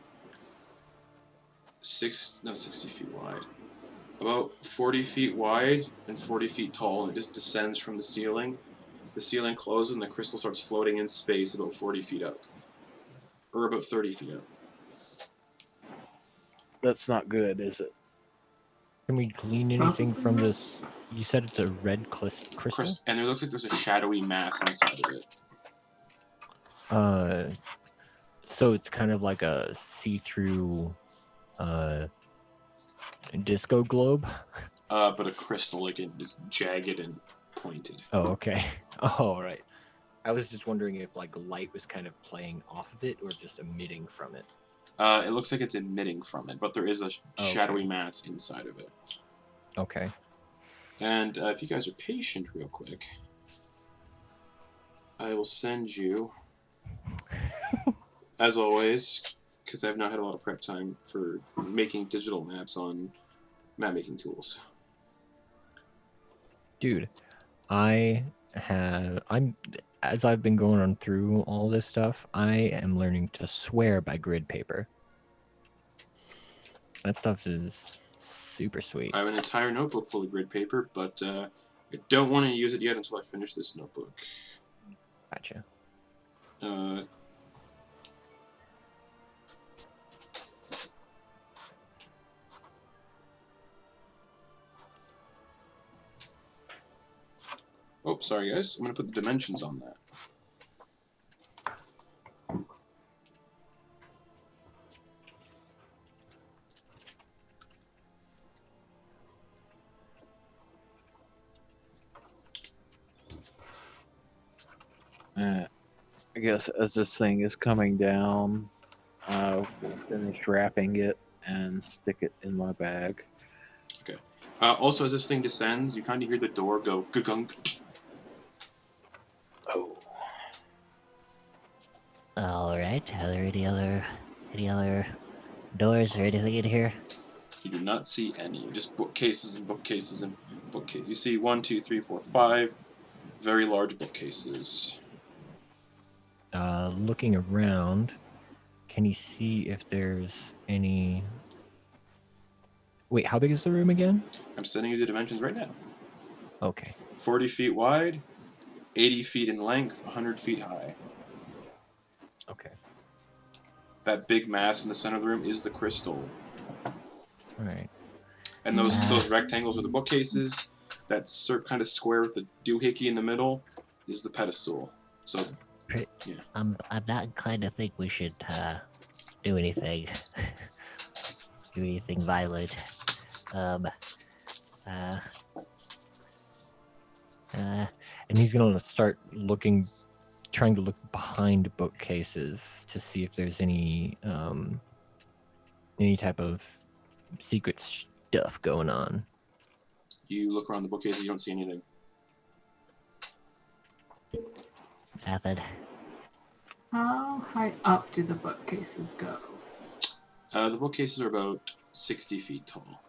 60 feet wide. About 40 feet wide and 40 feet tall, and it just descends from the ceiling. The ceiling closes, and the crystal starts floating in space about 40 feet up. Or about 30 feet up. That's not good, is it? can we glean anything Probably from not. this? You said it's a red crystal. And there looks like there's a shadowy mass inside of it. So it's kind of like a see-through, disco globe. But a crystal, like it is jagged and pointed. Oh, okay. Oh, right. I was just wondering if like light was kind of playing off of it or just emitting from it. It looks like it's emitting from it, but there is a shadowy mass inside of it. Okay. And if you guys are patient real quick, I will send you, as always, because I've not had a lot of prep time for making digital maps on map-making tools. Dude, as I've been going on through all this stuff, I am learning to swear by grid paper. That stuff is super sweet. I have an entire notebook full of grid paper, but I don't want to use it yet until I finish this notebook. Gotcha. Oh, sorry guys. I'm going to put the dimensions on that. I guess as this thing is coming down, we'll finish wrapping it and stick it in my bag. Okay. Also, as this thing descends, you kind of hear the door go gugunk. Oh. All right. Are there any other doors or anything in here? You do not see any. Just bookcases and bookcases and bookcases. You see 1, 2, 3, 4, 5 very large bookcases. Looking around, can you see if there's any... Wait, how big is the room again? I'm sending you the dimensions right now. Okay. 40 feet wide, 80 feet in length, 100 feet high. Okay. That big mass in the center of the room is the crystal. All right. And those rectangles are the bookcases. That kind of square with the doohickey in the middle is the pedestal. So, yeah. I'm not inclined to think we should do anything violent. And he's gonna start trying to look behind bookcases to see if there's any type of secret stuff going on. You look around the bookcases, you don't see anything. Nothing. How high up do the bookcases go? The bookcases are about 60 feet tall.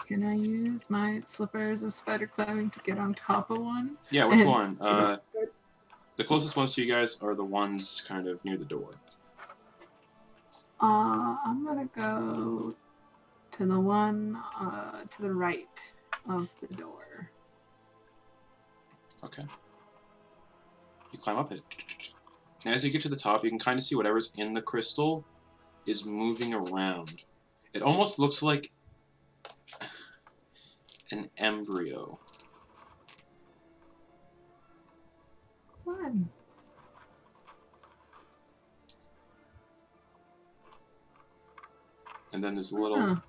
Can I use my slippers of spider climbing to get on top of one? Yeah, which And- one? The closest ones to you guys are the ones kind of near the door. I'm gonna go to the one to the right of the door. Okay. You climb up it. And as you get to the top, you can kind of see whatever's in the crystal is moving around. It almost looks like an embryo. Fun. And then there's a little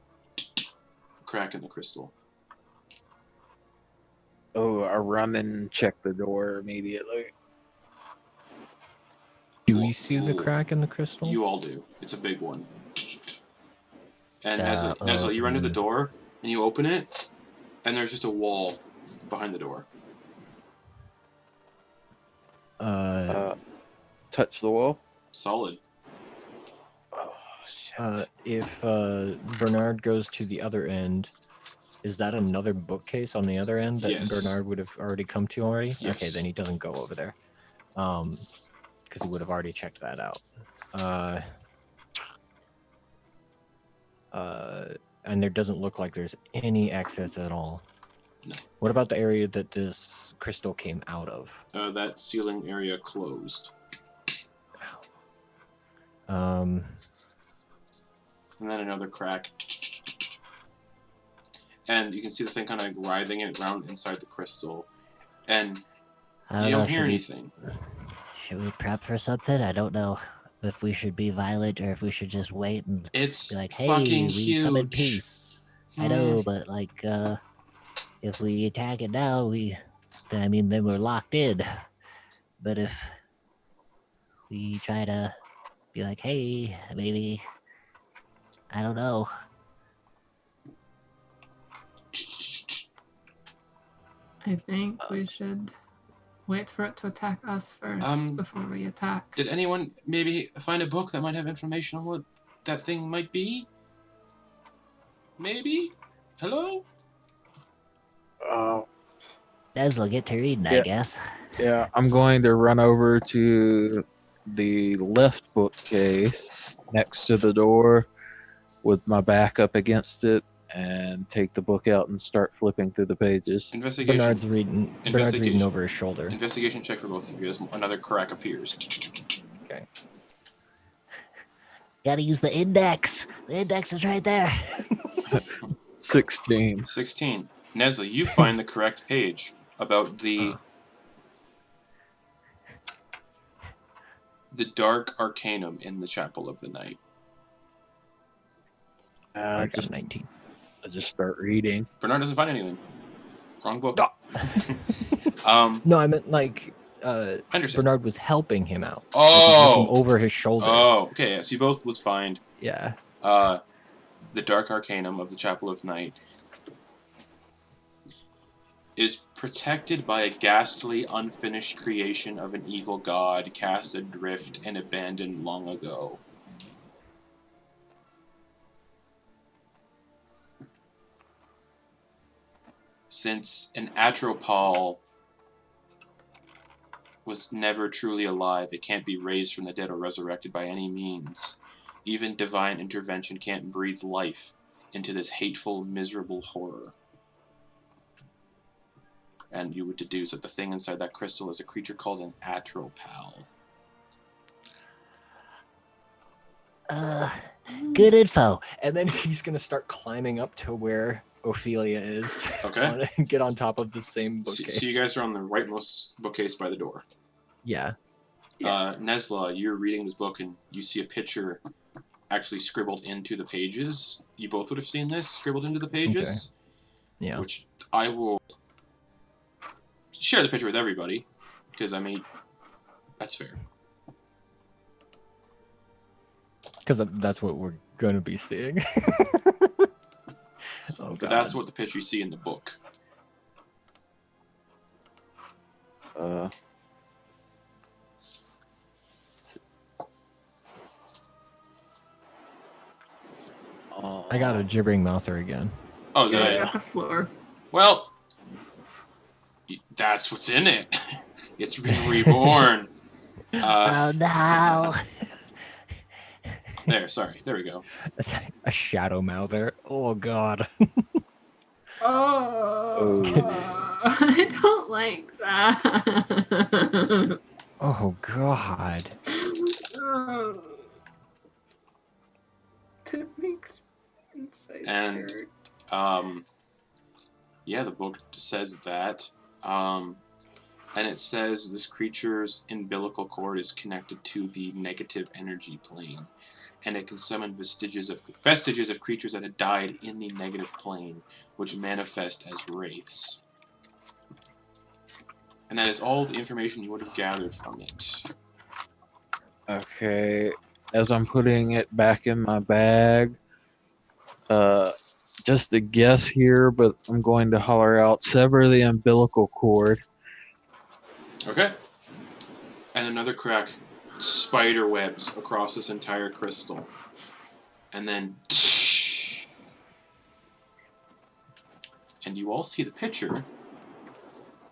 crack in the crystal. Oh, I run and check the door immediately. Do we see the Ooh. crack in the crystal? You all do. It's a big one. And Nesla, you run to the door, and you open it, and there's just a wall behind the door. Touch the wall. Solid. Oh, shit. If Bernard goes to the other end, is that another bookcase on the other end that Yes. Bernard would have already come to already? Yes. Okay, then he doesn't go over there. Because he would have already checked that out. And there doesn't look like there's any exits at all. No. What about the area that this crystal came out of? That ceiling area closed. Um, And then another crack. And you can see the thing kind of writhing it around inside the crystal. And I you don't know. don't hear anything. Should we prep for something? I don't know if we should be violent or if we should just wait and It's be like, hey, fucking we come in huge. peace. I know, but like, if we attack it now, then we're locked in. But if we try to be like, hey, maybe, I don't know. I think we should wait for it to attack us first before we attack. Did anyone maybe find a book that might have information on what that thing might be? Maybe? Hello? Nesla, get to reading, I Yeah. guess. Yeah, I'm going to run over to the left bookcase next to the door with my back up against it and take the book out and start flipping through the pages. Investigation. Bernard's reading over his shoulder. Investigation check for both of you as another crack appears. Okay. Gotta use the index. The index is right there. 16. 16. Nesla, you find the correct page about the dark arcanum in the Chapel of the Night. I got 19. I just start reading. Bernard doesn't find anything. Wrong book. No, I meant like I understand. Bernard was helping him out. Oh. Like, he's looking over his shoulder. Oh, okay. Yeah, so you both would find Yeah. the dark arcanum of the Chapel of Night is protected by a ghastly, unfinished creation of an evil god cast adrift and abandoned long ago. Since an atropal was never truly alive, it can't be raised from the dead or resurrected by any means. Even divine intervention can't breathe life into this hateful, miserable horror. And you would deduce that the thing inside that crystal is a creature called an atropal. Good info. And then he's gonna start climbing up to where Ophelia is. Okay. And get on top of the same So, bookcase. so you guys are on the rightmost bookcase by the door. Yeah. Nesla, you're reading this book and you see a picture actually scribbled into the pages. You both would have seen this scribbled into the pages. Okay. Yeah. Which I will share the picture with everybody because I mean that's fair. Because that's what we're gonna be seeing. Oh, But that's what the picture you see in the book. I got a gibbering mouther again. Oh, did Going I? at the floor. Well, that's what's in it. It's been reborn. Oh no! There, sorry. There we go. A shadow mouther. Oh god. Oh, Oh. I don't like that. Oh god. Oh. That makes sense. I'm And scared. Yeah, the book says that. And it says this creature's umbilical cord is connected to the negative energy plane, and it can summon vestiges of creatures that had died in the negative plane, which manifest as wraiths. And that is all the information you would have gathered from it. Okay. As I'm putting it back in my bag, just a guess here, but I'm going to holler out, sever the umbilical cord. Okay. And another crack. Spider webs across this entire crystal. And then... And you all see the picture,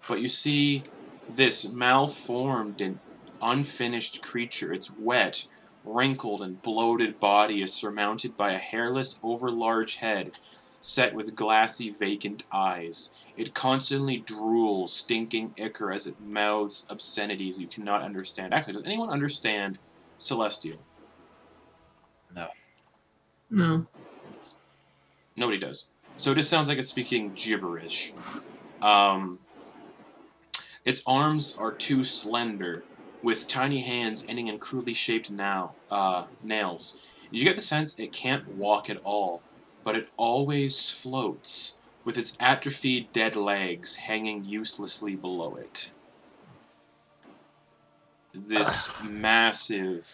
but you see this malformed and unfinished creature. It's wet, wrinkled, and bloated body is surmounted by a hairless, overlarge head set with glassy, vacant eyes. It constantly drools stinking ichor as it mouths obscenities you cannot understand. Actually, does anyone understand Celestial? No. No. Nobody does. So it just sounds like it's speaking gibberish. Its arms are too slender, with tiny hands ending in crudely shaped nails. You get the sense it can't walk at all, but it always floats, with its atrophied dead legs hanging uselessly below it. This massive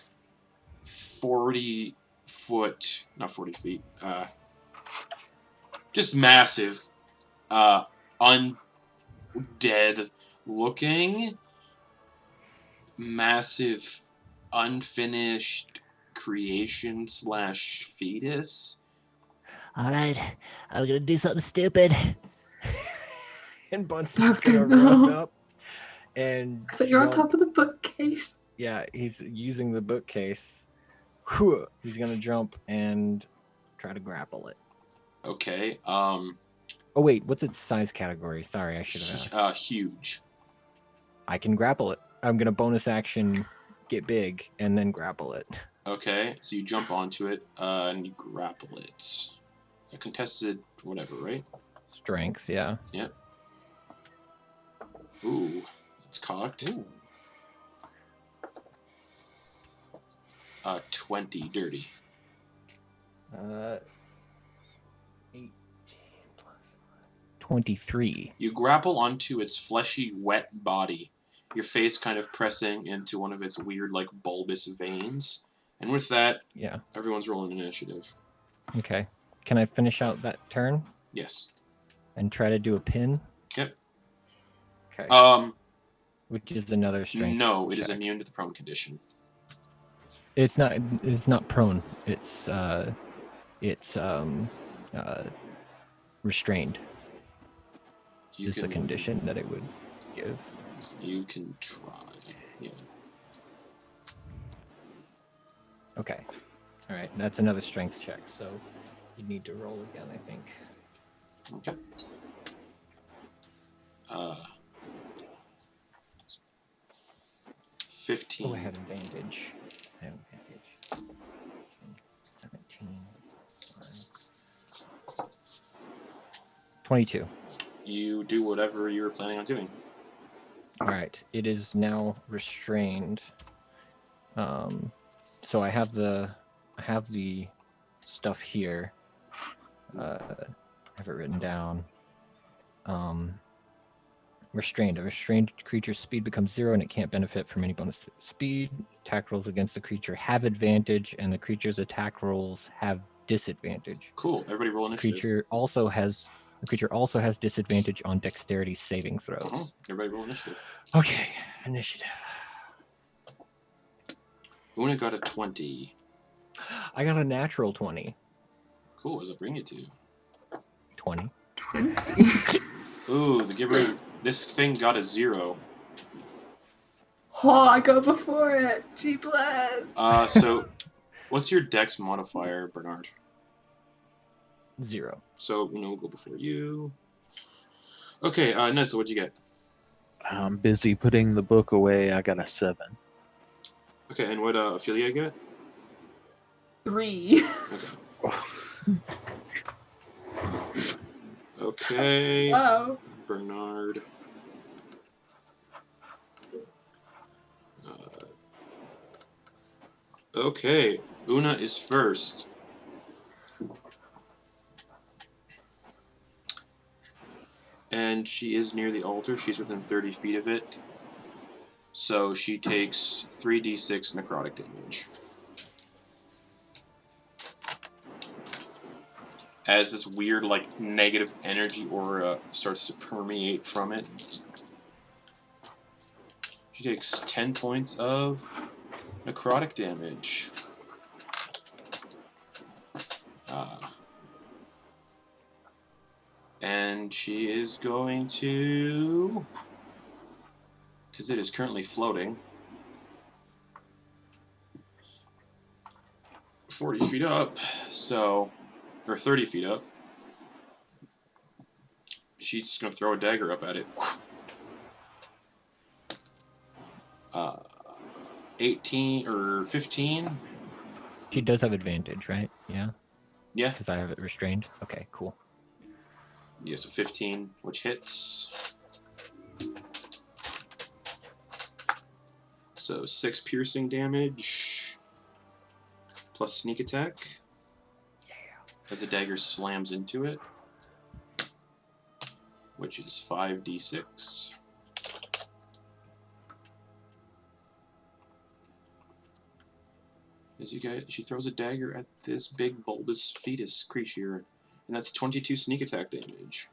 40-foot, not 40 feet, just massive, undead looking, massive, unfinished creation slash fetus. Alright, I'm gonna do something stupid. And Bunsen's Doctor, gonna run no. up and I thought you were on jump. top of the bookcase. Yeah, he's using the bookcase. Whew. He's gonna jump and try to grapple it. Okay, Oh wait, what's its size category? Sorry, I should have asked. Huge. I can grapple it. I'm gonna bonus action, get big, and then grapple it. Okay, so you jump onto it, and you grapple it. A contested whatever, right? Strength, yeah. Yep. Ooh, it's cocked. Ooh. 20 dirty. 18 plus 23. You grapple onto its fleshy, wet body, your face kind of pressing into one of its weird, like, bulbous veins. And with that, Yeah. everyone's rolling initiative. Okay. Can I finish out that turn Yes. and try to do a pin? Yep. Okay. Which is another strength. No, it is check. immune to the prone condition. It's not prone. It's restrained. You Is the condition that it would give. You can try. Yeah. Okay. All right. That's another strength check. So you need to roll again, I think. Okay. 15. Oh, I had advantage. 17. 22. You do whatever you were planning on doing. All right. It is now restrained. So I have the stuff here. I have it written down. Restrained. A restrained creature's speed becomes 0 and it can't benefit from any bonus speed. Attack rolls against the creature have advantage, and the creature's attack rolls have disadvantage. Cool. Everybody roll The initiative. creature also has disadvantage on dexterity saving throws. Everybody roll initiative. Okay, initiative. Una got a 20. I got a natural 20. Cool. What does it bring you to? 20. 20. Ooh, this thing got a 0. Oh, I go before it. Gee bless. So what's your dex modifier, Bernard? 0. So we'll go before you. Okay, Nesla, what'd you get? I'm busy putting the book away. I got a 7. Okay, and what Ophelia get? 3. Okay. Okay. Wow. Bernard. Okay, Una is first. And she is near the altar. She's within 30 feet of it. So she takes 3d6 necrotic damage. As this weird, like, negative energy aura starts to permeate from it. She takes 10 points of necrotic damage. And she is going to... because it is currently floating 40 feet up, so, or 30 feet up. She's just going to throw a dagger up at it. 18 or 15. She does have advantage, right? Yeah? Yeah. Because I have it restrained. Okay, cool. Yeah, so 15, which hits. So 6 piercing damage, plus sneak attack. Yeah. As the dagger slams into it, which is 5d6. As you guys, she throws a dagger at this big bulbous fetus creature, and that's 22 sneak attack damage.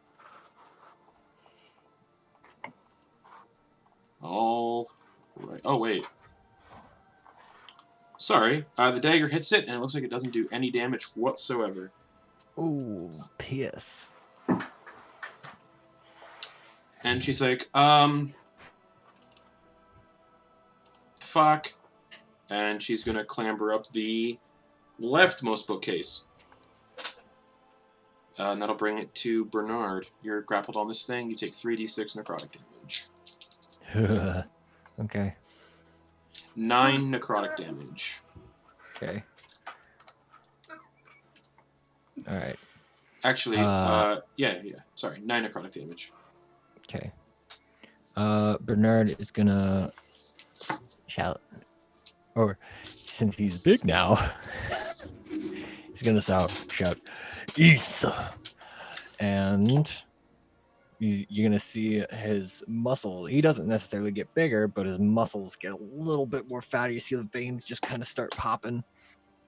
All right. Oh wait. Sorry. The dagger hits it, and it looks like it doesn't do any damage whatsoever. Ooh, piss. And she's like, fuck. And she's gonna clamber up the leftmost bookcase. And that'll bring it to Bernard. You're grappled on this thing. You take 3d6 necrotic damage. Okay. 9 necrotic damage. Okay. All right. Actually, yeah. Sorry, 9 necrotic damage. Okay. Bernard is gonna shout, or since he's big now, he's gonna shout, Issa, and you're gonna see his muscle. He doesn't necessarily get bigger, but his muscles get a little bit more fatty. You see the veins just kind of start popping.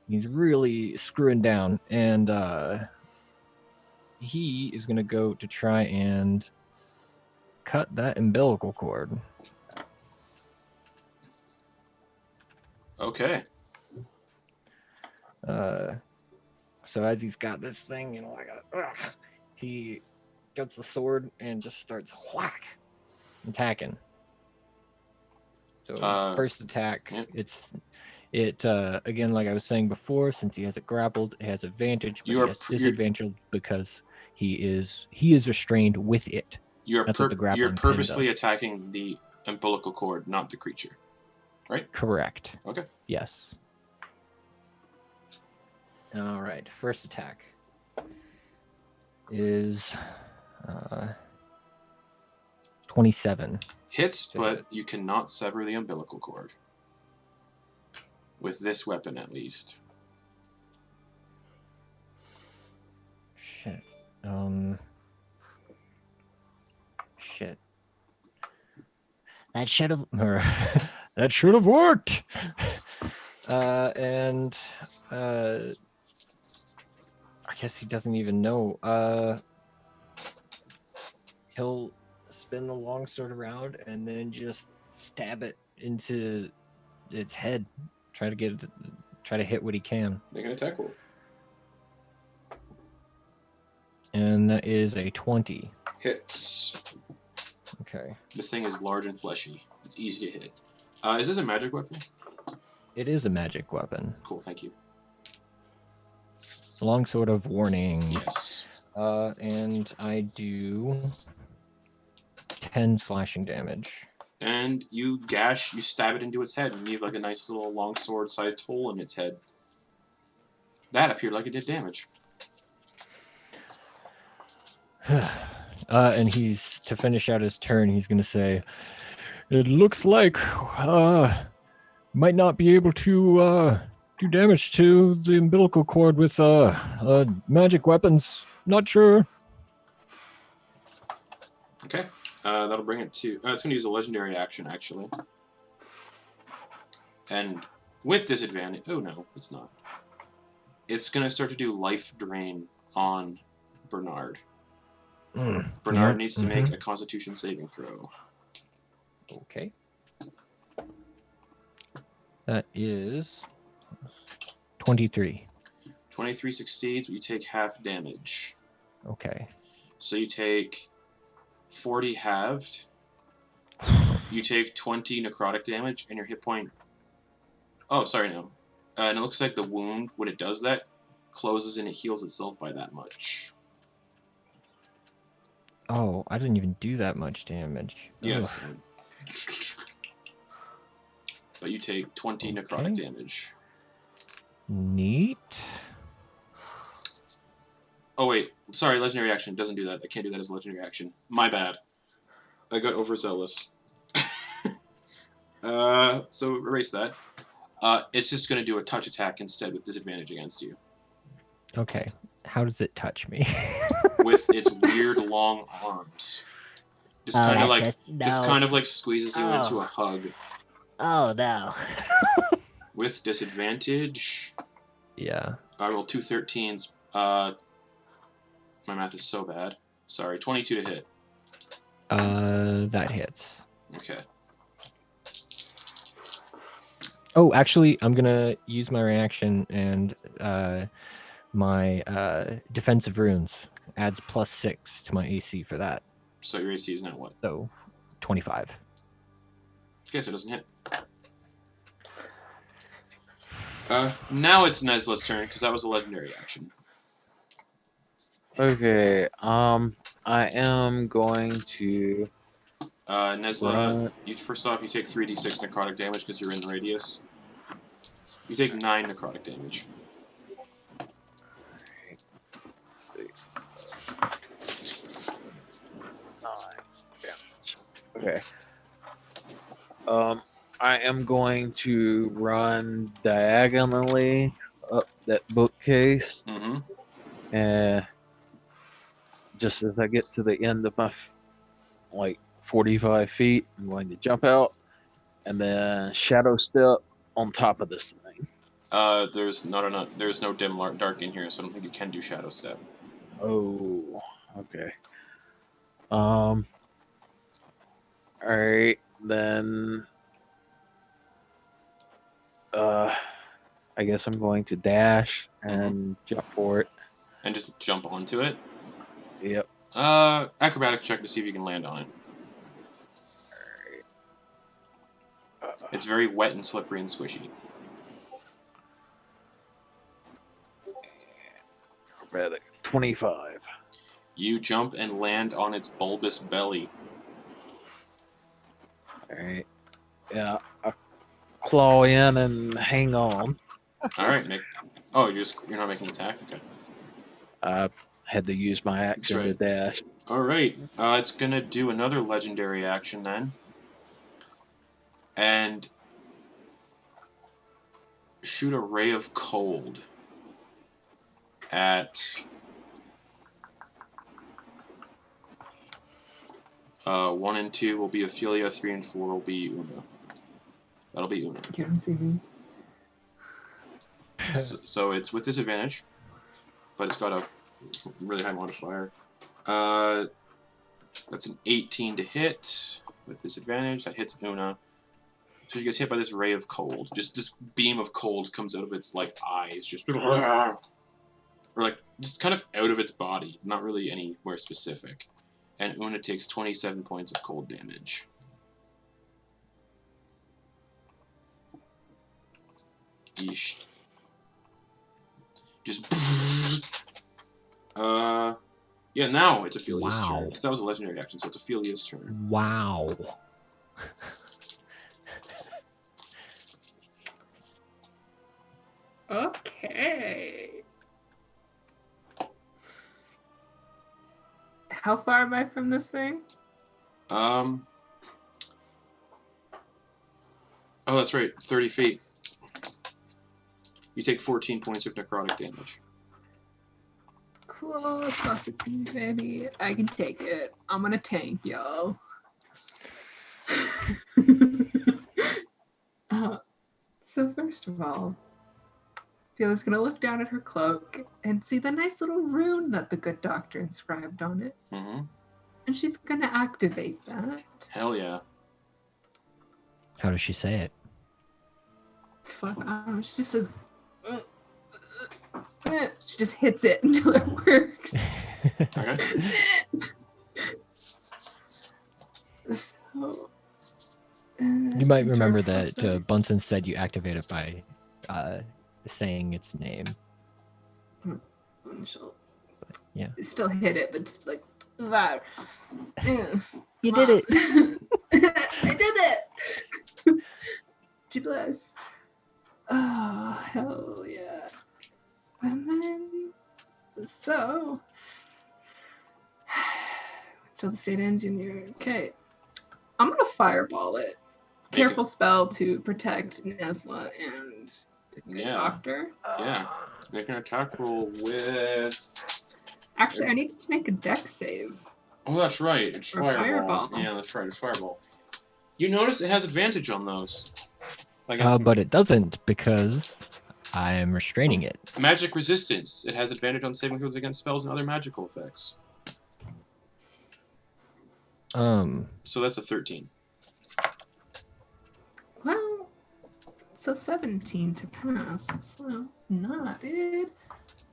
He's really screwing down, and he is gonna go to try and cut that umbilical cord. Okay. So as he's got this thing, he gets the sword and just starts attacking. So first attack, yeah. it again, like I was saying before, since he has it grappled, it has advantage, but he has disadvantage because he is restrained with it. You're That's what the grappling you're pin purposely does. attacking the umbilical cord, not the creature. Right? Correct. Okay. Yes. All right. First attack is 27. Hits, but you cannot sever the umbilical cord. With this weapon, at least. Shit. Shit. That should have worked. And I guess he doesn't even know. He'll spin the longsword around and then just stab it into its head. Try to hit what he can. Make an attack roll. And that is a 20. Hits. Okay. This thing is large and fleshy. It's easy to hit. Is this a magic weapon? It is a magic weapon. Cool, thank you. Longsword of warning. Yes. And I do 10 slashing damage. And you stab it into its head and leave like a nice little longsword-sized hole in its head. That appeared like it did damage. And he's, to finish out his turn, he's going to say, it looks like might not be able to do damage to the umbilical cord with magic weapons. Not sure. Okay. That'll bring it to... it's going to use a legendary action, actually. And with disadvantage... Oh, no, it's not. It's going to start to do life drain on Bernard. Bernard needs to make a Constitution saving throw. Okay. That is 23. 23 succeeds, but you take half damage. Okay. So you take 40 halved. You take 20 necrotic damage, and your hit point... Oh, sorry, no. And it looks like the wound, when it does that, closes and it heals itself by that much. Oh, I didn't even do that much damage. Yes. Ugh. But you take 20 necrotic damage. Neat. Oh, wait. Sorry, legendary action. Doesn't do that. I can't do that as a legendary action. My bad. I got overzealous. So erase that. It's just going to do a touch attack instead with disadvantage against you. Okay. How does it touch me? With its weird long arms. Just kind of like squeezes you into a hug. Oh, no. With disadvantage. Yeah. I rolled 2 13s. My math is so bad. Sorry, 22 to hit. That hits. Okay. Oh, actually, I'm gonna use my reaction and my defensive runes adds +6 to my AC for that. So your AC is now what? So 25. Okay, so it doesn't hit. Now it's Nesla's turn, because that was a legendary action. Okay, I am going to... Nesla, first off, you take 3d6 necrotic damage because you're in the radius. You take 9 necrotic damage. Let's see. 9 damage. Okay. I am going to run diagonally up that bookcase. Mm-hmm. And just as I get to the end of my, 45 feet, I'm going to jump out and then shadow step on top of this thing. There's no dim dark in here, so I don't think you can do shadow step. Oh, okay. All right, then. I guess I'm going to dash and jump for it. And just jump onto it? Yep. Acrobatic check to see if you can land on it. It's very wet and slippery and squishy. Acrobatic 25. You jump and land on its bulbous belly. Alright. Yeah, I claw in and hang on. Alright, Nick. Oh, you're not making an attack? Okay. I had to use my action to dash. Alright, it's gonna do another legendary action then. And shoot a ray of cold at 1 and 2 will be Ophelia, 3 and 4 will be Una. That'll be Una. So it's with disadvantage, but it's got a really high modifier. That's an 18 to hit with disadvantage. That hits Una. So she gets hit by this ray of cold. Just this beam of cold comes out of its eyes. Just or like just kind of out of its body, not really anywhere specific. And Una takes 27 points of cold damage. Yeesh. Just yeah, now it's Ophelia's turn. Because that was a legendary action, so it's Ophelia's turn. Wow. Okay. How far am I from this thing? Oh, that's right. 30 feet. You take 14 points of necrotic damage. Cool, sausage, baby. I can take it. I'm gonna tank, y'all. So first of all, Ophelia's gonna look down at her cloak and see the nice little rune that the good doctor inscribed on it. Mm-hmm. And she's gonna activate that. Hell yeah. How does she say it? Fuck, I don't know. She just says, she just hits it until it works. Okay. So, You might remember that Bunsen said you activate it by saying its name. Yeah. Still hit it, but just like, wow. You did it. I did it. Gee bless. Oh, hell yeah. And then, so the state ends in your, okay. I'm going to fireball it. Careful spell to protect Nesla and the doctor. Yeah. Make an attack roll with... Actually, I need to make a dex save. Oh, that's right. It's Or fireball. Yeah, that's right. It's fireball. You notice it has advantage on those. I guess But it doesn't because I am restraining it. magic resistance. It has advantage on saving throws against spells and other magical effects. So that's a 13. Well, so 17 to pass. So not it.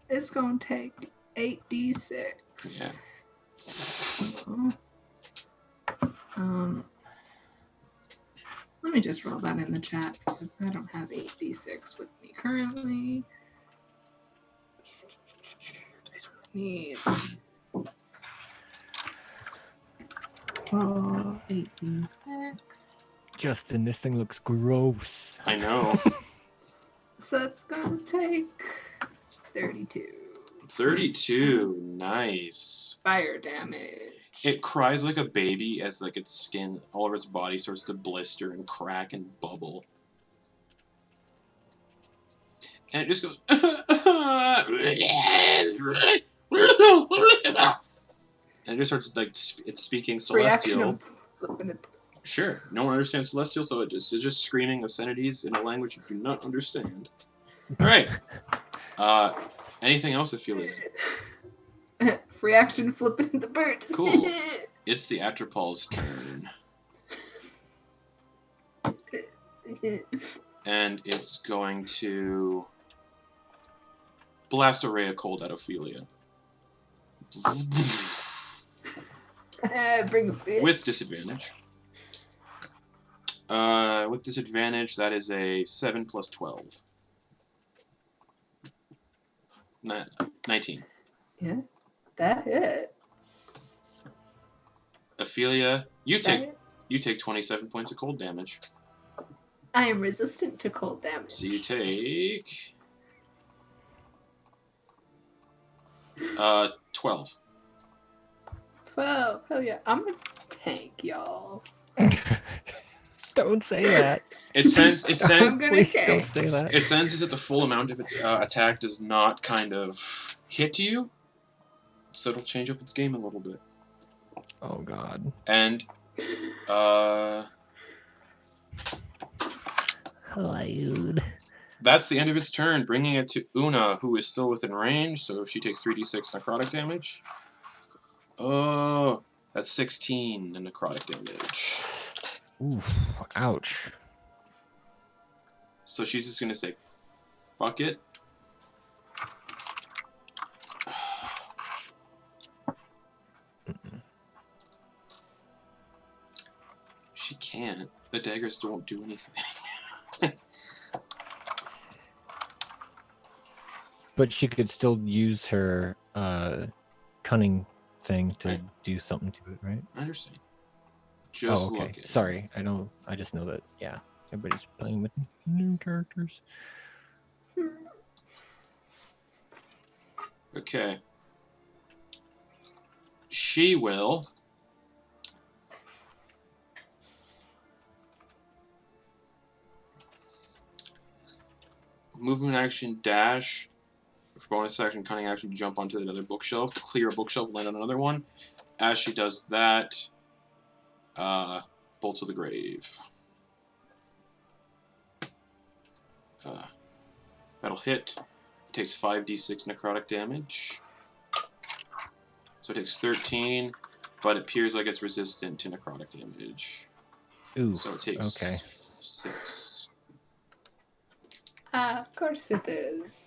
It's gonna take 8d6. Yeah. Let me just roll that in the chat because I don't have 8d6 with me currently. I just really need 8d6. Justin, this thing looks gross. I know. So it's gonna take 32. 32. Nice. Fire damage. It cries like a baby as like its skin, all over its body starts to blister and crack and bubble. And it just goes... and it just starts like it's speaking Celestial. Sure, no one understands Celestial, so it's just screaming obscenities in a language you do not understand. All right. Anything else, Ophelia? Free action, flipping the bird. Cool. It's the Atropol's turn. And it's going to blast a ray of cold at Ophelia. Bring a bitch. With disadvantage. With disadvantage, that is a 7 plus 12. 19. Yeah, that hits. Ophelia, you take 27 points of cold damage. I am resistant to cold damage. So you take 12. 12. Hell yeah. I'm a tank, y'all. Don't say that. It sends. Please don't say that. It senses that the full amount of its attack does not kind of hit you, so it'll change up its game a little bit. Oh God. And that's the end of its turn, bringing it to Una, who is still within range, so she takes 3d6 necrotic damage. Oh, that's 16 in necrotic damage. Oof, ouch. So she's just going to say, fuck it. can't. The daggers don't do anything. But she could still use her cunning thing to Right. do something to it, right? I understand. Just oh, okay. look at Sorry, I don't. I just know that. Yeah, everybody's playing with new characters. Okay. She will movement action dash for bonus action, cunning action, jump onto another bookshelf, clear a bookshelf, land on another one. As she does that, bolt to the grave. That'll hit. It takes 5d6 necrotic damage. So it takes 13, but it appears like it's resistant to necrotic damage. Ooh. So it takes Okay. 6. Of course it is.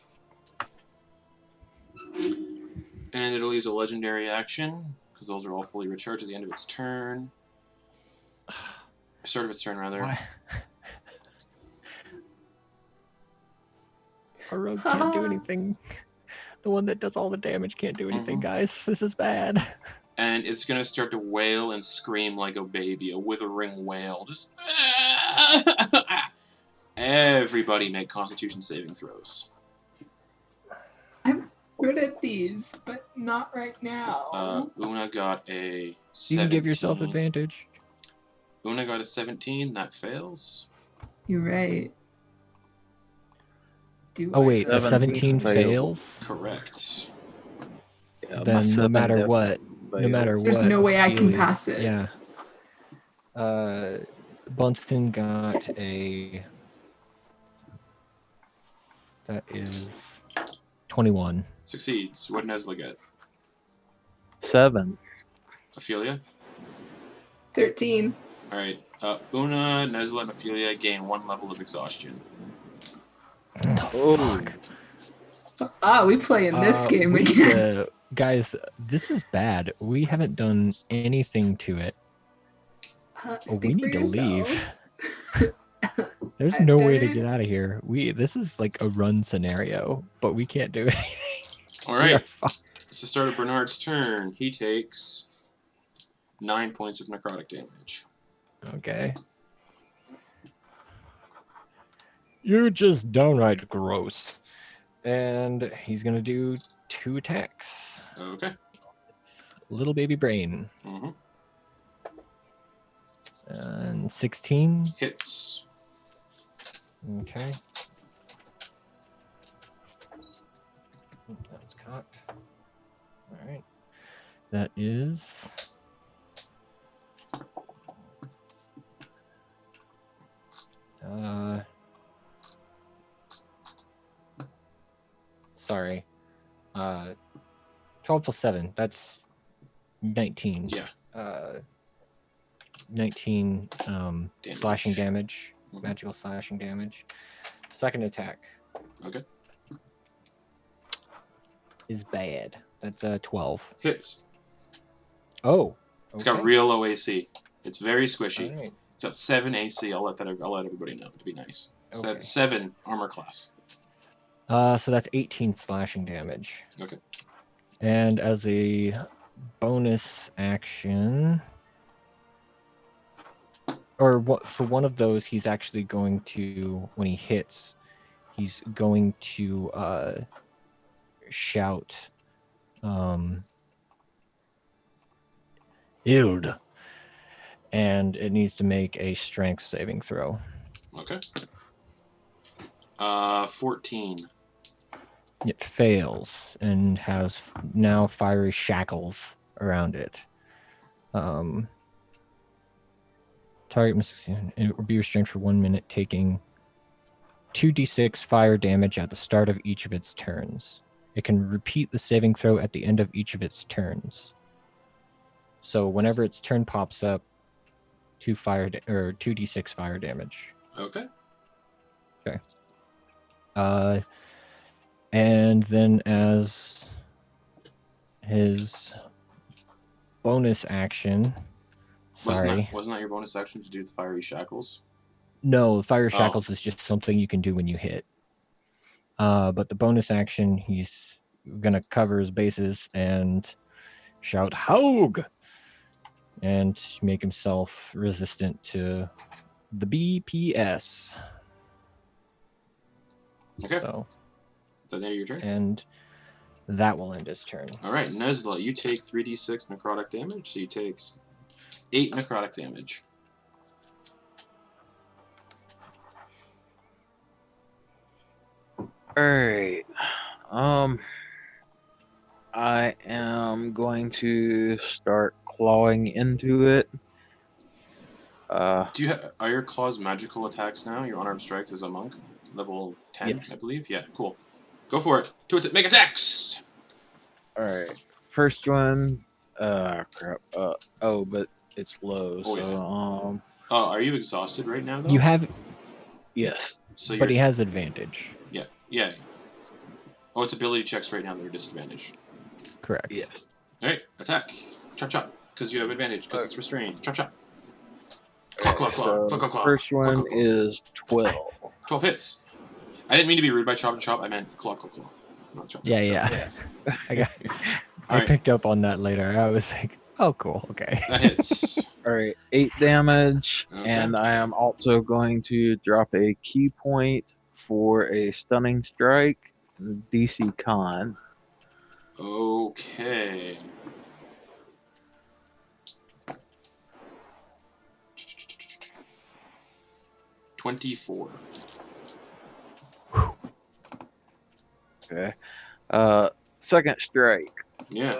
And it'll use a legendary action, because those are all fully recharged at the end of its turn. Start of its turn, rather. Why? Our rogue can't do anything. The one that does all the damage can't do anything, guys. This is bad. And it's going to start to wail and scream like a baby, a withering wail. Just... Everybody make Constitution saving throws. I'm good at these, but not right now. Una got a 17. You can give yourself advantage. Una got a 17. That fails. You're right. Oh wait, a 17 17 fails? Correct. Yeah, Then no matter what, There's no way I can pass it. Yeah. Bunston got a... That is 21. Succeeds. What did Nesla get? 7. Ophelia? 13. Alright. Una, Nesla, and Ophelia gain 1 level of exhaustion. Oh, Ah, we play in this game we need again. to- guys, this is bad. We haven't done anything to it. We Speak need for to yourself. leave. There's I've no done way to it. get out of here. This is like a run scenario, but we can't do anything. We are Alright. fucked. It's the start of Bernard's turn. He takes 9 points of necrotic damage. Okay. You're just downright gross. And he's gonna do 2 attacks. Okay. Little baby brain. Mm-hmm. And 16. Hits. Okay. That was cocked. Alright. That is... Sorry. 12 plus 7. That's 19. Yeah. 19 slashing damage. Mhm. Magical slashing damage. Second attack Okay. is bad. That's 12. Hits. Oh. It's got real low AC. It's very squishy. Alright. It's got 7 AC. I'll let everybody know to be nice. So Okay. that's 7 armor class. So that's 18 slashing damage. Okay. And as a bonus action, or what for one of those, he's actually going to, when he hits, he's going to shout, Ild. And it needs to make a strength saving throw. Okay. 14. It fails and has now fiery shackles around it. Target must, it will be restrained for 1 minute, taking 2d6 fire damage at the start of each of its turns. It can repeat the saving throw at the end of each of its turns. So whenever its turn pops up, 2d6 fire damage. Okay. And then as his bonus action, Sorry. Wasn't that your bonus action to do the fiery shackles? No, fire Oh. shackles is just something you can do when you hit. But the bonus action, he's gonna cover his bases and shout "Haug!" and make himself resistant to the BPS. Okay. So, Is that the end of your turn? and that will end his turn. All right, Nesla, you take 3d6 necrotic damage. So you take 8 necrotic damage. Alright. I am going to start clawing into it. Are your claws magical attacks now? Your unarmed strike as a monk, level 10, Yeah. I believe. Yeah, cool. Go for it. Make attacks. Alright. First one. Crap. But it's low. Oh, so yeah. Are you exhausted right now though? You have, yes. So but you're, he has advantage. yeah. Oh, it's ability checks right now that are disadvantaged. Correct. Yes. All right, attack. Chop chop. Because you have advantage. Because it's restrained. Chop chop. Claw, Alright, claw, so claw, claw, claw. first Claw, one claw, claw. is 12. 12 hits. I didn't mean to be rude by chop and chop. I meant claw, claw, claw. Not chop, chop, Yeah. chop. I Alright. picked up on that later. I was like, oh, cool. Okay. That hits. Alright, 8 damage, Okay. and I am also going to drop a key point for a stunning strike, DC Con. Okay. $24. Okay. Second strike Yeah.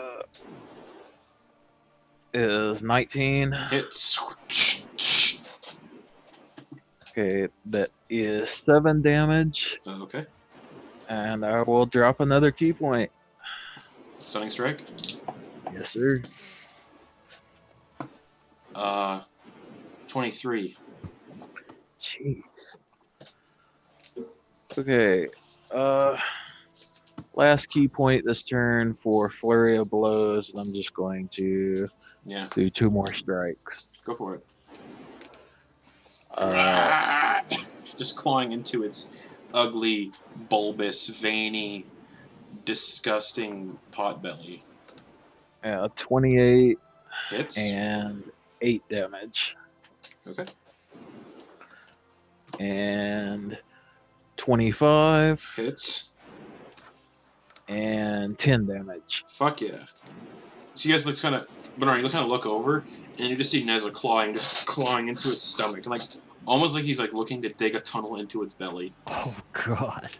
is 19. Hits. Okay, that is 7 damage, Okay. and I will drop another key point. Stunning strike. Yes, sir. 23. Jeez. Okay. Last key point this turn for flurry of blows, and I'm just going to Yeah. do 2 more strikes. Go for it. Uh, Just clawing into its ugly, bulbous, veiny, disgusting pot belly. 28 Hits. and 8 damage, Okay. and 25 Hits. and 10 damage. Fuck yeah. So you guys look kind of, Bernard, you kind of look over, and you just see Nesla clawing into its stomach, like almost like he's like looking to dig a tunnel into its belly. Oh, God.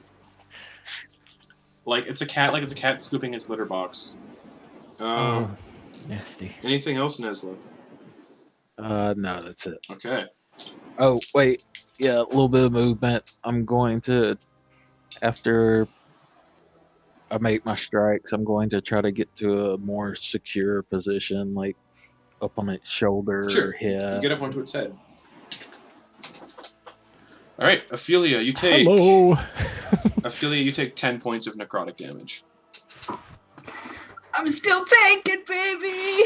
Like it's a cat scooping its litter box. Oh, nasty. Anything else, Nesla? No, that's it. Okay. Oh, wait. Yeah, a little bit of movement. I'm going to, after I make my strikes, I'm going to try to get to a more secure position, like up on its shoulder Sure. or head. You get up onto its head. All right, Ophelia, you take. Hello. Ophelia, you take 10 points of necrotic damage. I'm still tanking, baby.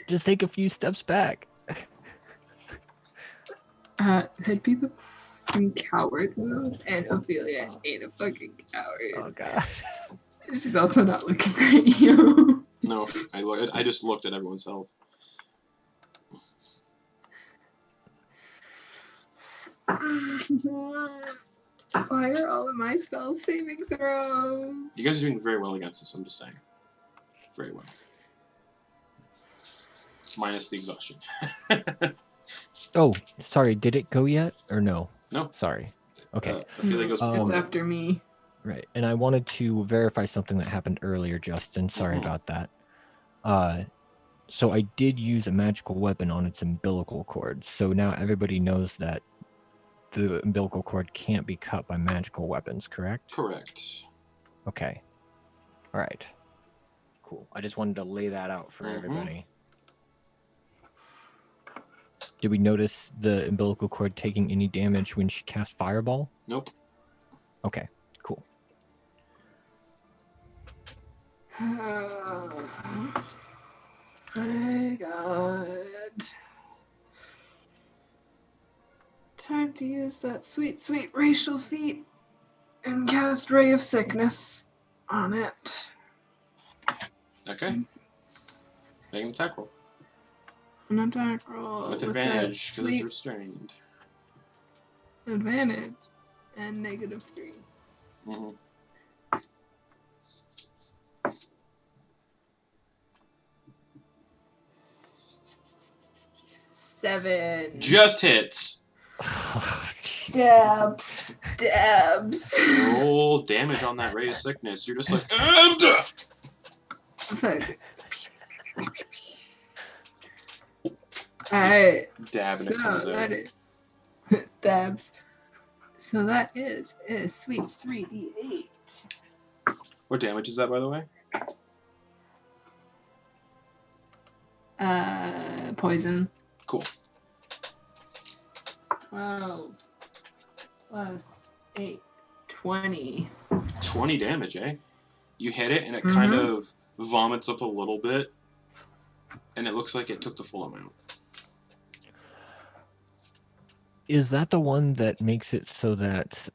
Just take a few steps back. That'd be the fucking coward move, and Ophelia ain't a fucking coward. Oh, God. She's also not looking great, you. No, I just looked at everyone's health. Why are all of my spells saving throws? You guys are doing very well against this, I'm just saying. Very well. Minus the exhaustion. Oh, sorry. Did it go yet? Or no? No. Sorry. Okay. Ophelia goes It's before It's me. after me. Right. And I wanted to verify something that happened earlier, Justin. Sorry Mhm. about that. So I did use a magical weapon on its umbilical cord. So now everybody knows that the umbilical cord can't be cut by magical weapons, correct? Correct. Okay. All right. Cool. I just wanted to lay that out for Mhm. everybody. Did we notice the umbilical cord taking any damage when she cast Fireball? Nope. Okay, cool. I got Time to use that sweet, sweet racial feat and cast Ray of Sickness on it. Okay. Make an attack roll. An attack roll With that advantage, because it's sweet restrained. advantage and -3. Mm-hmm. 7. Just hits. Dabs. Dabs. Roll damage on that ray of sickness. You're just like, Fuck. Alright. dab, and it comes out. That is dabs. So that is a sweet 3d8. What damage is that, by the way? Poison. Cool. 12 plus 8, 20. 20 damage, eh? You hit it, and it kind of vomits up a little bit, and it looks like it took the full amount. Is that the one that makes it so that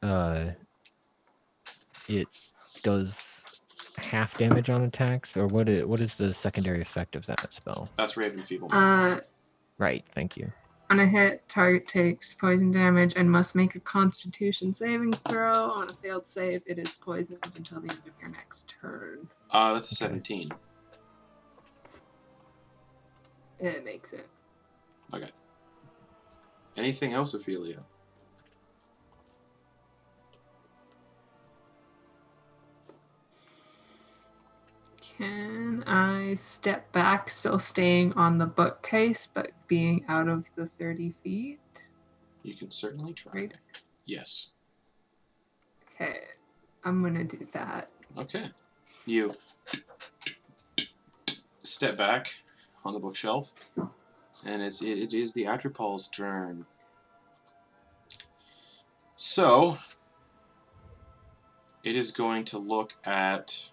it does half damage on attacks, or what is the secondary effect of that spell? That's Raven Feeble. Right, thank you. On a hit, target takes poison damage and must make a Constitution saving throw. On a failed save, it is poisoned until the end of your next turn. That's a 17. It makes it. Okay. Anything else, Ophelia? Can I step back, still staying on the bookcase, but being out of the 30 feet? You can certainly try. Right. Yes. Okay, I'm gonna do that. Okay. You step back on the bookshelf, and it is the Atropol's turn. So, it is going to look at...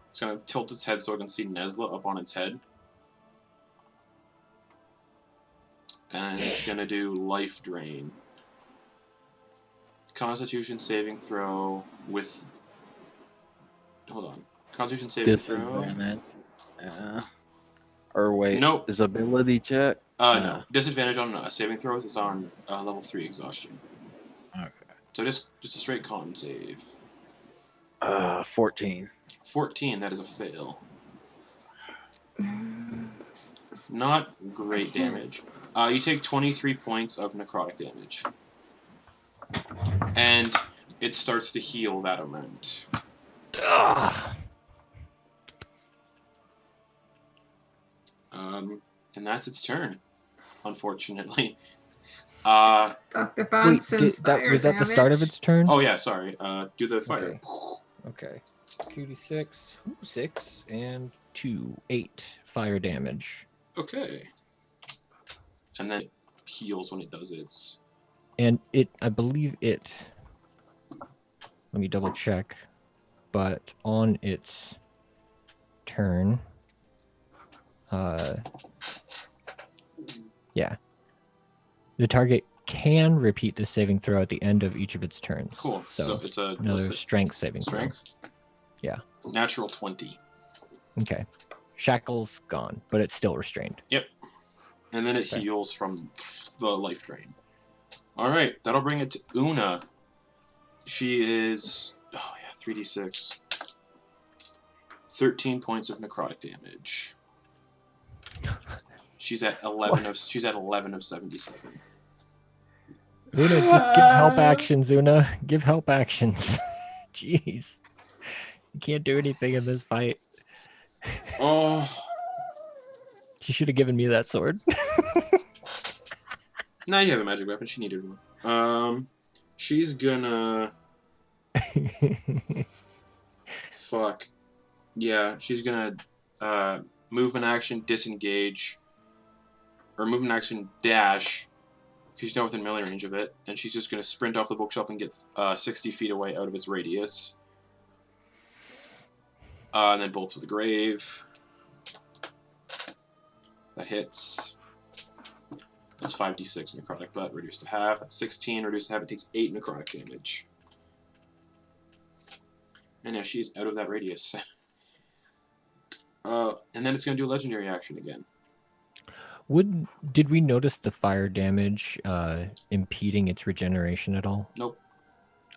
It's going to tilt its head so it can see Nesla up on its head. And it's going to do Life Drain. Constitution saving throw with... Hold on. Constitution saving throw. Disadvantage. Or wait. Nope. Is ability check? No. Disadvantage on saving throws is on level 3 exhaustion. Okay. So just a straight con save. 14. 14, that is a fail. Not great damage. You take 23 points of necrotic damage. And it starts to heal that amount. And that's its turn, unfortunately. Dr. Bonson's fire was that the start of its turn? Oh yeah, sorry. Do the fire. Okay. 2d6, 6, and 2, 8 fire damage. Okay. And then it heals when it does its... And I believe it... Let me double check. But on its turn... yeah. The target can repeat the saving throw at the end of each of its turns. Cool. So it's another strength saving throw. Yeah. Natural 20. Okay. Shackle's gone, but it's still restrained. Yep. And then it heals from the life drain. Alright, that'll bring it to Una. She is... Oh yeah, 3d6. 13 points of necrotic damage. She's at 11 of 77. Una, just give help actions, Una. Give help actions. Jeez. You can't do anything in this fight. Oh. She should have given me that sword. Now you have a magic weapon. She needed one. She's gonna... Fuck. Yeah, she's gonna movement action, disengage, or movement action, dash. She's not within melee range of it, and she's just gonna sprint off the bookshelf and get 60 feet away out of its radius. And then bolts with the grave. That hits. That's 5d6 necrotic butt, reduced to half. That's 16, reduced to half. It takes 8 necrotic damage. And yeah, she's out of that radius. And then it's going to do a legendary action again. Did we notice the fire damage impeding its regeneration at all? Nope.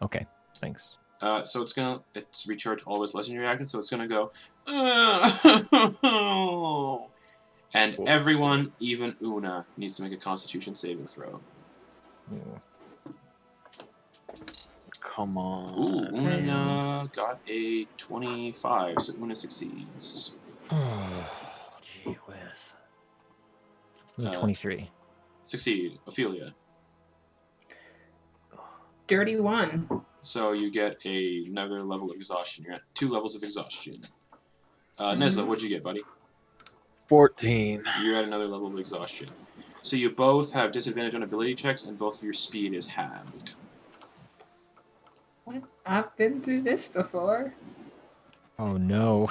Okay, thanks. So it's recharged all of its legendary actions, so it's gonna go. And Cool. everyone, even Una, needs to make a Constitution saving throw. Mm. Come on. Ooh, Una got a 25, so Una succeeds. Gee whiz. 23. Succeed, Ophelia. Dirty 1. So you get another level of exhaustion. You're at 2 levels of exhaustion. Nesla, what'd you get, buddy? 14. You're at another level of exhaustion. So you both have disadvantage on ability checks, and both of your speed is halved. What? I've been through this before. Oh no.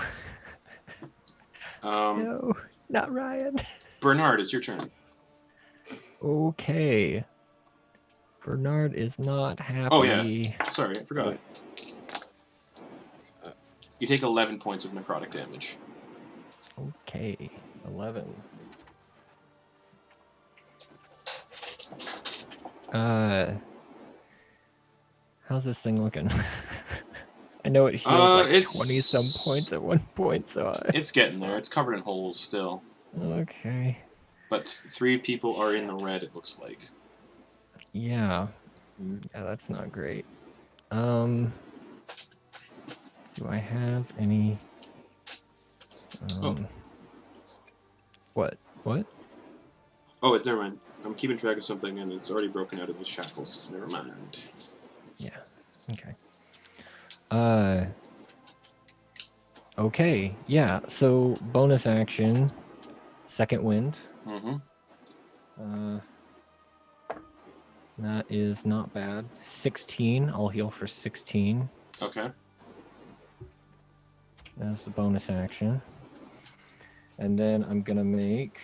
Um, No, not Ryan. Bernard, it's your turn. Okay. Bernard is not happy. Oh, yeah. Sorry, I forgot. You take 11 points of necrotic damage. Okay, 11. How's this thing looking? I know it healed like it's 20-some points at one point, so It's getting there. It's covered in holes still. Okay. But 3 people are in the red, it looks like. Yeah. Yeah, that's not great. Do I have any... What? Oh, never mind. I'm keeping track of something, and it's already broken out of those shackles. Never mind. Yeah. Okay. Okay. Yeah. So bonus action, second wind. Mm-hmm. That is not bad. 16. I'll heal for 16. Okay. That's the bonus action. And then I'm gonna make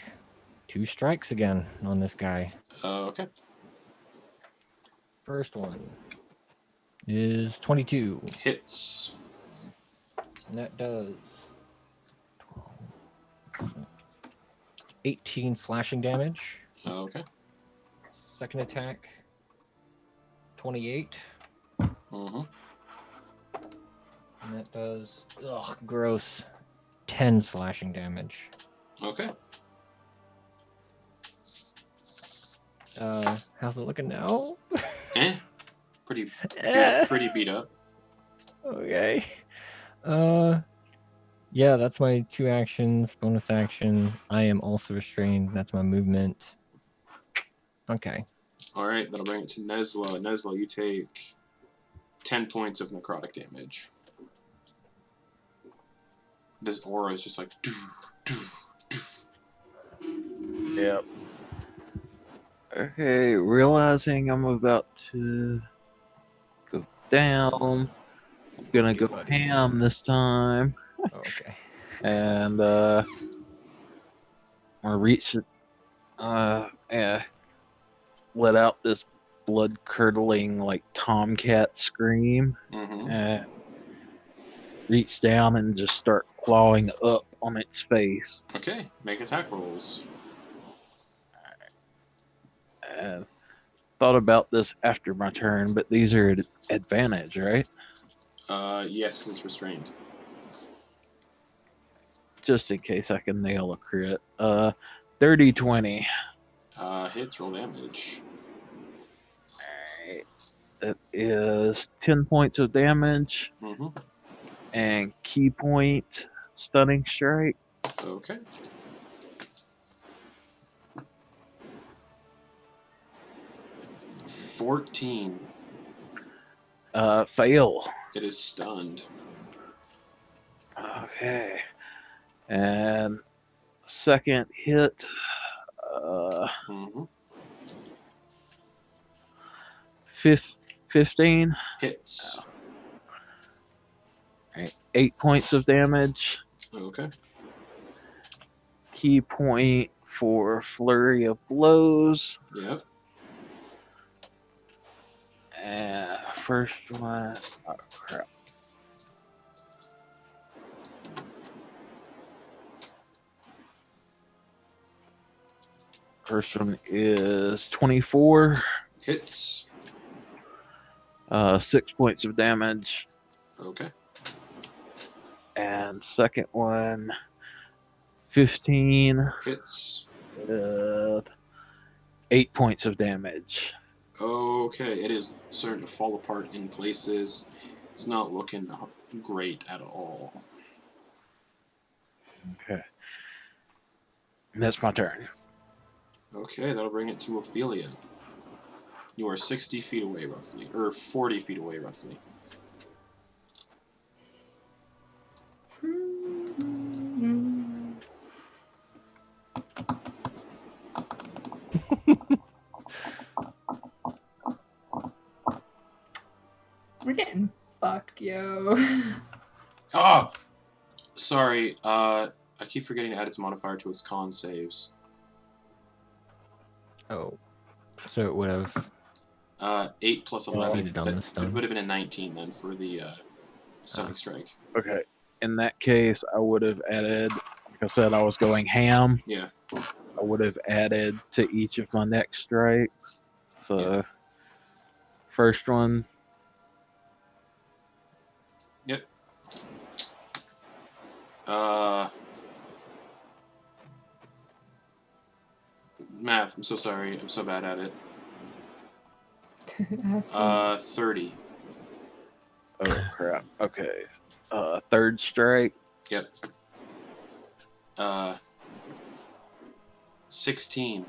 2 strikes again on this guy. Okay. First one is 22. Hits. And that does 12, 18 slashing damage. Okay. Second attack, 28. Mm-hmm. And that does, gross, 10 slashing damage. Okay. How's it looking now? Pretty beat up. Okay. Yeah, that's my 2 actions. Bonus action. I am also restrained. That's my movement. Okay. All right, that'll bring it to Nesla. Nesla, you take 10 points of necrotic damage. This aura is just like... Yep. Okay, realizing I'm about to go down, I'm gonna go ham this time. Okay. And I'm gonna reach it, and let out this blood-curdling, like, tomcat scream. Mm-hmm. And reach down and just start clawing up on its face. Okay, make attack rolls. And thought about this after my turn, but these are at advantage, right? Yes, because it's restrained. Just in case I can nail a crit. 30-20. Hits, roll damage. Alright. That is 10 points of damage. Mm-hmm. And key point stunning strike. Okay. $14. Fail. It is stunned. Okay. And second hit. Mm-hmm. 15. Hits. Right. 8 points of damage. Okay. Key point for flurry of blows. Yep. And first one, oh crap. First one is 24, Hits. 6 points of damage. Okay. And second one, 15, Hits. with 8 points of damage. Okay, it is starting to fall apart in places. It's not looking great at all. Okay. And that's my turn. Okay, that'll bring it to Ophelia. You are 60 feet away, roughly. Or 40 feet away, roughly. We're getting fucked, yo. Ah! Sorry, I keep forgetting to add its modifier to its con saves. Oh. So it would have 8 plus 11. Defeated on the stun. It would have been a 19 then for the stunning strike. Okay. In that case, I would have added, like I said, I was going ham. Yeah. I would have added to each of my next strikes. So, Yeah. first one, Yep. Math. I'm so sorry. I'm so bad at it. 30. oh crap. Okay. Third strike, Yep. 16.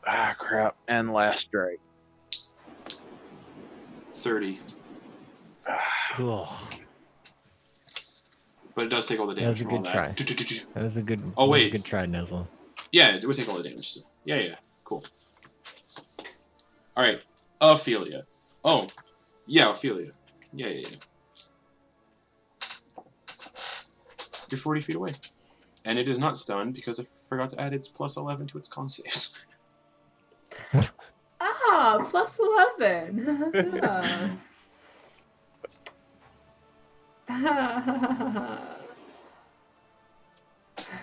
ah crap, and last strike. 30. Cool. But it does take all the That damage was a from all good that. That was a good. Oh, that was wait. a good try, Nesla. Yeah, it would take all the damage. So. Yeah. Cool. Alright. Ophelia. Oh. Yeah, Ophelia. Yeah. You're 40 feet away. And it is not stunned because I forgot to add its plus 11 to its con saves. Ah, plus 11.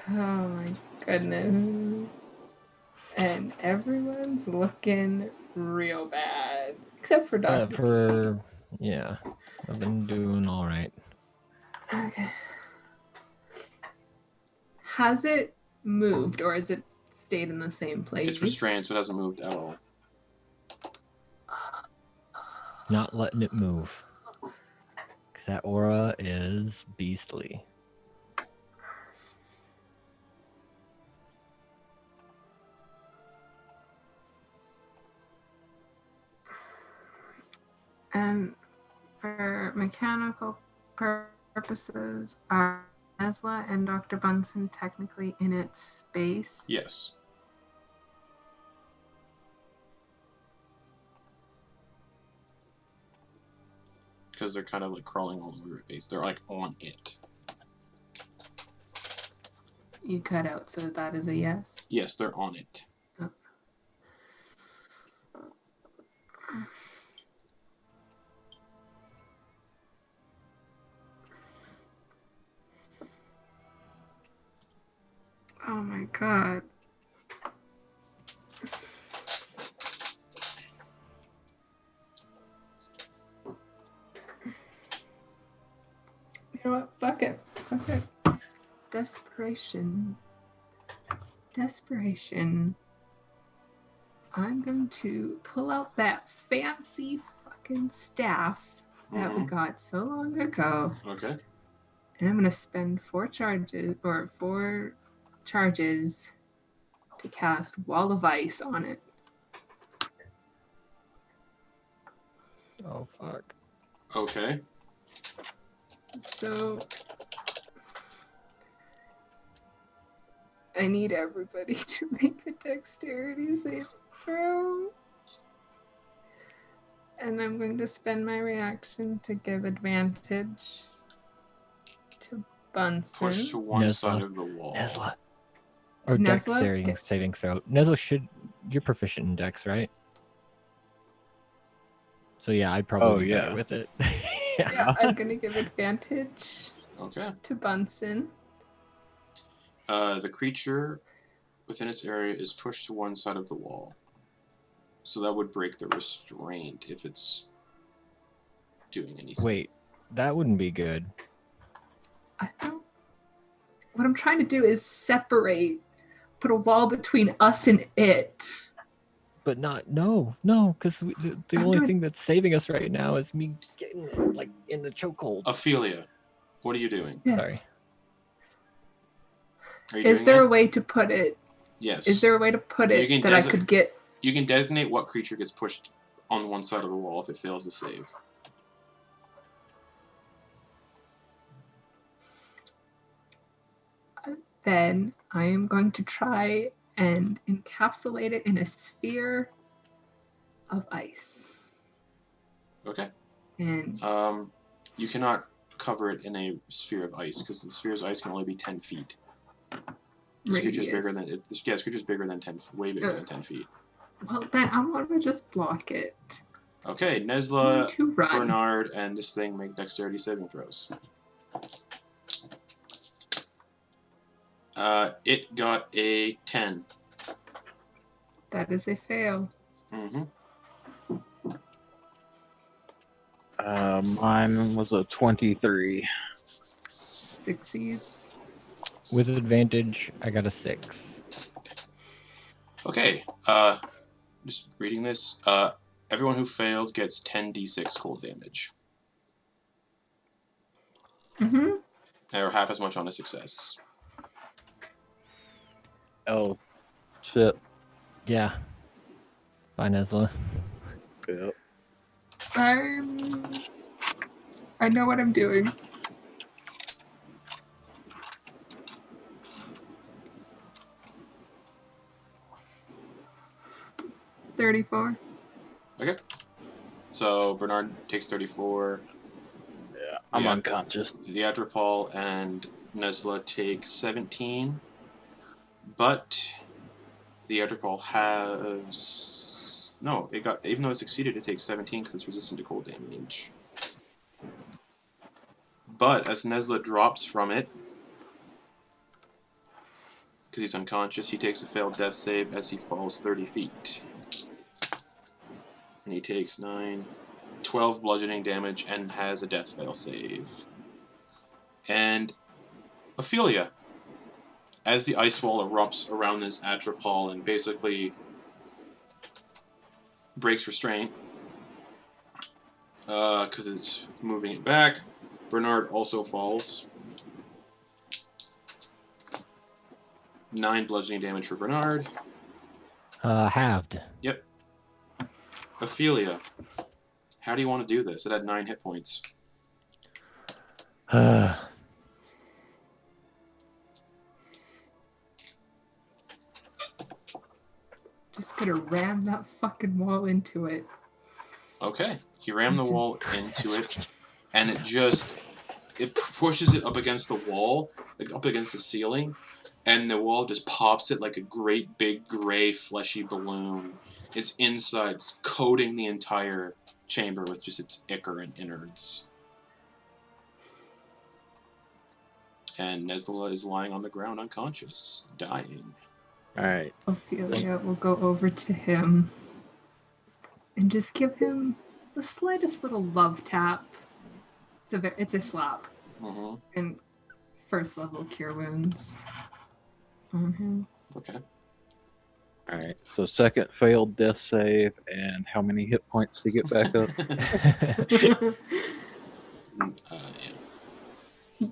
Oh my goodness. And everyone's looking real bad. Except for Dr. Yeah, I've been doing all right. Okay. Has it moved or has it stayed in the same place? It's restrained, so it hasn't moved at all. Not letting it move. Because that aura is beastly. And for mechanical purposes, are Nesla and Dr. Bunsen technically in its space? Yes. Because they're kind of like crawling all over its base. They're like on it. You cut out, so that is a yes. Yes, they're on it. Oh. Oh my god. You know what? Fuck it. Desperation. I'm going to pull out that fancy fucking staff that we got so long ago. Okay. And I'm going to spend 4 charges to cast Wall of Ice on it. Oh, fuck. Okay. So I need everybody to make a dexterity save throw. And I'm going to spend my reaction to give advantage to Bunsen. Push to one Nesla. side of the wall. Nesla. Or Dex Nesla? saving throw. Nesla, you're proficient in Dex, right? So yeah, I'd probably be better with it. Yeah, I'm gonna give advantage Okay. to Bunsen. The creature within its area is pushed to one side of the wall. So that would break the restraint if it's doing anything. Wait, that wouldn't be good. I don't. What I'm trying to do is put a wall between us and it. But no, because the only thing that's saving us right now is me getting like in the chokehold. Ophelia, what are you doing? Yes. Sorry. Are you Is doing there it? a way to put it? Yes. Is there a way to put You it can that I could get? You can designate what creature gets pushed on one side of the wall if it fails to save. Then I am going to try and encapsulate it in a sphere of ice. Okay. And you cannot cover it in a sphere of ice because the sphere of ice can only be 10 feet. This creature's bigger than this creature's bigger than 10, way bigger than 10 feet. Well, then I want to just block it. Okay, Nesla, Bernard, and this thing make dexterity saving throws. It got a 10. That is a fail. Mm-hmm. Mine was a 23. Succeeds. With advantage, I got a 6. Okay, just reading this, everyone who failed gets 10d6 cold damage. Mm-hmm. Or half as much on a success. Oh, shit. Yeah. Bye, Nesla. Yep. I know what I'm doing. $34. Okay. So Bernard takes 34. Yeah, I'm unconscious. The Atropol and Nesla take 17. But the Atropol has... No, it got... Even though it succeeded, it takes 17 because it's resistant to cold damage. But as Nesla drops from it, because he's unconscious, he takes a failed death save as he falls 30 feet. And he takes 12 bludgeoning damage and has a death fail save. And Ophelia, as the ice wall erupts around this Atropol and basically breaks restraint, because it's moving it back, Bernard also falls. 9 bludgeoning damage for Bernard. Halved. Yep. Ophelia, how do you want to do this? It had 9 hit points. Just gonna ram that fucking wall into it. Okay. You ram the wall into it, and it pushes it up against the wall, like up against the ceiling, and the wall just pops it like a great big gray fleshy balloon. Its insides coating the entire chamber with just its ichor and innards. And Nesla is lying on the ground unconscious, dying. Alright. Ophelia will go over to him and just give him the slightest little love tap. It's a slap. Mm-hmm. And first level cure wounds on him. Okay. Alright. So second failed death save, and how many hit points to get back up? Yeah.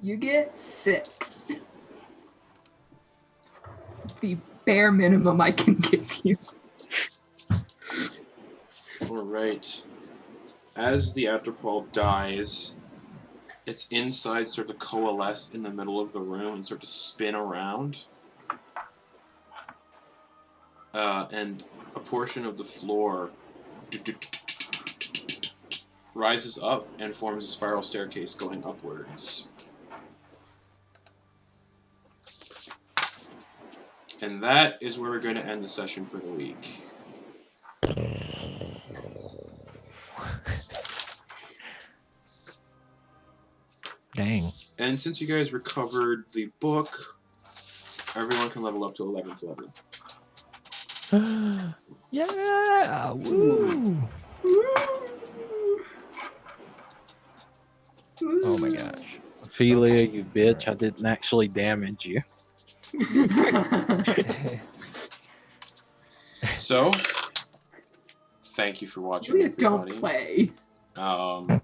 You get 6. The bare minimum I can give you. Alright. As the Atropol dies, its insides start to coalesce in the middle of the room and start to spin around. And a portion of the floor rises up and forms a spiral staircase going upwards. And that is where we're going to end the session for the week. Dang. And since you guys recovered the book, everyone can level up to 11th level. Yeah! Woo! Oh my gosh. Ophelia, you bitch! I didn't actually damage you. So, thank you for watching, Julia, don't everybody. play.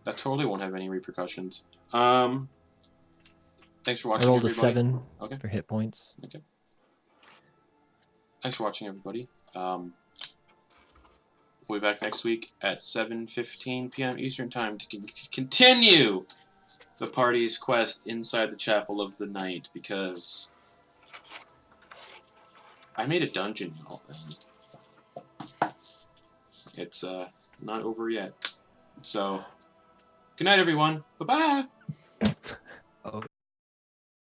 That totally won't have any repercussions. Thanks for I watching, rolled a everybody. 7 Okay. for hit points. Okay. Thanks for watching, everybody. We'll be back next week at 7:15 p.m. Eastern Time to continue the party's quest inside the Chapel of the Night, because I made a dungeon, y'all, and it's not over yet. So, good night, everyone. Bye-bye. Oh.